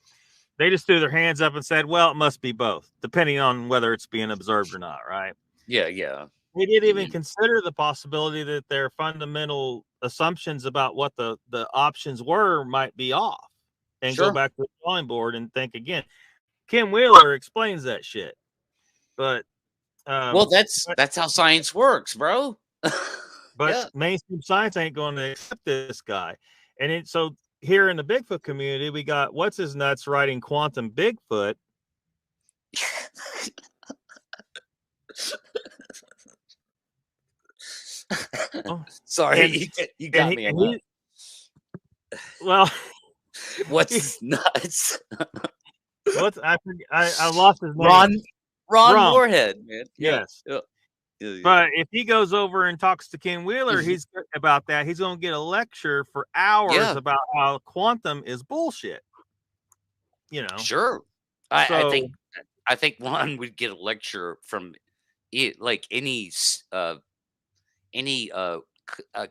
They just threw their hands up and said, well, it must be both, depending on whether it's being observed or not, right? Yeah. They didn't even consider the possibility that their fundamental assumptions about what the options were might be off, and go back to the drawing board and think again. Kim Wheeler explains that shit. But well, that's how science works, bro. But mainstream science ain't going to accept this guy. And so here in the Bigfoot community, we got what's his nuts writing Quantum Bigfoot. Oh, sorry, you got me. Well, what's nuts? I lost his name. Ron Moorhead, man. Yes. Yeah. But if he goes over and talks to Ken Wheeler, he's about that. He's going to get a lecture for hours about how quantum is bullshit. You know. Sure. I think one would get a lecture from it, like any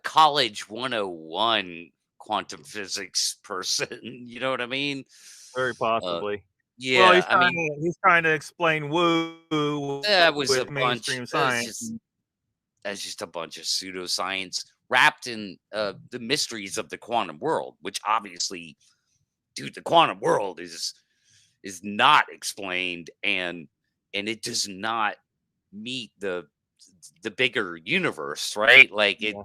college 101 quantum physics person. You know what I mean? Very possibly. Yeah, well, he's trying to explain woo. That was with mainstream science. That's just a bunch of pseudoscience wrapped in the mysteries of the quantum world, which obviously, dude, the quantum world is not explained, and it does not meet the bigger universe, right? Like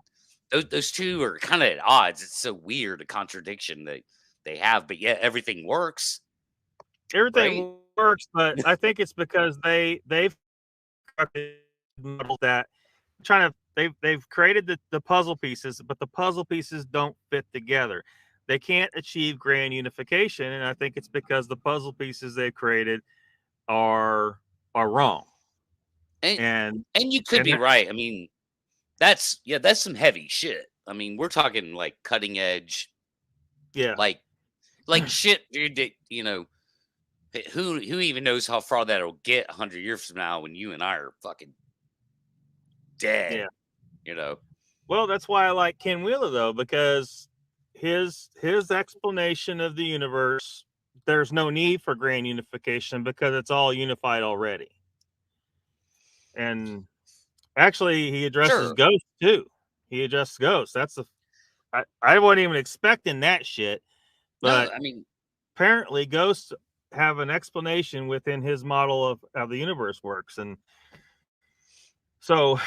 those two are kind of at odds. It's so weird, a contradiction that they have, but yet everything works. Everything works, but I think it's because they've modeled that they've created the puzzle pieces, but the puzzle pieces don't fit together. They can't achieve grand unification, and I think it's because the puzzle pieces they've created are wrong. And you could be right. I mean, that's some heavy shit. I mean, we're talking like cutting edge, like shit, dude. That, you know, who even knows how far that'll get 100 years from now when you and I are fucking dead. Yeah. You know. Well, that's why I like Ken Wheeler though, because his explanation of the universe, there's no need for grand unification because it's all unified already. And actually, he addresses ghosts too. He addresses ghosts. That's I wasn't even expecting that shit. But no, I mean, apparently, ghosts have an explanation within his model of how the universe works, and so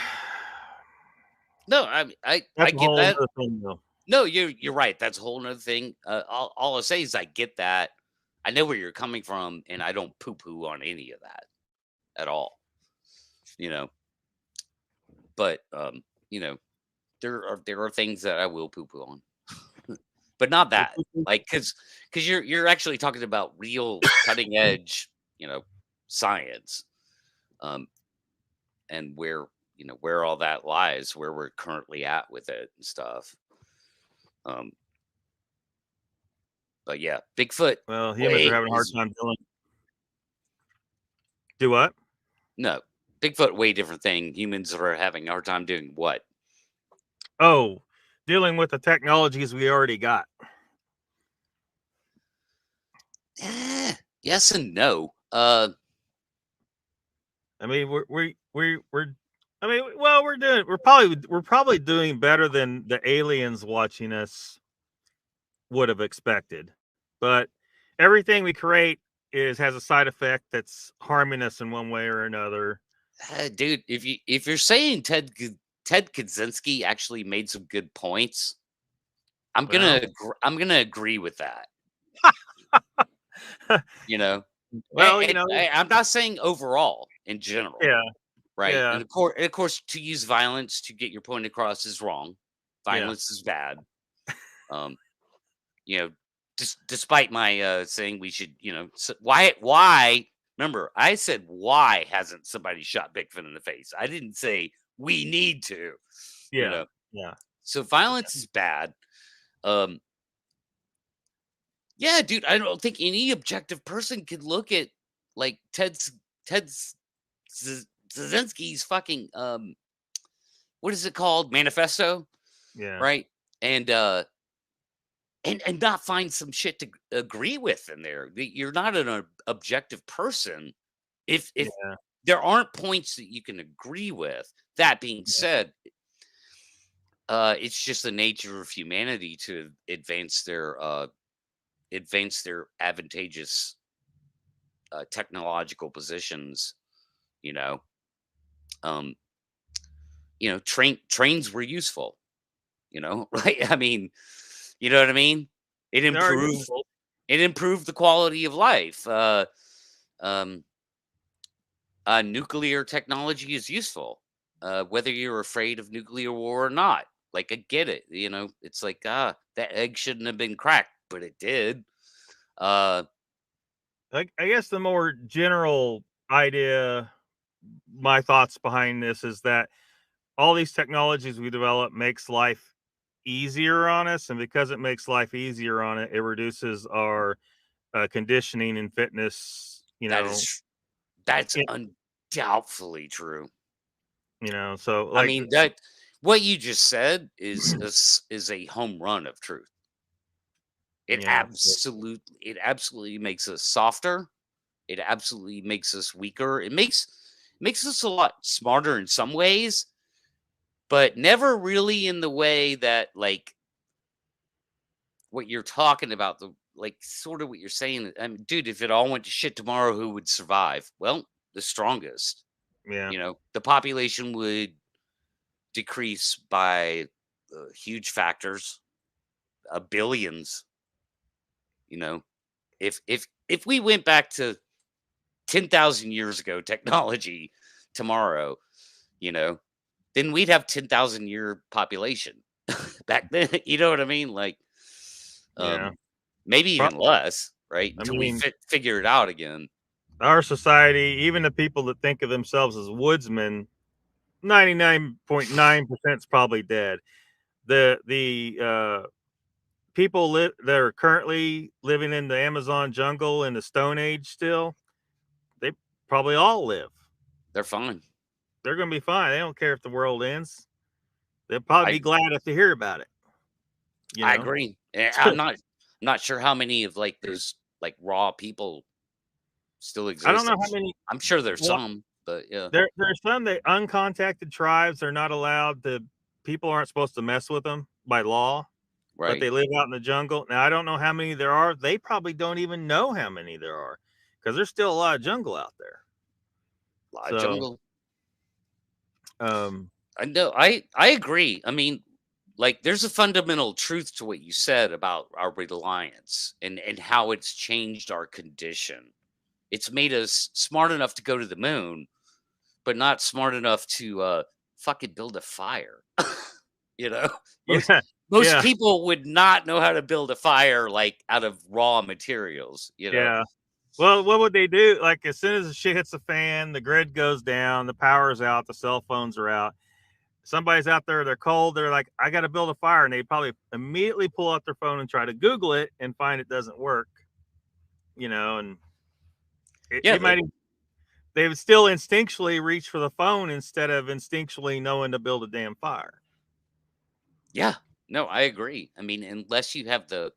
no, I get that. Thing, though. No, you're right. That's a whole nother thing. All I'll say is I get that. I know where you're coming from, and I don't poo-poo on any of that at all. You know, but you know, there are things that I will poo-poo on, but not that. Like, because you're actually talking about real cutting edge, you know, science, and where all that lies, where we're currently at with it and stuff. But yeah, Bigfoot. Well, humans are having a hard time doing. Do what? No, Bigfoot, way different thing. Humans are having a hard time doing what? Oh, dealing with the technologies we already got. Yes and no. I mean, we're probably doing better than the aliens watching us would have expected. But everything we create has a side effect that's harming us in one way or another. Dude, if you're saying Ted Kaczynski actually made some good points, I'm gonna agree with that. You know, well, I'm not saying overall, in general. Yeah. Right. Yeah. And of course, to use violence to get your point across is wrong. Violence is bad. You know, despite my saying we should, you know, why? Remember, I said why hasn't somebody shot Bigfoot in the face? I didn't say we need to. Yeah. You know? Yeah. So violence is bad. Yeah, dude, I don't think any objective person could look at like Ted Kaczynski's fucking what is it called? Manifesto. Yeah. Right. And and not find some shit to agree with in there. You're not an objective person if Yeah. there aren't points that you can agree with. That being said, it's just the nature of humanity to advance their advantageous technological positions. You know, um, trains were useful. Right? I mean, you know what I mean? It They are improved. useful. It improved the quality of life. Um, Nuclear technology is useful, whether you're afraid of nuclear war or not. Like, I get it. It's like, that egg shouldn't have been cracked, but it did. I guess the more general idea, my thoughts behind this is that all these technologies we develop makes life easier on us, and because it makes life easier on it, it reduces our conditioning and fitness. That's it- undoubtedly true. So I like, mean, that what you just said is a home run of truth. It yeah, absolutely makes us softer. It absolutely makes us weaker. It makes us a lot smarter in some ways, but never really in the way that, like, what you're talking about, sort of what you're saying. I mean, dude, if it all went to shit tomorrow, who would survive? Well, the strongest. yeah, The population would decrease by huge factors, billions. If we went back to 10,000 years ago technology tomorrow, then we'd have 10,000 year population back then. You know what I mean? Like, yeah. maybe even less, right? I Until we mean, figure it out again. our society, even the people that think of themselves as woodsmen, 99.9% is probably dead. The people that are currently living in the Amazon jungle in the Stone Age still, they probably all live. They're fine. They're going to be fine. They don't care if the world ends. They'll probably be glad if they hear about it. I agree. I'm not sure how many of like those like raw people still exist. I don't know how many. I'm sure there's some, but yeah. There's some that uncontacted tribes are not allowed to. People aren't supposed to mess with them by law. Right. But they live out in the jungle. Now, I don't know how many there are. They probably don't even know how many there are because there's still a lot of jungle out there. A lot of jungle. I know. I agree. I mean, like, there's a fundamental truth to what you said about our reliance and how it's changed our condition. It's made us smart enough to go to the moon, but not smart enough to fucking build a fire. Most people would not know how to build a fire like out of raw materials. Yeah. Well, what would they do? Like, as soon as the shit hits the fan, the grid goes down, the power's out, the cell phones are out. Somebody's out there, they're cold, they're like, I got to build a fire. And they probably immediately pull out their phone and try to Google it and find it doesn't work. And they would still instinctually reach for the phone instead of instinctually knowing to build a damn fire. Yeah, no, I agree. I mean, unless you have the,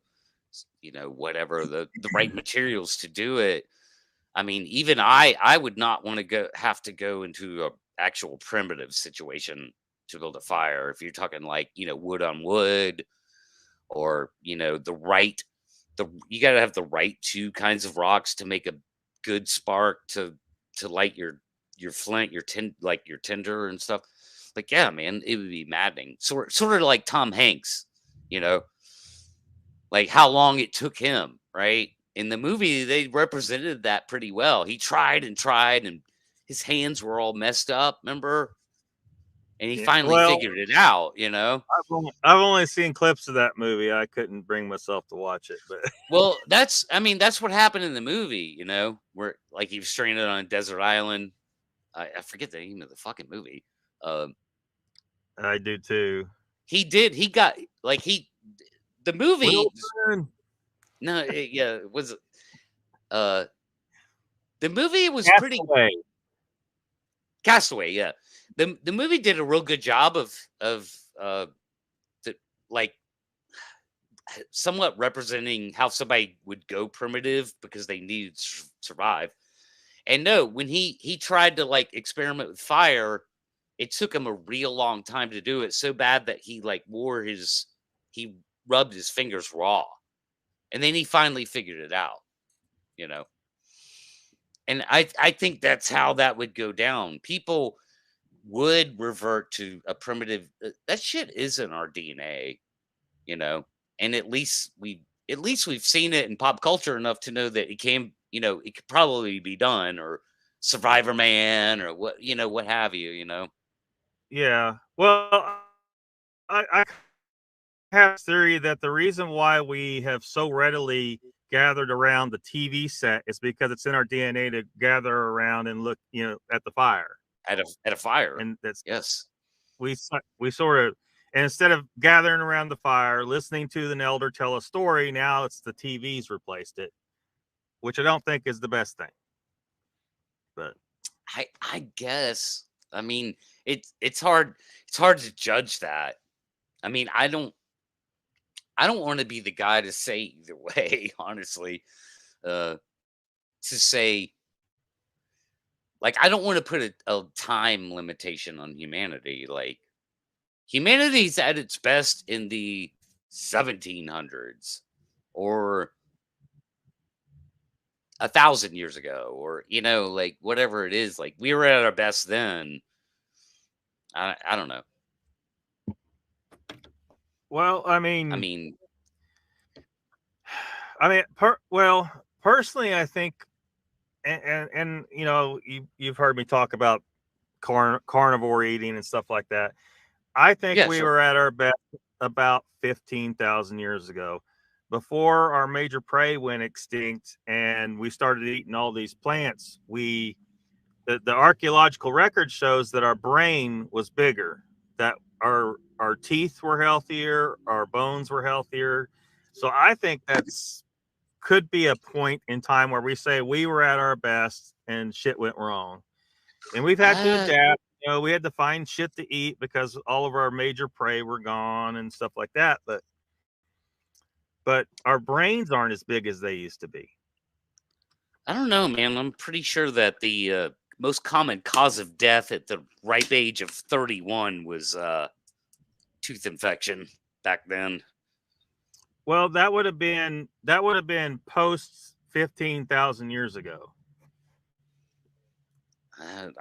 whatever the right materials to do it. I mean, even I would not want to have to go into a actual primitive situation to build a fire. If you're talking like, wood on wood, or, you got to have the right two kinds of rocks to make a good spark to light your flint, your tinder and stuff. Like, yeah, man, it would be maddening. Sort of like Tom Hanks, like how long it took him, right? In the movie, they represented that pretty well. He tried and tried, and his hands were all messed up, remember? And he finally figured it out, I've only seen clips of that movie. I couldn't bring myself to watch it, but well, that's what happened in the movie, where like he was stranded on a desert island. I forget the name of the fucking movie. I do too. He got like the movie. No, it was the movie was pretty Castaway, yeah. The movie did a real good job of like somewhat representing how somebody would go primitive because they needed to survive. And no, when he tried to like experiment with fire, it took him a real long time to do it. So bad that he like he rubbed his fingers raw, and then he finally figured it out. You know, and I think that's how that would go down. People would revert to a primitive. That shit is in our DNA. You know, and at least we've seen it in pop culture enough to know that it can, you know, it could probably be done, or Survivor Man, or what, you know, what have you, you know. Yeah. Well, I have a theory that the reason why we have so readily gathered around the TV set is because it's in our DNA to gather around and look, at the fire. At a fire. And that's Yes. we sort of, and instead of gathering around the fire, listening to an elder tell a story, now it's the TV's replaced it, which I don't think is the best thing. But I guess. I mean, it's hard to judge that. I mean, I don't want to be the guy to say either way, honestly. To say, like, I don't want to put a time limitation on humanity. Like, humanity's at its best in the 1700s, or 1,000 years ago, or, you know, like, whatever it is. Like, we were at our best then. I don't know. well, I mean, personally, I think, and you've heard me talk about carnivore eating and stuff like that. I think yeah, we sure. were at our best about 15,000 years ago, before our major prey went extinct and we started eating all these plants. The archaeological record shows that our brain was bigger, that our teeth were healthier, our bones were healthier. So I think that's could be a point in time where we say we were at our best and shit went wrong. And we've had to adapt. We had to find shit to eat because all of our major prey were gone and stuff like that. But our brains aren't as big as they used to be. I don't know, man. I'm pretty sure that the most common cause of death at the ripe age of 31 was tooth infection back then. Well, that would have been post 15,000 years ago.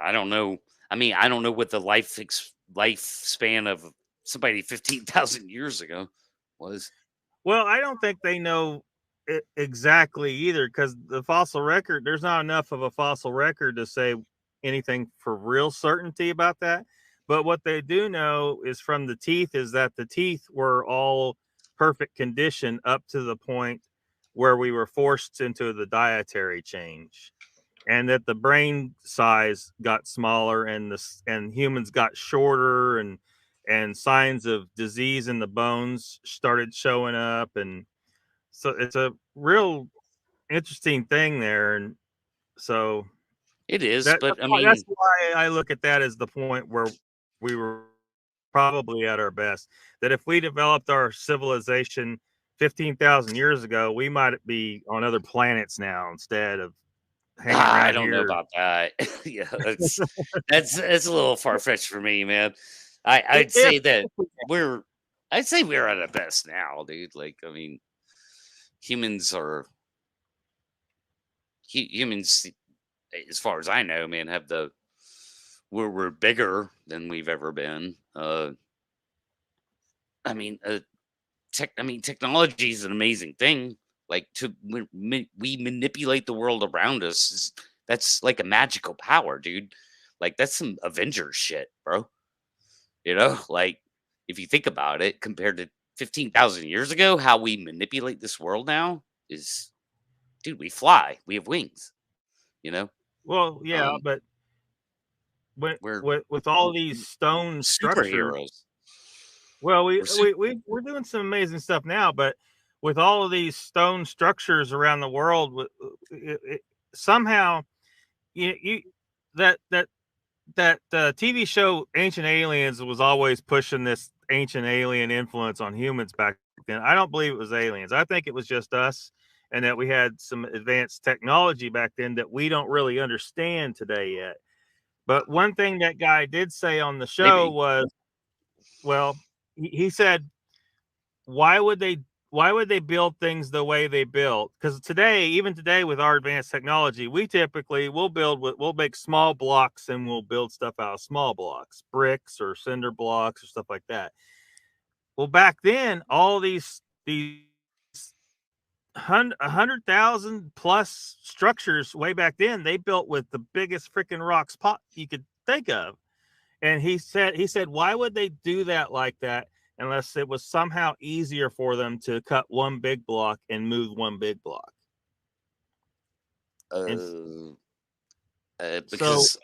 I don't know. I mean, I don't know what the lifespan of somebody 15,000 years ago was. Well, I don't think they know exactly either, because the fossil record, there's not enough of a fossil record to say anything for real certainty about that. But what they do know is from the teeth is that the teeth were all perfect condition up to the point where we were forced into the dietary change, and that the brain size got smaller and humans got shorter, and signs of disease in the bones started showing up. And so it's a real interesting thing there. And so it is, but I mean, that's why I look at that as the point where we were probably at our best. That if we developed our civilization 15,000 years ago, we might be on other planets now instead of hanging around I don't know here. about that. Yeah, that's a little far fetched for me, man. I'd say that we're at our best now, dude. Like, I mean, humans, as far as I know, man, have we're bigger than we've ever been. I mean, technology is an amazing thing. Like, we manipulate the world around us. That's like a magical power, dude. Like, that's some Avengers shit, bro. You know, like, if you think about it, compared to 15,000 years ago, how we manipulate this world now is, dude, we fly. We have wings. You know. Well, yeah, but we're with all these stone structures, superheroes. well, we're doing some amazing stuff now, but with all of these stone structures around the world, somehow that TV show Ancient Aliens was always pushing this ancient alien influence on humans back then. I don't believe it was aliens. I think it was just us, and that we had some advanced technology back then that we don't really understand today yet. But one thing that guy did say on the show was, well, he said, why would they build things the way they built? Because even today with our advanced technology, we typically we'll make small blocks and we'll build stuff out of small blocks, bricks or cinder blocks or stuff like that. Well, back then, all these 100,000 plus structures way back then, they built with the biggest freaking rocks you could think of. And he said, why would they do that like that unless it was somehow easier for them to cut one big block and move one big block? Because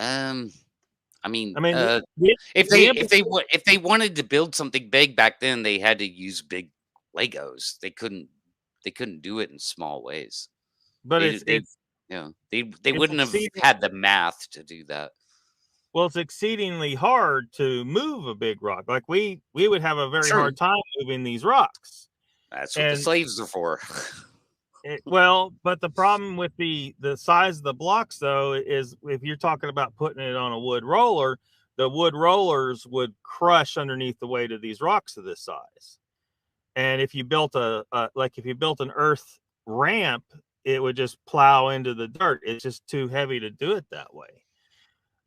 I mean, if they wanted to build something big back then, they had to use big Legos. They couldn't do it in small ways. But they wouldn't have had the math to do that. Well, it's exceedingly hard to move a big rock. Like we would have a very hard time moving these rocks. That's what the slaves are for. But the problem with the size of the blocks, though, is if you're talking about putting it on a wood roller, the wood rollers would crush underneath the weight of these rocks of this size. And if you built if you built an earth ramp, it would just plow into the dirt. It's just too heavy to do it that way.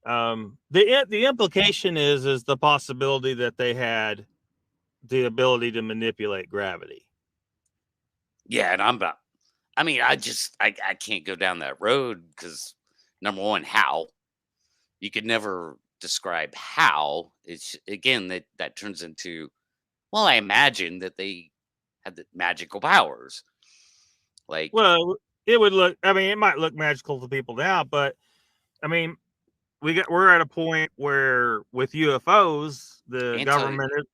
The implication is the possibility that they had the ability to manipulate gravity. Yeah, and I can't go down that road because, number one, how? You could never describe how. It's again that turns into, well, I imagine that they had the magical powers. Like, well, it might look magical to people now, but I mean, we're at a point where with UFOs, the government is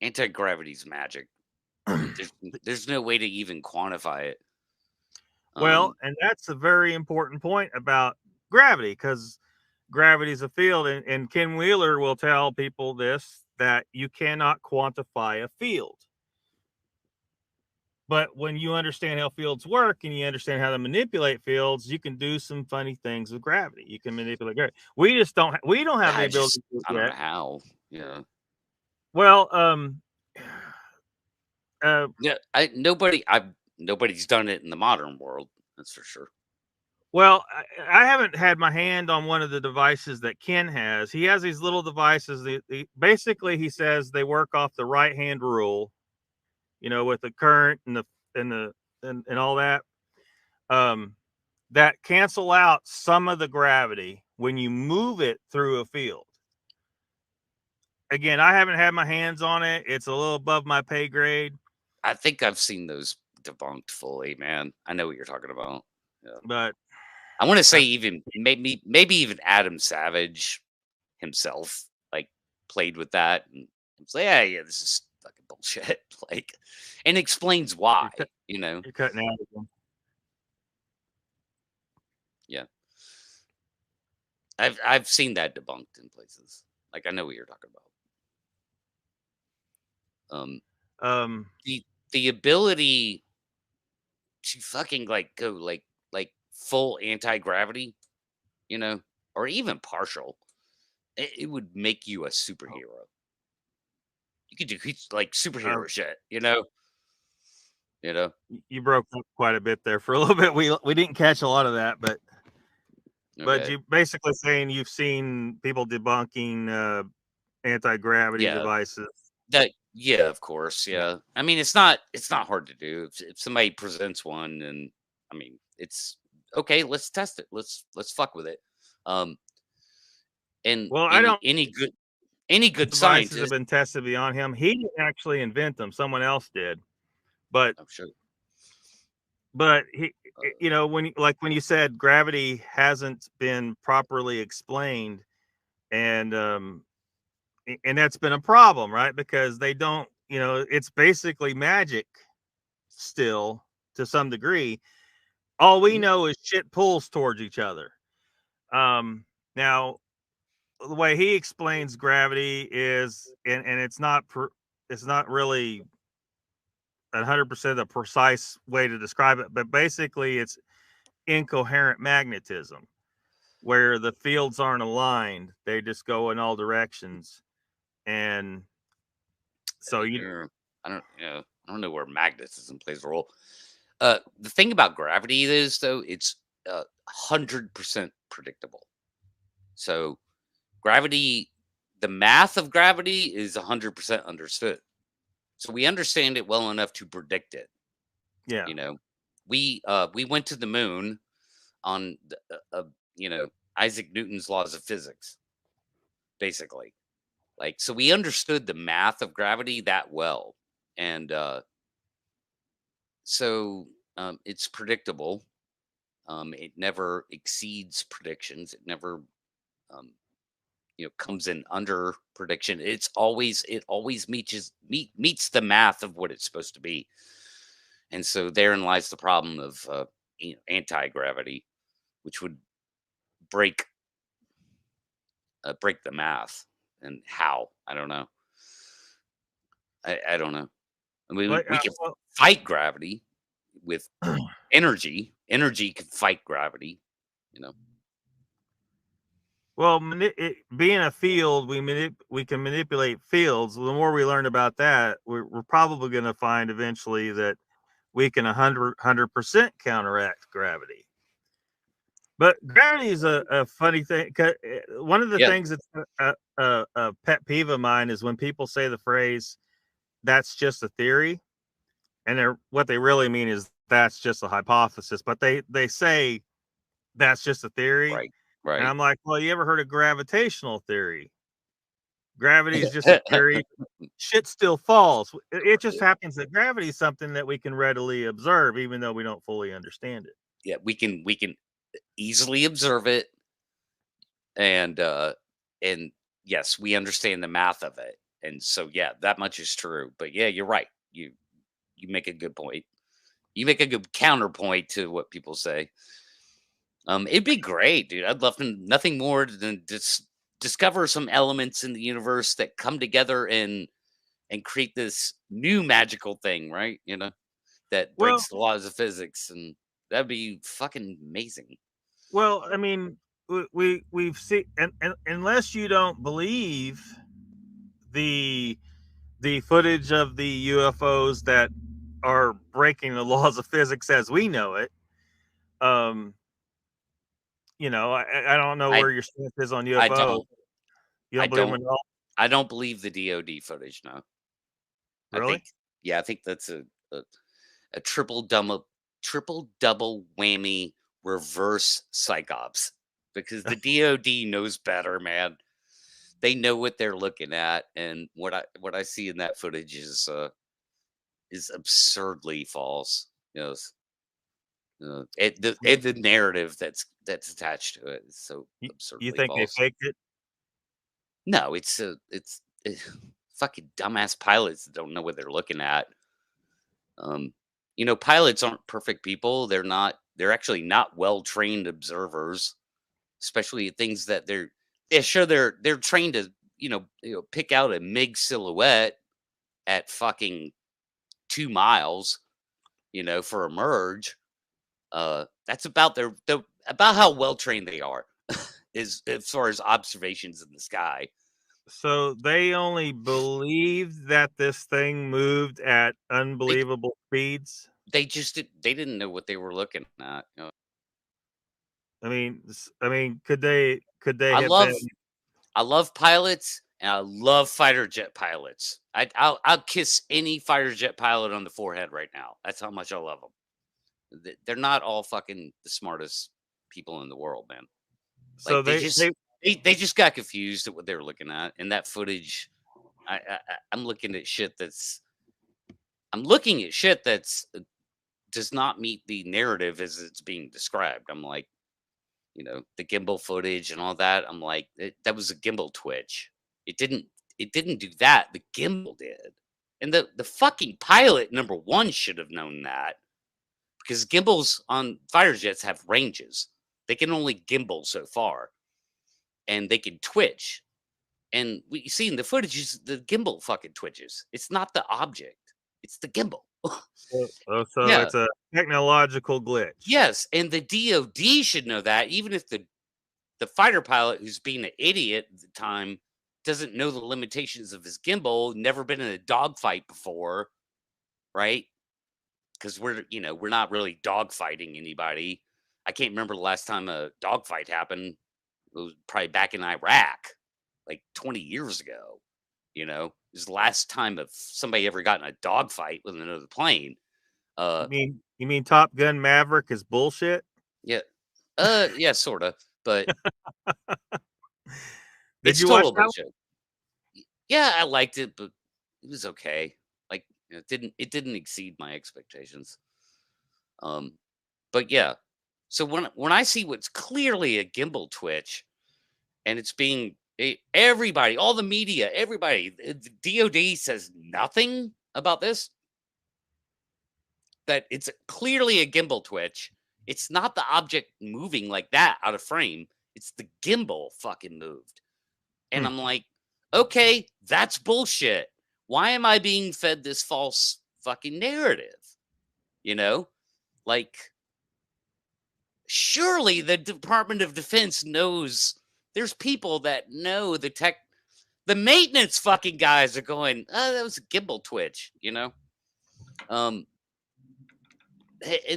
anti-gravity's magic. There's no way to even quantify it. Well, and that's a very important point about gravity, because gravity is a field, and Ken Wheeler will tell people that you cannot quantify a field. But when you understand how fields work and you understand how to manipulate fields, you can do some funny things with gravity. You can manipulate gravity. We just don't. We don't have the ability to do it I don't yet. know how. Yeah. Well, nobody's done it in the modern world. That's for sure. Well, I haven't had my hand on one of the devices that Ken has. He has these little devices. Basically, he says they work off the right hand rule, with the current and all that. That cancel out some of the gravity when you move it through a field. Again, I haven't had my hands on it. It's a little above my pay grade. I think I've seen those debunked fully, man. I know what you're talking about. Yeah. But I want to say maybe even Adam Savage himself played with that and was like, yeah, this is fucking bullshit. And explains why. You're cutting out again. Yeah. I've seen that debunked in places. I know what you're talking about. The ability to fucking go full anti-gravity, or even partial, it would make you a superhero. You could do superhero shit, You broke up quite a bit there for a little bit. We didn't catch a lot of that, but you basically saying you've seen people debunking anti-gravity devices. Yeah, of course. Yeah. I mean, it's not hard to do. If somebody presents one, and I mean, it's okay, let's test it. Let's fuck with it. And any good scientist have been tested beyond him. He didn't actually invent them. Someone else did. But I'm sure. But he, when you said gravity hasn't been properly explained, and that's been a problem, right? Because they don't, it's basically magic still to some degree. All we know is shit pulls towards each other. Now, the way he explains gravity is, and it's not really 100% the precise way to describe it, but basically it's incoherent magnetism where the fields aren't aligned. They just go in all directions. And so I don't know where magnetism plays a role. The thing about gravity is, though, it's 100% predictable. So gravity, the math of gravity is 100% understood. So we understand it well enough to predict it. yeah. You know, we went to the moon on Isaac Newton's laws of physics, basically. Like, so we understood the math of gravity that well, and so it's predictable. It never exceeds predictions. It never, comes in under prediction. It always meets the math of what it's supposed to be. And so therein lies the problem of anti-gravity, which would break the math. And how? I don't know. I don't know. I mean, we can fight gravity with energy. Energy can fight gravity, Well, being a field, we can manipulate fields. The more we learn about that, we're probably going to find eventually that we can 100% counteract gravity. But gravity is a funny thing. One of the things that's a pet peeve of mine is when people say the phrase, that's just a theory. And what they really mean is that's just a hypothesis. But they say that's just a theory. Right. And I'm like, well, you ever heard of gravitational theory? Gravity is just a theory. Shit still falls. It just happens that gravity is something that we can readily observe, even though we don't fully understand it. Yeah, we can easily observe it, and yes, we understand the math of it, and so yeah, that much is true. But yeah, you're right. You make a good point. You make a good counterpoint to what people say. It'd be great, dude. I'd love nothing more than discover some elements in the universe that come together and create this new magical thing, right? That breaks the laws of physics, and that'd be fucking amazing. Well, I mean, we've seen, and unless you don't believe the footage of the UFOs that are breaking the laws of physics as we know it, I don't know where your stance is on UFOs. I don't believe the DoD footage. No. Really? I think that's a triple double whammy reverse psychops, because the DoD knows better, man. They know what they're looking at, and what I see in that footage is absurdly false. The narrative that's attached to it is so absurdly You think false. they faked it? No, it's fucking dumbass pilots that don't know what they're looking at. Pilots aren't perfect people. They're actually not well-trained observers, especially things that they're trained to, pick out a MiG silhouette at fucking 2 miles, for a merge. That's about about how well-trained they are is as far as observations in the sky. So they only believed that this thing moved at unbelievable speeds. They didn't know what they were looking at. I mean, could they have been? I love pilots, and I love fighter jet pilots. I'll kiss any fighter jet pilot on the forehead right now. That's how much I love them. They're not all fucking the smartest people in the world, man. So like they just got confused at what they were looking at, and that footage. I'm looking at shit that's does not meet the narrative as it's being described. I'm like, the gimbal footage and all that. I'm like, that was a gimbal twitch. It didn't do that. The gimbal did. And the fucking pilot, number one, should have known that, because gimbals on fighter jets have ranges. They can only gimbal so far, and they can twitch. And we see in the footage, the gimbal fucking twitches. It's not the object. It's the gimbal. So Yeah. it's a technological glitch. Yes, and the DOD should know that, even if the fighter pilot who's being an idiot at the time doesn't know the limitations of his gimbal, never been in a dogfight before, right? Because we're not really dogfighting anybody. I can't remember the last time a dogfight happened. It was probably back in Iraq, like 20 years ago. It was the last time of somebody ever got in a dogfight with another plane. You mean Top Gun Maverick is bullshit? Yeah, yeah, sort of, but Did it's you watch total that one? bullshit. Yeah, I liked it, but it was okay. Like, it didn't exceed my expectations. But yeah. So when I see what's clearly a gimbal twitch, and it's being everybody, all the media, everybody, the DOD says nothing about this. That it's clearly a gimbal twitch. It's not the object moving like that out of frame. It's the gimbal fucking moved. And I'm like, okay, that's bullshit. Why am I being fed this false fucking narrative? Like, surely the Department of Defense knows. There's people that know the tech. The maintenance fucking guys are going, oh, that was a gimbal twitch, and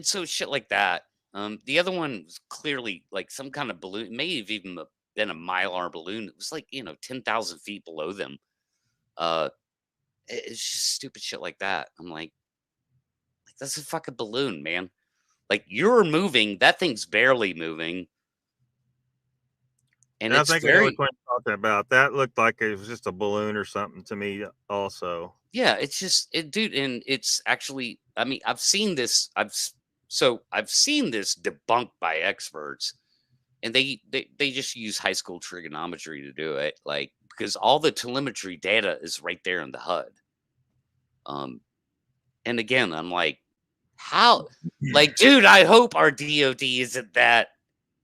so shit like that. The other one was clearly like some kind of balloon. It may have even been a Mylar balloon. It was like 10,000 feet below them. It's just stupid shit like that. I'm like that's a fucking balloon, man. Like, you're moving, that thing's barely moving. And I it's think I know very, what you're talking about. That looked like it was just a balloon or something to me also. yeah, it's just dude, and it's actually, I mean, I've seen this debunked by experts, and they just use high school trigonometry to do it, like, because all the telemetry data is right there in the HUD. And again, I'm like, how, like, dude, I hope our DOD isn't that,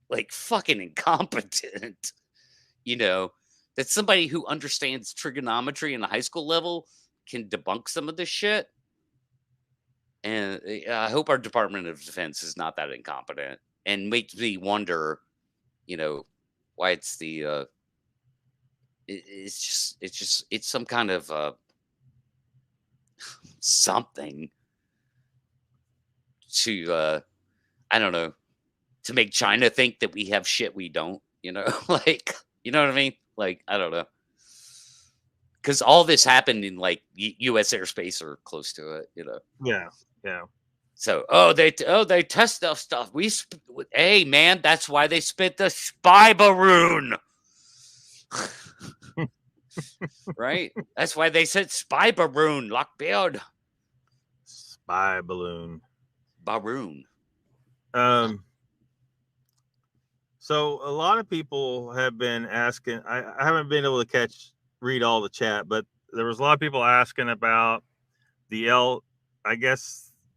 like, fucking incompetent, that somebody who understands trigonometry in a high school level can debunk some of this shit. And I hope our Department of Defense is not that incompetent, and makes me wonder, why it's it's some kind of something to I don't know, to make China think that we have shit we don't, like, you know what I mean? Like, I don't know. Because all this happened in, like, U.S. airspace or close to it, Yeah, yeah. So, they test our stuff. Hey, man, that's why they spit the spy balloon. Right? That's why they said spy balloon, Lockbeard. Spy balloon. Baroon. So a lot of people have been asking. I haven't been able to read all the chat, but there was a lot of people asking about the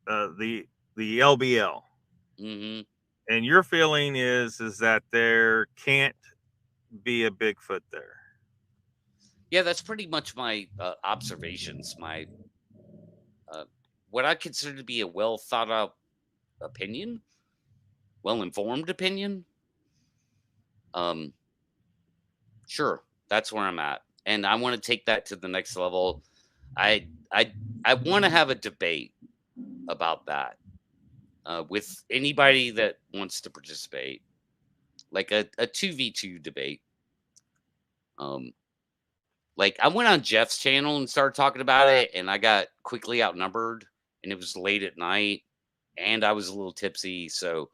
the LBL. Mm-hmm. And your feeling is that there can't be a Bigfoot there. Yeah, that's pretty much my observations. My what I consider to be a well thought out opinion, well informed opinion. Sure, that's where I'm at, and I want to take that to the next level. I want to have a debate about that with anybody that wants to participate, like a 2v2 debate. Like, I went on Jeff's channel and started talking about it, and I got quickly outnumbered, and it was late at night, and I was a little tipsy, so,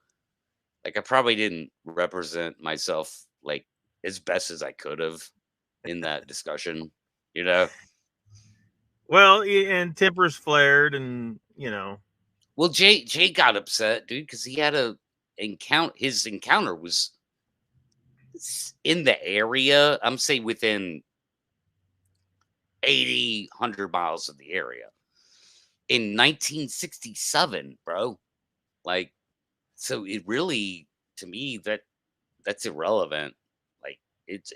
like, I probably didn't represent myself, like, as best as I could have in that discussion, Well, and tempers flared, and Well, Jay got upset, dude, because he had his encounter was in the area. I'm saying within 80, 100 miles of the area in 1967, bro. Like, so it really, to me, that's irrelevant. Like, it's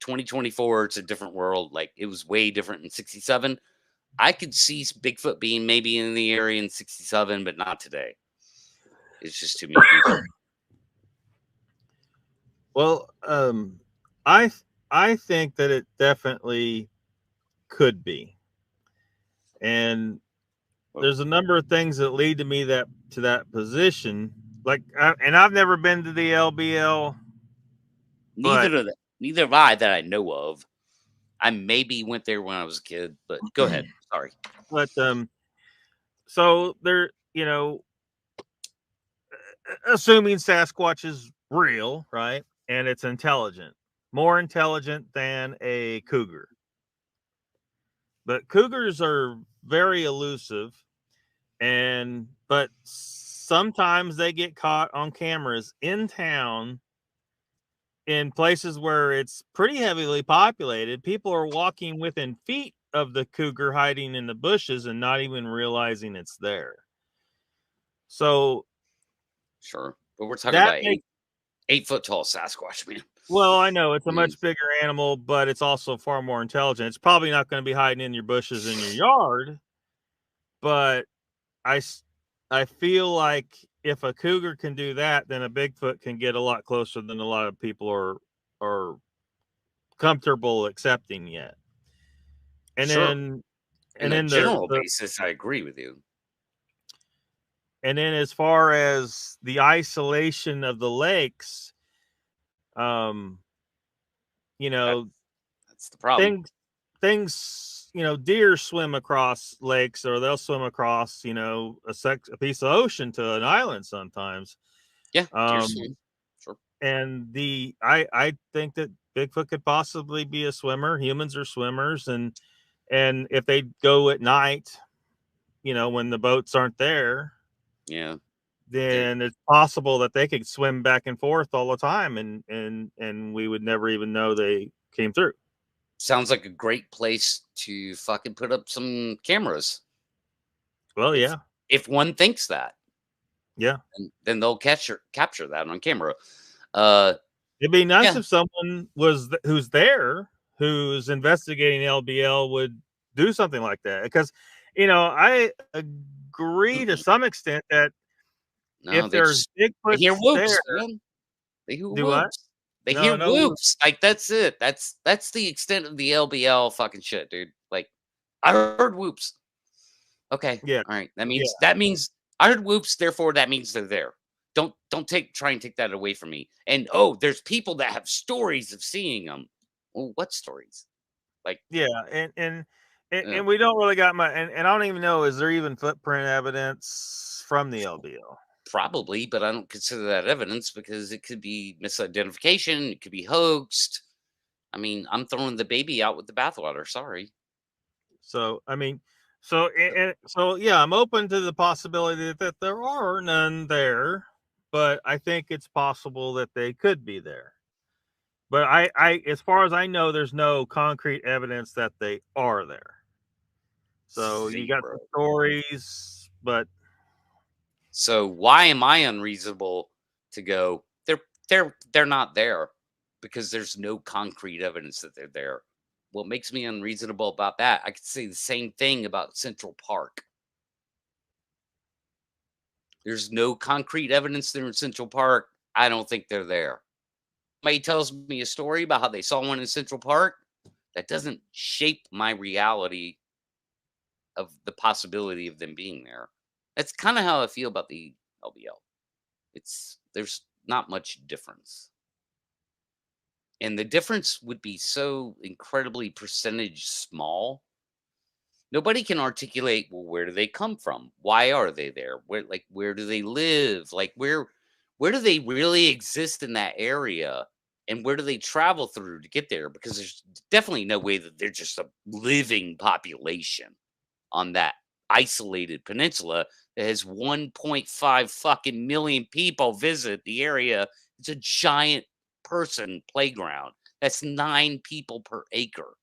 2024. It's a different world. Like, it was way different in 67. I could see Bigfoot being maybe in the area in 67, but not today. It's just too many people. Well, I think that it definitely could be, and there's a number of things that lead to me to that position. Like, and I've never been to the LBL. Neither have I that I know of. I maybe went there when I was a kid, but go ahead. Sorry. But so there, assuming Sasquatch is real, right, and it's intelligent, more intelligent than a cougar. But cougars are very elusive, but sometimes they get caught on cameras in town in places where it's pretty heavily populated. People are walking within feet of the cougar hiding in the bushes and not even realizing it's there. So sure, but we're talking about 8-foot tall Sasquatch, man. Well, I know it's a much bigger animal, but it's also far more intelligent. It's probably not going to be hiding in your bushes in your yard, but I feel like if a cougar can do that, then a Bigfoot can get a lot closer than a lot of people are comfortable accepting yet. And sure. then, and then general basis, I agree with you. And then, as far as the isolation of the lakes, that's the problem. Things, deer swim across lakes, or they'll swim across, a piece of ocean to an island sometimes. Yeah, deer swim. Sure. And I think that Bigfoot could possibly be a swimmer. Humans are swimmers, and if they go at night, when the boats aren't there, yeah, then it's possible that they could swim back and forth all the time, and we would never even know they came through. Sounds like a great place to fucking put up some cameras. Well, yeah. If one thinks that. Yeah. Then they'll capture that on camera. It'd be nice if someone who's investigating LBL would do something like that, because I agree to some extent that if there's Bigfoot, they hear whoops, man. They hear whoops. What? They hear whoops. Like, that's it. That's the extent of the LBL fucking shit, dude. Like, I heard whoops. Okay. Yeah. All right. That means I heard whoops. Therefore, that means they're there. Don't try and take that away from me. And there's people that have stories of seeing them. Well, what stories? Like, yeah, and we don't really got much. And I don't even know, is there even footprint evidence from the LBL? Probably, but I don't consider that evidence because it could be misidentification. It could be hoaxed. I mean, I'm throwing the baby out with the bathwater. Sorry. So, I mean, so yeah, I'm open to the possibility that there are none there, but I think it's possible that they could be there. But I as far as I know, there's no concrete evidence that they are there. So you got the stories, but so why am I unreasonable to go? They're not there because there's no concrete evidence that they're there. What makes me unreasonable about that? I could say the same thing about Central Park. There's no concrete evidence there in Central Park. I don't think they're there. Somebody tells me a story about how they saw one in Central Park. That doesn't shape my reality of the possibility of them being there. That's kind of how I feel about the LBL. There's not much difference. And the difference would be so incredibly percentage small. Nobody can articulate, well, where do they come from? Why are they there? Where do they live? Like, where do they really exist in that area? And where do they travel through to get there? Because there's definitely no way that they're just a living population on that isolated peninsula that has 1.5 fucking million people visit the area. It's a giant person playground. That's 9 people per acre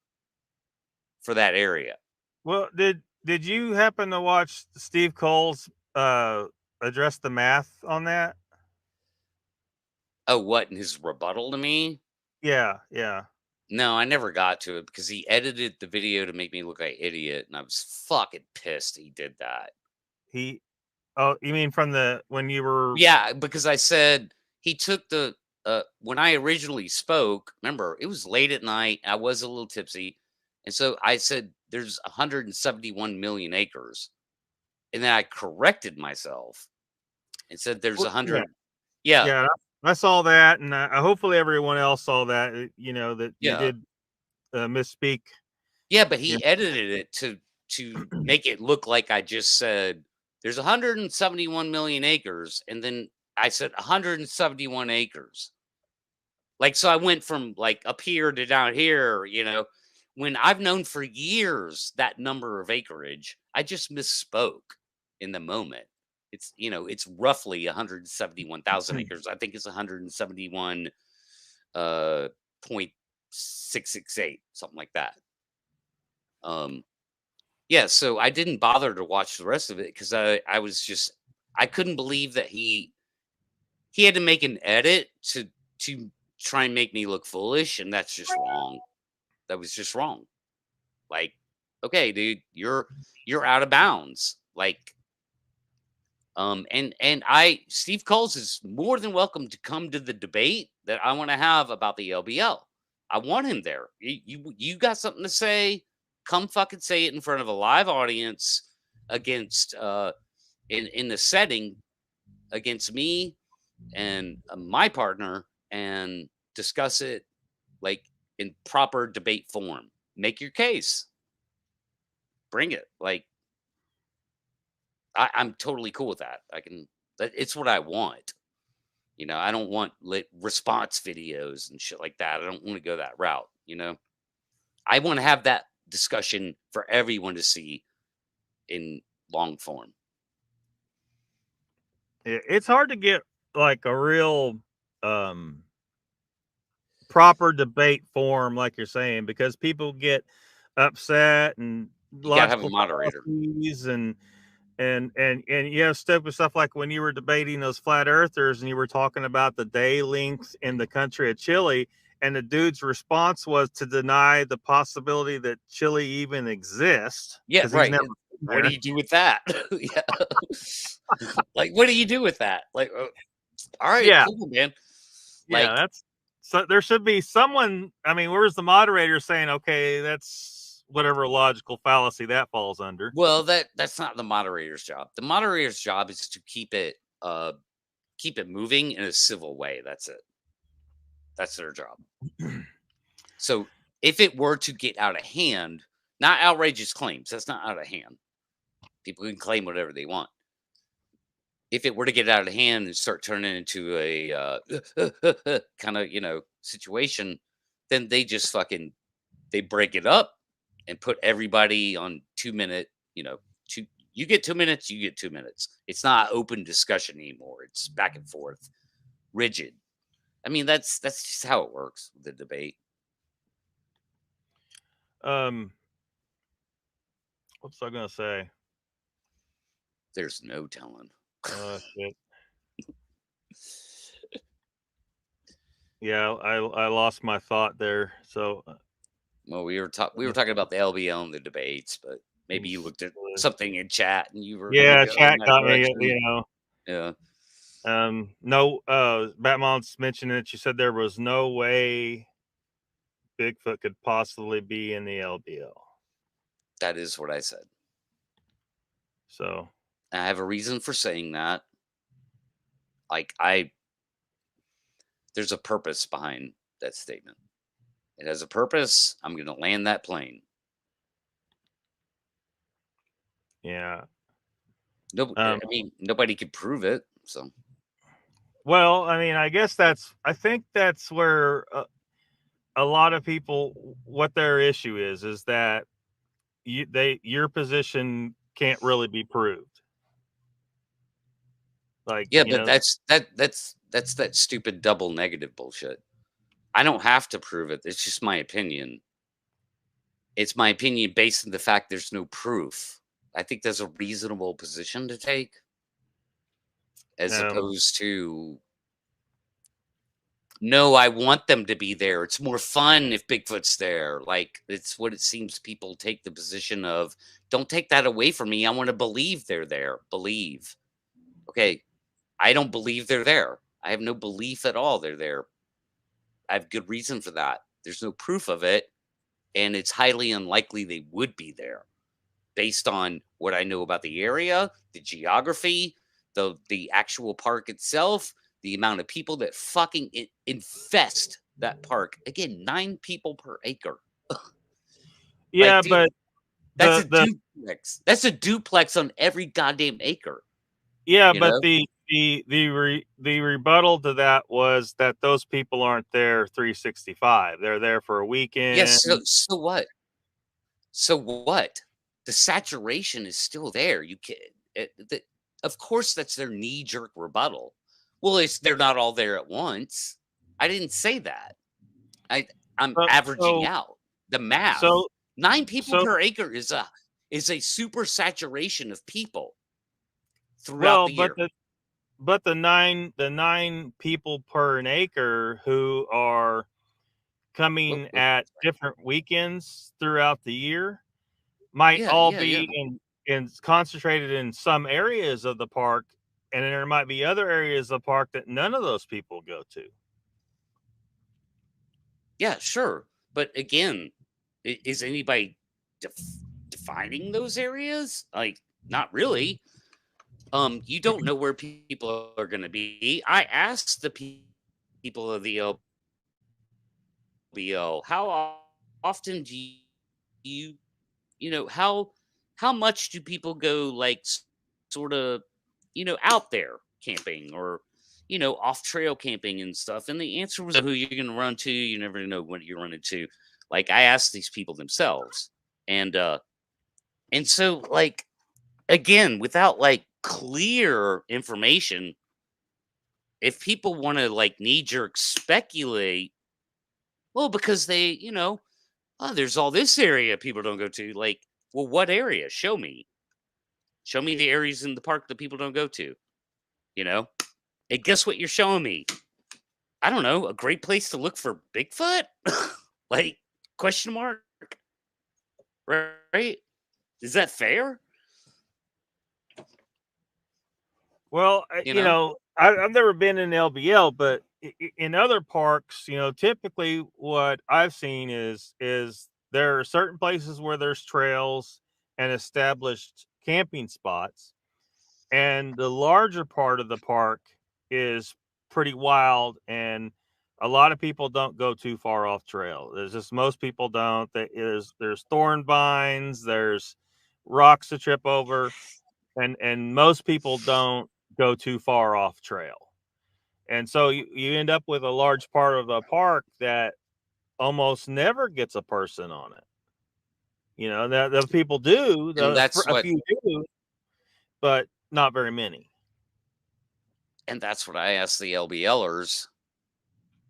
for that area. Well, did you happen to watch Steve Cole's address the math on that? Oh, what, in his rebuttal to me? Yeah. No, I never got to it because he edited the video to make me look like an idiot, and I was fucking pissed he did that. Oh, you mean from when you were? Yeah, because I said he took the when I originally spoke, remember, it was late at night, I was a little tipsy, and so I said there's 171 million acres, and then I corrected myself and said there's Yeah, 100. Yeah, yeah, I saw that, and hopefully everyone else saw that. You know that you yeah. did misspeak. Yeah, but Yeah. he edited it to make it look like I just said there's 171 million acres, and then I said 171 acres. Like, so I went from like up here to down here, when I've known for years that number of acreage. I just misspoke in the moment. It's roughly 171,000 acres. I think it's 171 point 668, something like that. Yeah, so I didn't bother to watch the rest of it because I couldn't believe that he had to make an edit to try and make me look foolish, and that's just wrong. That was just wrong. Like, okay, dude, you're out of bounds. Like, and Steve Coles is more than welcome to come to the debate that I want to have about the LBL. I want him there. You got something to say? Come fucking say it in front of a live audience against in the setting against me and my partner, and discuss it like in proper debate form. Make your case. Bring it. Like, I'm totally cool with that. It's what I want. I don't want response videos and shit like that. I don't want to go that route. I want to have that discussion for everyone to see in long form. It's hard to get like a real proper debate form, like you're saying, because people get upset and You gotta have a logical moderator. fallacies and you have stupid stuff like when you were debating those flat earthers and you were talking about the day length in the country of Chile, and the dude's response was to deny the possibility that Chile even exists. Yeah, 'Cause he's right. never been What do there. you do with that? Yeah. Like, what do you do with that? Like, all right, Yeah, cool, man. yeah, Like, that's so there should be someone. I mean, where's the moderator saying, okay, that's whatever logical fallacy that falls under? well, that's not the moderator's job. The moderator's job is to keep it moving in a civil way. That's it. That's their job. So if it were to get out of hand, not outrageous claims, that's not out of hand. People can claim whatever they want. If it were to get out of hand and start turning into a kind of situation, then they just they break it up and put everybody on 2 minute. You get 2 minutes, you get 2 minutes. It's not open discussion anymore. It's back and forth, rigid. I mean, that's just how it works with the debate. What's I gonna say? There's no telling. Shit. Yeah, I lost my thought there. So, Well, we were talking about the LBL and the debates, but maybe you looked at something in chat and you were gonna yeah, go in chat that got me. direction. Yeah. No. Batmon's mentioned it. She said there was no way Bigfoot could possibly be in the LBL. That is what I said. So I have a reason for saying that. Like, there's a purpose behind that statement. It has a purpose. I'm going to land that plane. yeah. No, I mean, nobody could prove it. So, well, I mean, I think that's where a lot of people, what their issue is that your position can't really be proved. Like, yeah, but that's that stupid double negative bullshit. I don't have to prove it. It's just my opinion. It's my opinion based on the fact there's no proof. I think that's a reasonable position to take, as opposed to No, I want them to be there. It's more fun if Bigfoot's there. Like, it's what it seems people take the position of, don't take that away from me. I want to believe they're there. Believe. Okay, I don't believe they're there. I have no belief at all they're there. I have good reason for that. There's no proof of it, and it's highly unlikely they would be there based on what I know about the area, the geography, the actual park itself, the amount of people that fucking infest that park. Again, 9 people per acre. Yeah, Like, dude, but that's a the duplex. That's a duplex on every goddamn acre. yeah, You but know? the rebuttal to that was that those people aren't there 365. They're there for a weekend. Yes. So what? So what? The saturation is still there. You can, of course, that's their knee jerk rebuttal. Well, they're not all there at once. I didn't say that. I'm averaging out the math. So 9 people per acre is a super saturation of people throughout the year. But the nine people per an acre who are coming at different weekends throughout the year might all be in concentrated in some areas of the park, and then there might be other areas of the park that none of those people go to. Yeah, sure. But again, is anybody defining those areas? Like, not really. You don't know where people are going to be. I asked the people of the LBO, how often do you how much do people go, like, sort of, out there camping or, off trail camping and stuff? And the answer was, who you're going to run to. You never know what you're running to. Like, I asked these people themselves, and so, like, again, without like clear information, if people want to like knee jerk speculate, well, because they, oh, there's all this area people don't go to. Like, well, what area? Show me. Show me the areas in the park that people don't go to. And guess what you're showing me? I don't know, a great place to look for Bigfoot? Like, question mark? Right? Is that fair? Well, I've never been in LBL, but in other parks, typically what I've seen is there are certain places where there's trails and established camping spots, and the larger part of the park is pretty wild, and a lot of people don't go too far off trail. There's just most people don't. There's thorn vines, there's rocks to trip over, and most people don't go too far off trail. And so you end up with a large part of the park that almost never gets a person on it. The people do, a few do, but not very many. And that's what I asked the LBLers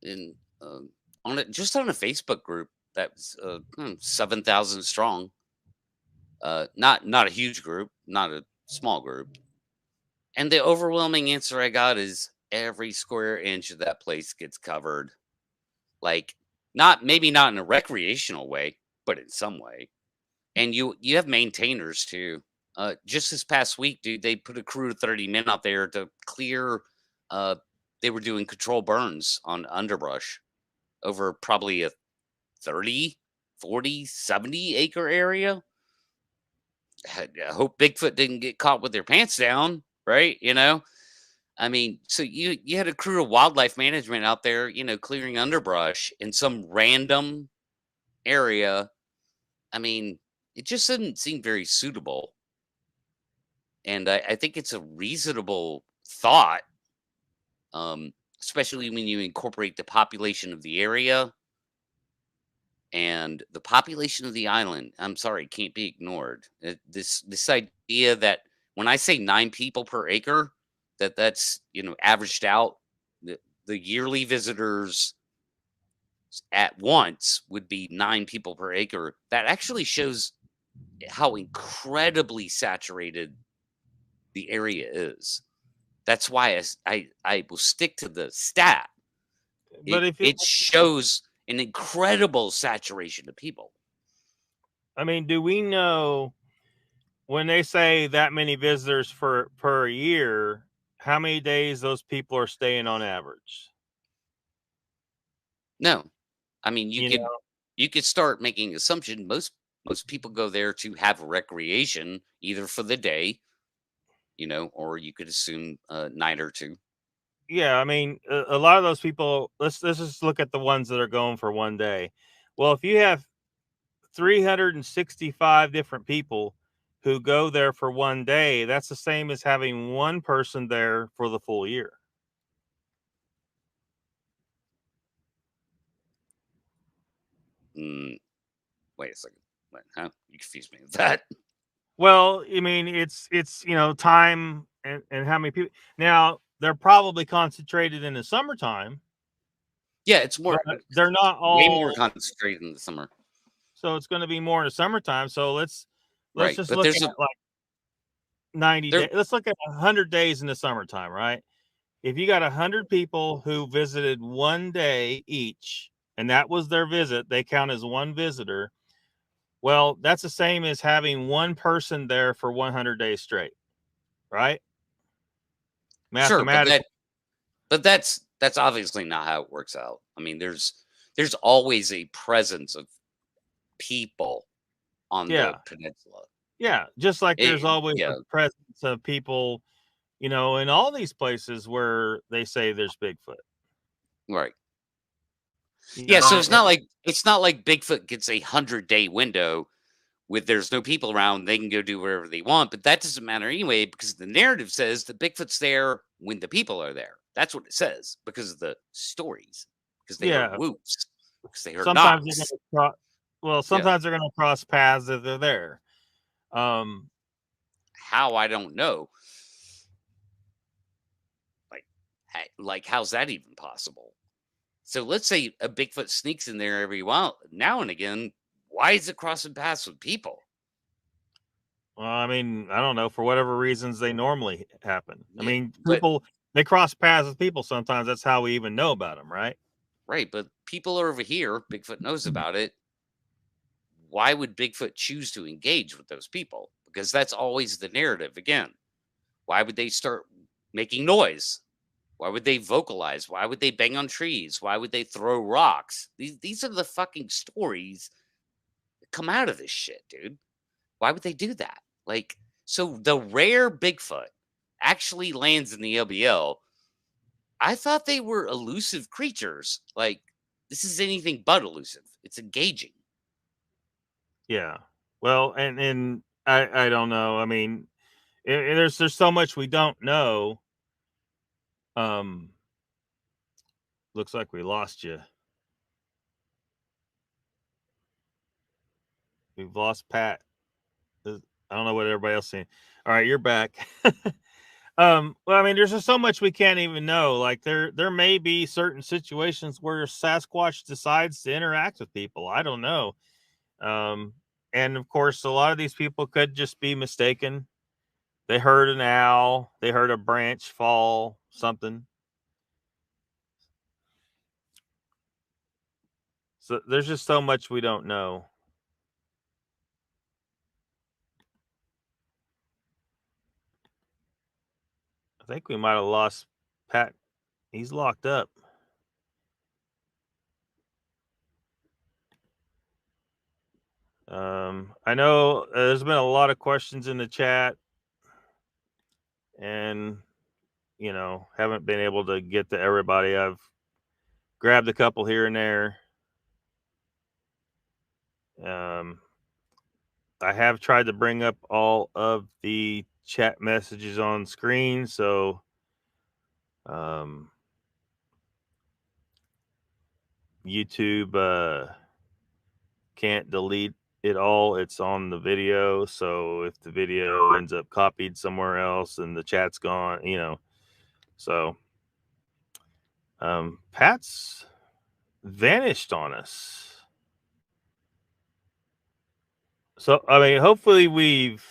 in on it, just on a Facebook group that's 7,000 strong. Not a huge group, not a small group. And the overwhelming answer I got is every square inch of that place gets covered. Like, maybe not in a recreational way, but in some way. And you have maintainers too. Just this past week, dude, they put a crew of 30 men out there to clear. They were doing control burns on underbrush over probably a 30, 40, 70 acre area. I hope Bigfoot didn't get caught with their pants down, right? I mean, so you had a crew of wildlife management out there, clearing underbrush in some random area. I mean, it just didn't seem very suitable. And I think it's a reasonable thought, especially when you incorporate the population of the area and the population of the island. I'm sorry, can't be ignored. This idea that when I say 9 people per acre, that's averaged out, the yearly visitors at once would be 9 people per acre. That actually shows how incredibly saturated the area is. That's why I will stick to the stat. But it shows an incredible saturation of people. I mean, do we know when they say that many visitors per year, how many days those people are staying on average? No, I mean You know, you could start making assumption. Most people go there to have recreation, either for the day, or you could assume a night or two. yeah. I mean, a lot of those people. Let's just look at the ones that are going for one day. Well, if you have 365 different people who go there for one day, that's the same as having one person there for the full year. Wait a second. Wait, huh? You confused me with that. Well, I mean, it's time and how many people. Now they're probably concentrated in the summertime. Yeah, it's more. They're not way all more concentrated in the summer. So it's going to be more in the summertime. So let's Right, just but look there's at like 90 days. Let's look at 100 days in the summertime, right? If you got 100 people who visited one day each, and that was their visit, they count as one visitor. Well, that's the same as having one person there for 100 days straight, right? Sure, Mathematically. but that's obviously not how it works out. I mean, there's always a presence of people on the peninsula. Yeah, just like there's always yeah. a presence of people, in all these places where they say there's Bigfoot. Right. Yeah, so it's not like Bigfoot gets a 100-day window with there's no people around, they can go do whatever they want, but that doesn't matter anyway because the narrative says that Bigfoot's there when the people are there. That's what it says because of the stories, because they heard whoops, because they heard sometimes knocks. Sometimes they're going to cross paths if they're there. How, I don't know. Like how's that even possible? So let's say a Bigfoot sneaks in there every while now and again. Why is it crossing paths with people? Well, I mean, I don't know, for whatever reasons they normally happen. I mean, but they cross paths with people sometimes. That's how we even know about them, right? Right, but people are over here. Bigfoot knows about it. Why would Bigfoot choose to engage with those people? Because that's always the narrative. Again, why would they start making noise? Why would they vocalize? Why would they bang on trees? Why would they throw rocks? These are the fucking stories that come out of this shit, dude. Why would they do that? Like, so the rare Bigfoot actually lands in the LBL. I thought they were elusive creatures. Like, this is anything but elusive. It's engaging. Yeah. Well, and I don't know. I mean, there's so much we don't know. Looks like we lost you. We've lost Pat. I don't know what everybody else is saying. All right, you're back. Well, I mean, there's just so much we can't even know. Like there may be certain situations where Sasquatch decides to interact with people. I don't know. And of course, a lot of these people could just be mistaken. They heard an owl, they heard a branch fall, something. So there's just so much we don't know. I think we might have lost Pat. He's locked up. I know there's been a lot of questions in the chat, and haven't been able to get to everybody. I've grabbed a couple here and there. I have tried to bring up all of the chat messages on screen, so YouTube can't delete it all. It's on the video, so if the video ends up copied somewhere else and the chat's gone, so Pat's vanished on us. So I mean, hopefully we've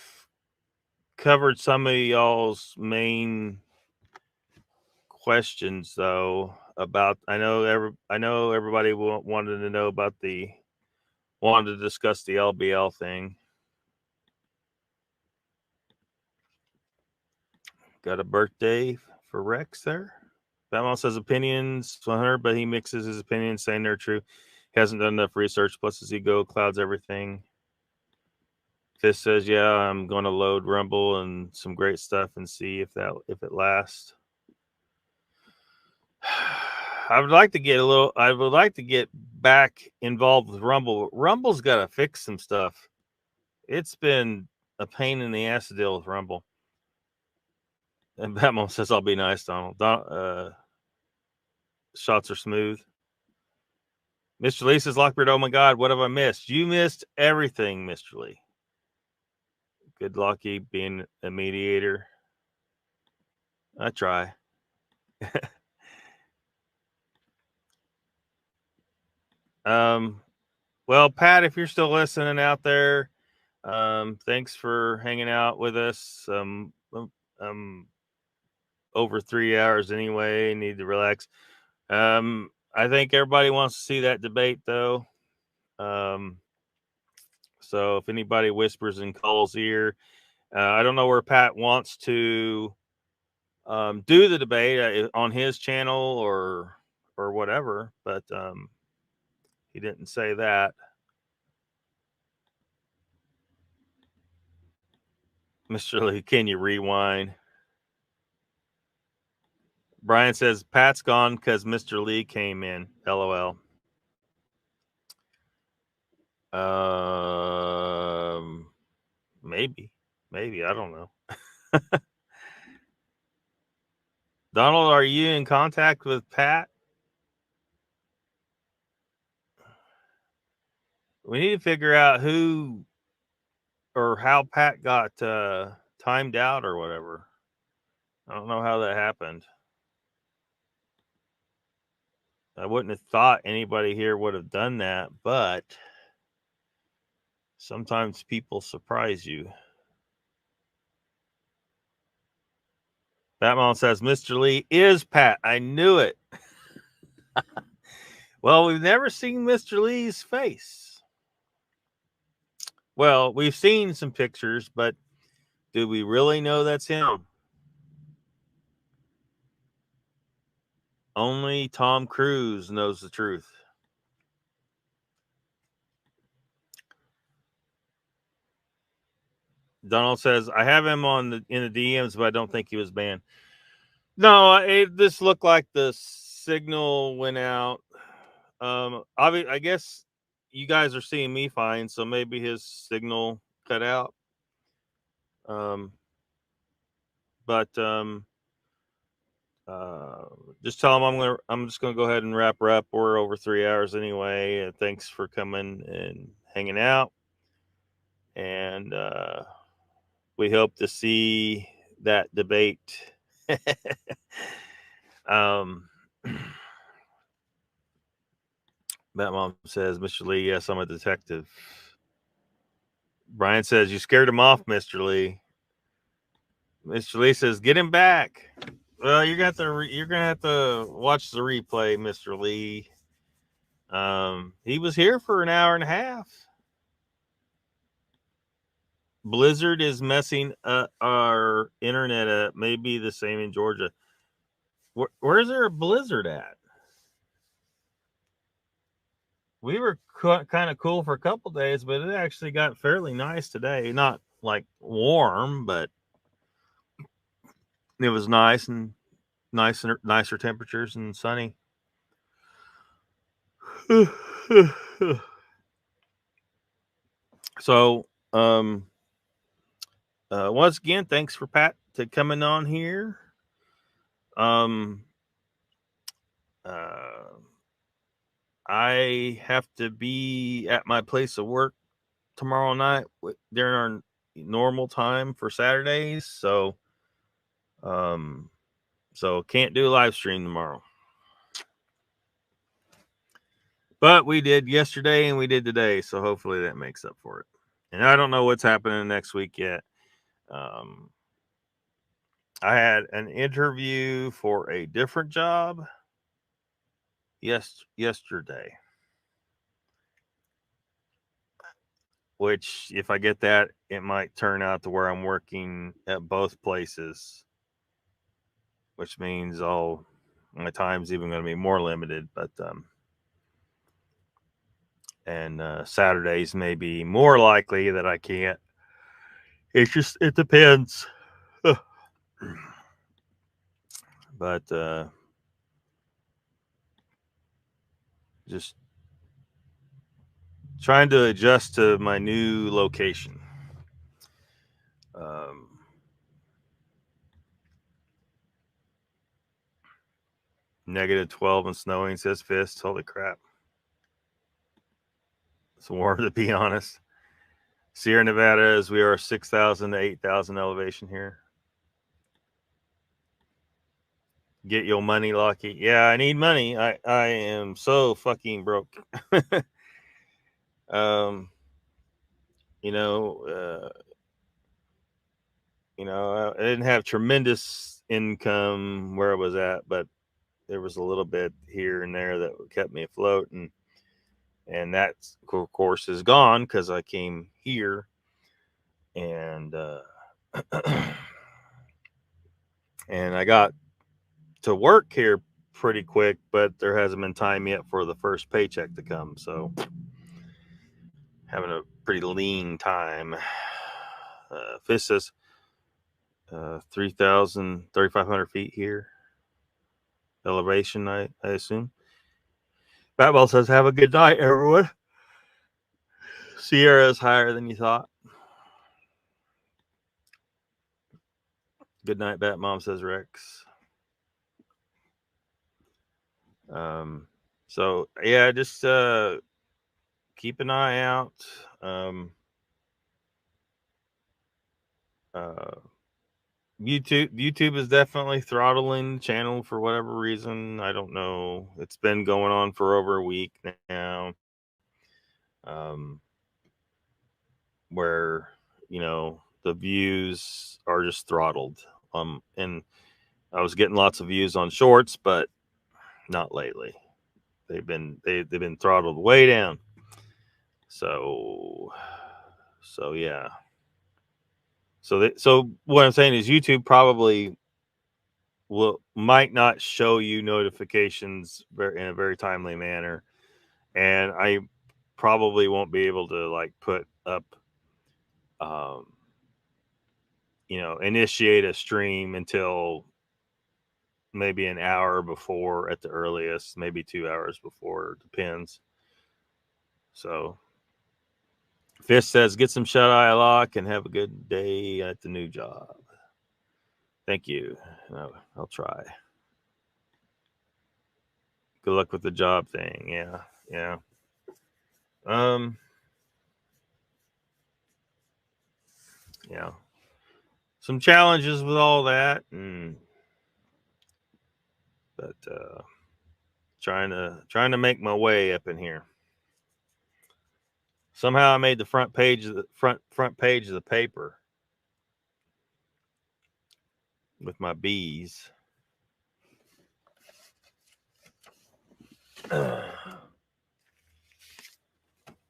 covered some of y'all's main questions, though. about. I know everybody wanted to know about wanted to discuss the LBL thing. Got a birthday for Rex there. Batman says opinions 100, but he mixes his opinions saying they're true. He hasn't done enough research, plus his ego clouds everything. Fist says, yeah, I'm going to load Rumble and some great stuff and see if it lasts. I would like to get back involved with Rumble. Rumble's got to fix some stuff. It's been a pain in the ass to deal with Rumble. And Batman says, I'll be nice, Donald. Shots are smooth. Mr. Lee says, Lockbeard, oh my God, what have I missed? You missed everything, Mr. Lee. Good lucky being a mediator. I try. Well, Pat, if you're still listening out there, thanks for hanging out with us. Over 3 hours anyway. Need to relax. I think everybody wants to see that debate, though. So if anybody whispers in Cole's ear, I don't know where Pat wants to do the debate on his channel or whatever, but he didn't say that. Mr. Lee, can you rewind? Brian says Pat's gone because Mr. Lee came in. LOL. Maybe I don't know. Donald, are you in contact with Pat? We need to figure out who or how Pat got timed out or whatever. I don't know how that happened. I wouldn't have thought anybody here would have done that, but sometimes people surprise you. Batman says, Mr. Lee is Pat. I knew it. Well, we've never seen Mr. Lee's face. Well, we've seen some pictures, but do we really know that's him? Only Tom Cruise knows the truth. Donald says, I have him in the DMs, but I don't think he was banned. No, this looked like the signal went out. I guess you guys are seeing me fine, so maybe his signal cut out. Just tell him I'm just gonna go ahead and wrap her up. We're over 3 hours anyway. Thanks for coming and hanging out, and we hope to see that debate. That mom says, Mr. Lee, yes, I'm a detective. Brian says, you scared him off, Mr. Lee. Mr. Lee says, get him back. Well, you're gonna have to watch the replay, Mr. Lee. He was here for an hour and a half. Blizzard is messing our internet up. Maybe the same in Georgia. Where's there a blizzard at? We were kind of cool for a couple days, but it actually got fairly nice today. Not like warm, but it was nice and nicer temperatures and sunny. So, once again, thanks for Pat to coming on here. I have to be at my place of work tomorrow night during our normal time for Saturdays. So can't do a live stream tomorrow. But we did yesterday and we did today. So hopefully that makes up for it. And I don't know what's happening next week yet. I had an interview for a different job. yesterday. Which, if I get that, it might turn out to where I'm working at both places, which means my time's even going to be more limited. But Saturdays may be more likely that I can't. It depends. But just trying to adjust to my new location. -12 and snowing, says Fist. Holy crap. It's warm, to be honest. Sierra Nevada, as we are 6,000 to 8,000 elevation here. Get your money, Locky. Yeah, I need money. I am so fucking broke. I didn't have tremendous income where I was at, but there was a little bit here and there that kept me afloat, and that, of course, is gone because I came here, and and I got to work here pretty quick, but there hasn't been time yet for the first paycheck to come, so having a pretty lean time. Fist says 3,500 feet here. Elevation, I assume. Batball says, have a good night, everyone. Sierra is higher than you thought. Good night, Bat Mom, says Rex. So, yeah, just keep an eye out. YouTube is definitely throttling the channel for whatever reason. I don't know. It's been going on for over a week now. Where, the views are just throttled. And I was getting lots of views on shorts, but not lately. They've been throttled way down. So yeah. So what I'm saying is YouTube probably might not show you notifications in a very timely manner, and I probably won't be able to put up, initiate a stream until maybe an hour before at the earliest, maybe 2 hours before, depends. So Fist says, get some shut-eye lock and have a good day at the new job. Thank you. I'll try. Good luck with the job thing. Yeah. Yeah. Some challenges with all that, but trying to make my way up in here. Somehow I made the front page of the paper with my bees.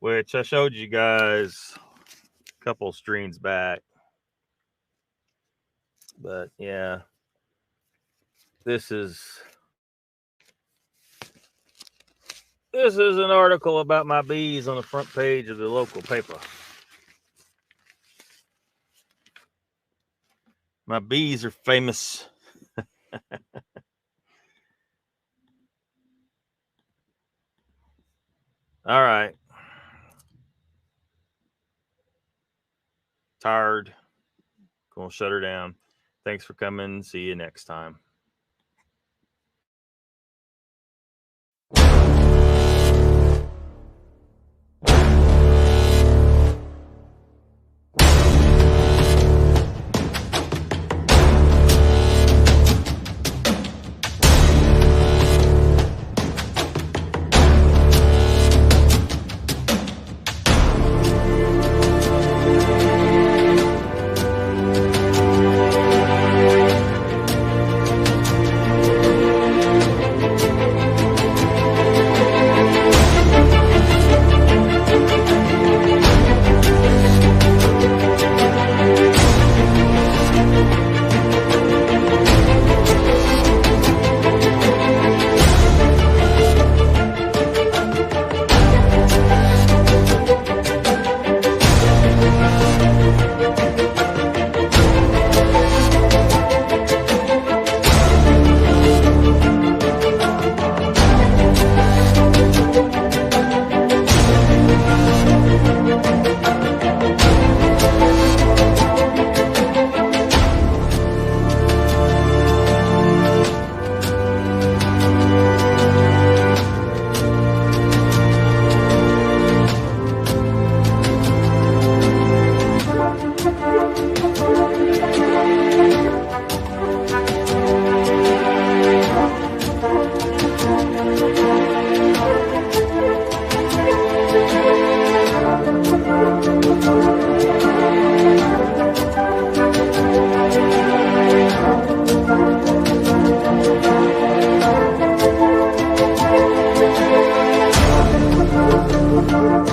Which I showed you guys a couple streams back. But yeah, this is an article about my bees on the front page of the local paper. My bees are famous. All right. Tired. Gonna shut her down. Thanks for coming. See you next time. Bye.